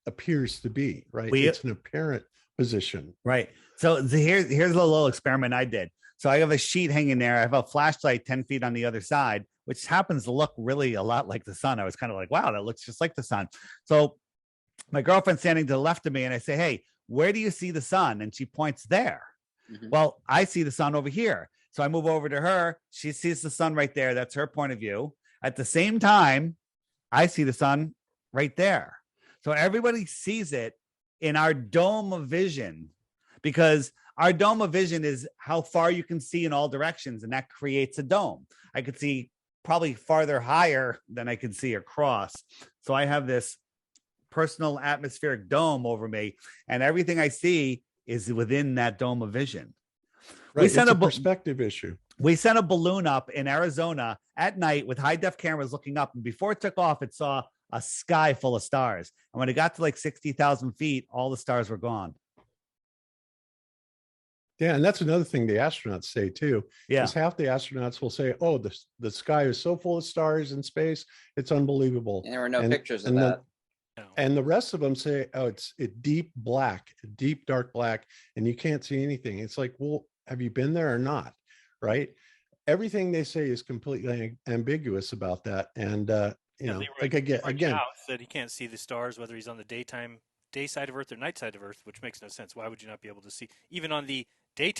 [SPEAKER 3] appears to be, right? It's an apparent position.
[SPEAKER 2] Right. So here's a little experiment I did. So I have a sheet hanging there. I have a flashlight 10 feet on the other side, which happens to look really a lot like the sun. I was kind of like, wow, that looks just like the sun. So my girlfriend's standing to the left of me and I say, hey, where do you see the sun? And she points there. Mm-hmm. Well, I see the sun over here. So I move over to her. She sees the sun right there. That's her point of view. At the same time, I see the sun right there. So everybody sees it in our dome of vision, because our dome of vision is how far you can see in all directions, and that creates a dome. I could see probably farther higher than I could see across. So I have this personal atmospheric dome over me, and everything I see is within that dome of vision.
[SPEAKER 3] Right. We sent a perspective issue.
[SPEAKER 2] We sent a balloon up in Arizona at night with high-def cameras looking up, and before it took off, it saw a sky full of stars. And when it got to like 60,000 feet, all the stars were gone.
[SPEAKER 3] Yeah, and that's another thing the astronauts say too.
[SPEAKER 2] Yeah,
[SPEAKER 3] is half the astronauts will say, "Oh, the sky is so full of stars in space, it's unbelievable."
[SPEAKER 4] And there were no pictures of that.
[SPEAKER 3] And the rest of them say, "Oh, it's deep black, deep dark black, and you can't see anything." It's like, well, have you been there or not? Right? Everything they say is completely ambiguous about that, and you know, like again,
[SPEAKER 1] said he can't see the stars whether he's on the day side of Earth or night side of Earth, which makes no sense. Why would you not be able to see even on the day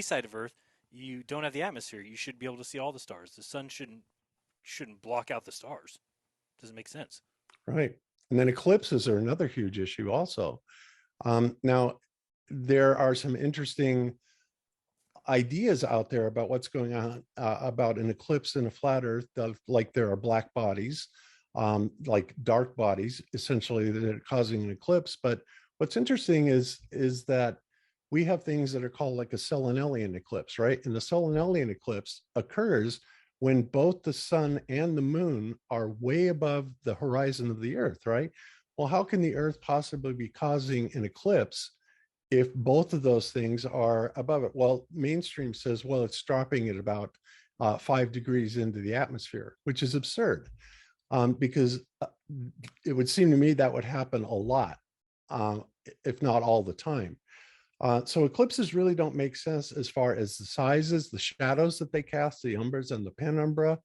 [SPEAKER 1] side of Earth? You don't have the atmosphere. You should be able to see all the stars. The sun shouldn't block out the stars. Doesn't make sense.
[SPEAKER 3] Right. And then eclipses are another huge issue also. Now, there are some interesting ideas out there about what's going on about an eclipse in a flat Earth, like there are black bodies, like dark bodies, essentially, that are causing an eclipse. But what's interesting is that we have things that are called like a Selenelian eclipse, right? And the Selenelian eclipse occurs when both the sun and the moon are way above the horizon of the Earth, right? Well, how can the Earth possibly be causing an eclipse if both of those things are above it? Well, mainstream says, well, it's dropping at about 5 degrees into the atmosphere, which is absurd, because it would seem to me that would happen a lot, if not all the time. So eclipses really don't make sense as far as the sizes, the shadows that they cast, the umbras and the penumbra.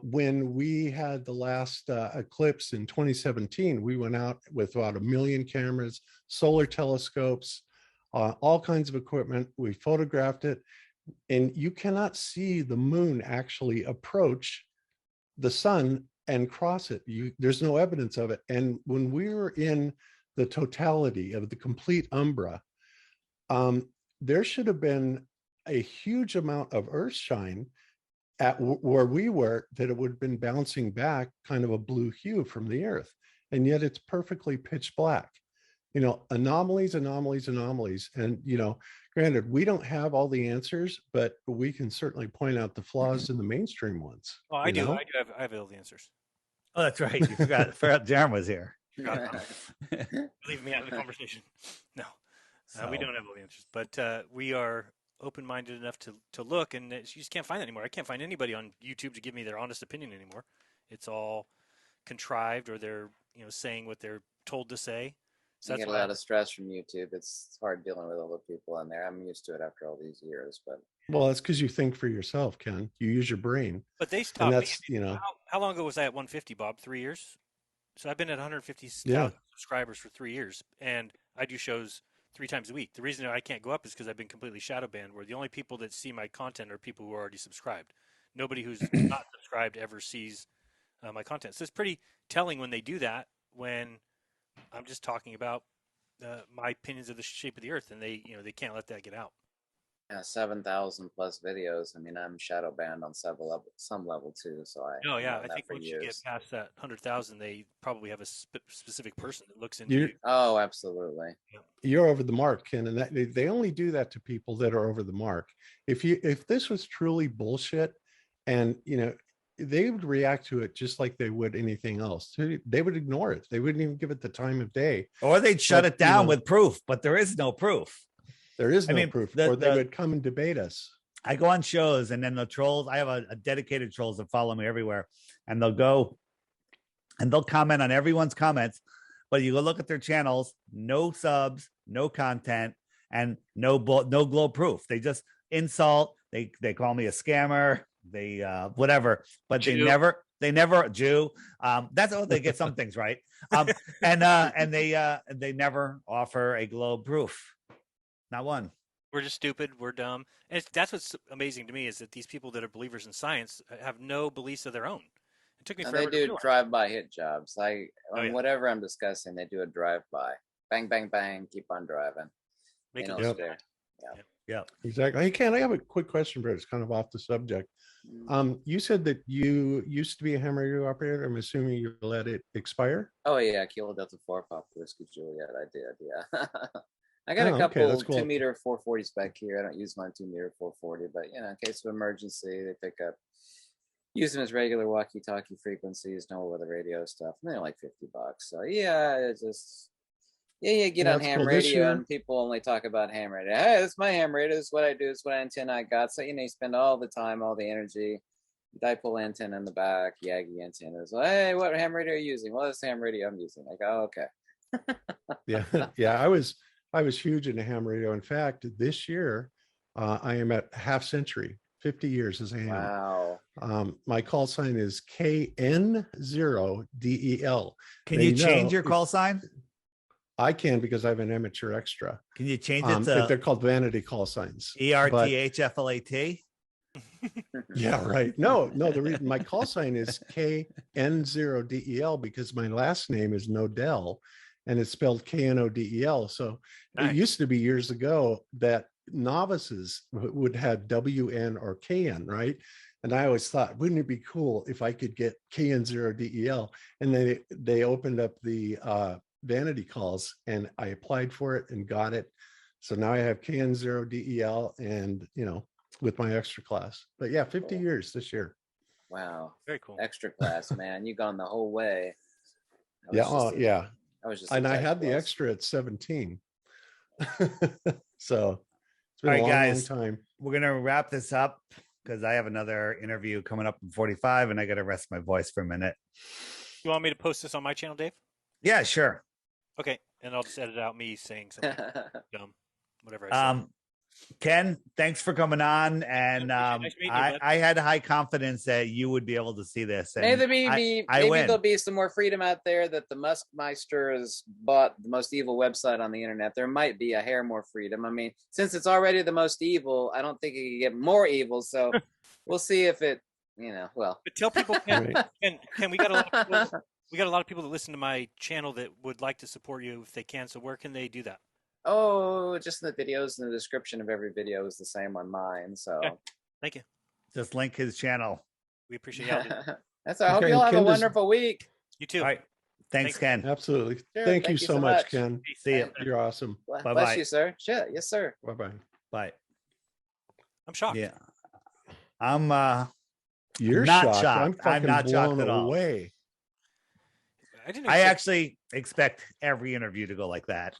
[SPEAKER 3] When we had the last eclipse in 2017, we went out with about 1 million cameras, solar telescopes, all kinds of equipment. We photographed it, and you cannot see the moon actually approach the sun and cross it. There's no evidence of it. And when we were in the totality of the complete umbra, there should have been a huge amount of earth shine at where we were, that it would have been bouncing back kind of a blue hue from the Earth. And yet it's perfectly pitch black. You know, anomalies. And, you know, granted, we don't have all the answers, but we can certainly point out the flaws in the mainstream ones.
[SPEAKER 1] Oh, I do. I have all the answers.
[SPEAKER 2] Oh, that's right. You forgot Darren was here.
[SPEAKER 1] Leave me out of the conversation. No. We don't have all the answers, but we are open-minded enough to look, and you just can't find that anymore. I can't find anybody on YouTube to give me their honest opinion anymore. It's all contrived, or they're saying what they're told to say.
[SPEAKER 4] So you get a lot of stress from YouTube. It's hard dealing with all the people on there. I'm used to it after all these years, but
[SPEAKER 3] well, it's because you think for yourself, Ken. You use your brain.
[SPEAKER 1] But they stopped. And that's how long ago was I at 150, Bob? 3 years. So I've been at 150,000 subscribers for 3 years, and I do shows 3 times a week. The reason I can't go up is because I've been completely shadow banned, where the only people that see my content are people who are already subscribed. Nobody who's not subscribed ever sees my content. So it's pretty telling when they do that, when I'm just talking about my opinions of the shape of the Earth, and they can't let that get out.
[SPEAKER 4] Yeah, 7,000 plus videos. I mean, I'm shadow banned on some level too, so I
[SPEAKER 1] Oh yeah,
[SPEAKER 4] know
[SPEAKER 1] I
[SPEAKER 4] that
[SPEAKER 1] think
[SPEAKER 4] for
[SPEAKER 1] once you get
[SPEAKER 4] years.
[SPEAKER 1] past that 100,000, they probably have a specific person that looks into
[SPEAKER 3] You're
[SPEAKER 1] you.
[SPEAKER 4] Oh, absolutely.
[SPEAKER 3] you're over the mark, Ken, and that they only do that to people that are over the mark. If this was truly bullshit, and they would react to it just like they would anything else. They would ignore it. They wouldn't even give it the time of day.
[SPEAKER 2] Or they'd shut
[SPEAKER 3] But
[SPEAKER 2] it down with proof, but there is no proof.
[SPEAKER 3] there is
[SPEAKER 2] I
[SPEAKER 3] no
[SPEAKER 2] mean,
[SPEAKER 3] proof, or they would come and debate us.
[SPEAKER 2] I go on shows, and then the trolls, I have a dedicated trolls that follow me everywhere, and they'll go and they'll comment on everyone's comments, but you go look at their channels, no subs, no content, and no glow proof. They just insult. They call me a scammer. They whatever, but
[SPEAKER 1] Jew.
[SPEAKER 2] they never Jew. That's how they get some things right. And they never offer a glow proof. Not one.
[SPEAKER 1] We're just stupid. We're dumb. And that's what's amazing to me is that these people that are believers in science have no beliefs of their own. It took me
[SPEAKER 4] And
[SPEAKER 1] forever
[SPEAKER 4] they
[SPEAKER 1] to
[SPEAKER 4] do
[SPEAKER 1] realize.
[SPEAKER 4] drive-by hit jobs. On
[SPEAKER 1] yeah.
[SPEAKER 4] whatever I'm discussing, they do a drive-by. Bang, bang, bang. Keep on driving.
[SPEAKER 1] Make
[SPEAKER 4] They
[SPEAKER 1] it
[SPEAKER 4] don't
[SPEAKER 1] look
[SPEAKER 4] stare.
[SPEAKER 1] Yeah.
[SPEAKER 2] Yeah.
[SPEAKER 3] Exactly. Hey, Ken, I have a quick question, but it's kind of off the subject. You said that you used to be a ham radio operator. I'm assuming you let it expire.
[SPEAKER 4] Oh yeah, Kilo Delta 4 Pop Whiskey Juliet. I did, yeah. I got a
[SPEAKER 3] Okay,
[SPEAKER 4] couple
[SPEAKER 3] that's cool.
[SPEAKER 4] 2-meter 440s back here. I don't use my 2-meter 440, but in case of emergency, they pick up. Use them as regular walkie-talkie frequencies, no weather radio stuff. And they're like $50. So yeah, it's just you get on
[SPEAKER 3] That's
[SPEAKER 4] ham
[SPEAKER 3] cool. This
[SPEAKER 4] radio
[SPEAKER 3] year-
[SPEAKER 4] and people only talk about ham radio. Hey, this is my ham radio. This is what I do. This is what antenna I got. So you spend all the time, all the energy. Dipole antenna in the back, Yagi antennas. Well, hey, what ham radio are you using? Well, this ham radio I'm using. Like, oh, okay.
[SPEAKER 3] Yeah, yeah. I was huge into ham radio. In fact, this year I am at half century, 50 years as a ham.
[SPEAKER 4] Wow.
[SPEAKER 3] My call sign is KN0DEL.
[SPEAKER 2] Can you change your call sign?
[SPEAKER 3] I can, because I have an amateur extra.
[SPEAKER 2] Can you change it to
[SPEAKER 3] they're called vanity call signs.
[SPEAKER 2] ERTHFLAT?
[SPEAKER 3] Yeah, right. No, the reason my call sign is KN0DEL because my last name is Nodell, and it's spelled KNODEL. So
[SPEAKER 1] Nice.
[SPEAKER 3] It used to be years ago that novices would have WN or KN, right? And I always thought, wouldn't it be cool if I could get KN0DEL? And then they opened up the vanity calls, and I applied for it and got it. So now I have KN0DEL, and with my extra class. But yeah, 50 years this year.
[SPEAKER 4] Wow.
[SPEAKER 1] Very cool.
[SPEAKER 4] Extra class, man. You gone the whole way.
[SPEAKER 3] Yeah. Oh, yeah.
[SPEAKER 4] I was just.
[SPEAKER 3] And I had the extra at 17. So it's been
[SPEAKER 2] All
[SPEAKER 3] a
[SPEAKER 2] right,
[SPEAKER 3] long,
[SPEAKER 2] guys.
[SPEAKER 3] long time.
[SPEAKER 2] We're going to wrap this up because I have another interview coming up in 45, and I got to rest my voice for a minute.
[SPEAKER 1] You want me to post this on my channel, Dave?
[SPEAKER 2] Yeah, sure.
[SPEAKER 1] Okay, and I'll just edit out me saying something dumb, whatever I say.
[SPEAKER 2] Ken, thanks for coming on, and
[SPEAKER 1] Nice meeting you, bud.
[SPEAKER 2] I had high confidence that you would be able to see this. And
[SPEAKER 4] Maybe
[SPEAKER 2] win.
[SPEAKER 4] there'll be some more freedom out there that the Muskmeister has bought the most evil website on the internet. There might be a hair more freedom. I mean, since it's already the most evil, I don't think it can get more evil. So we'll see if it, well.
[SPEAKER 1] But tell people, Ken,
[SPEAKER 3] Right.
[SPEAKER 1] Ken, we got a lot of people, a lot of people that listen to my channel that would like to support you if they can. So where can they do that?
[SPEAKER 4] Oh, just in the videos, and the description of every video is the same on mine. So
[SPEAKER 1] Okay. Thank you.
[SPEAKER 2] Just link his channel.
[SPEAKER 1] We appreciate you.
[SPEAKER 4] that's all. I hope
[SPEAKER 3] Okay,
[SPEAKER 4] you all have a
[SPEAKER 3] Ken,
[SPEAKER 4] wonderful week.
[SPEAKER 1] You too.
[SPEAKER 2] All right. Thanks, Ken.
[SPEAKER 3] Absolutely.
[SPEAKER 4] Sure,
[SPEAKER 3] Thank you so much, Ken.
[SPEAKER 2] See you.
[SPEAKER 3] You're awesome.
[SPEAKER 2] Bye-bye.
[SPEAKER 4] Bless you, sir. Shit. Yes, sir.
[SPEAKER 3] Bye-bye.
[SPEAKER 2] Bye.
[SPEAKER 1] I'm shocked.
[SPEAKER 2] Yeah. I'm
[SPEAKER 3] You're
[SPEAKER 2] not
[SPEAKER 3] shocked.
[SPEAKER 2] shocked.
[SPEAKER 3] I'm fucking
[SPEAKER 2] I'm not shocked
[SPEAKER 3] blown
[SPEAKER 2] at all.
[SPEAKER 3] away.
[SPEAKER 1] I didn't.
[SPEAKER 2] I
[SPEAKER 1] expect-
[SPEAKER 2] actually expect every interview to go like that.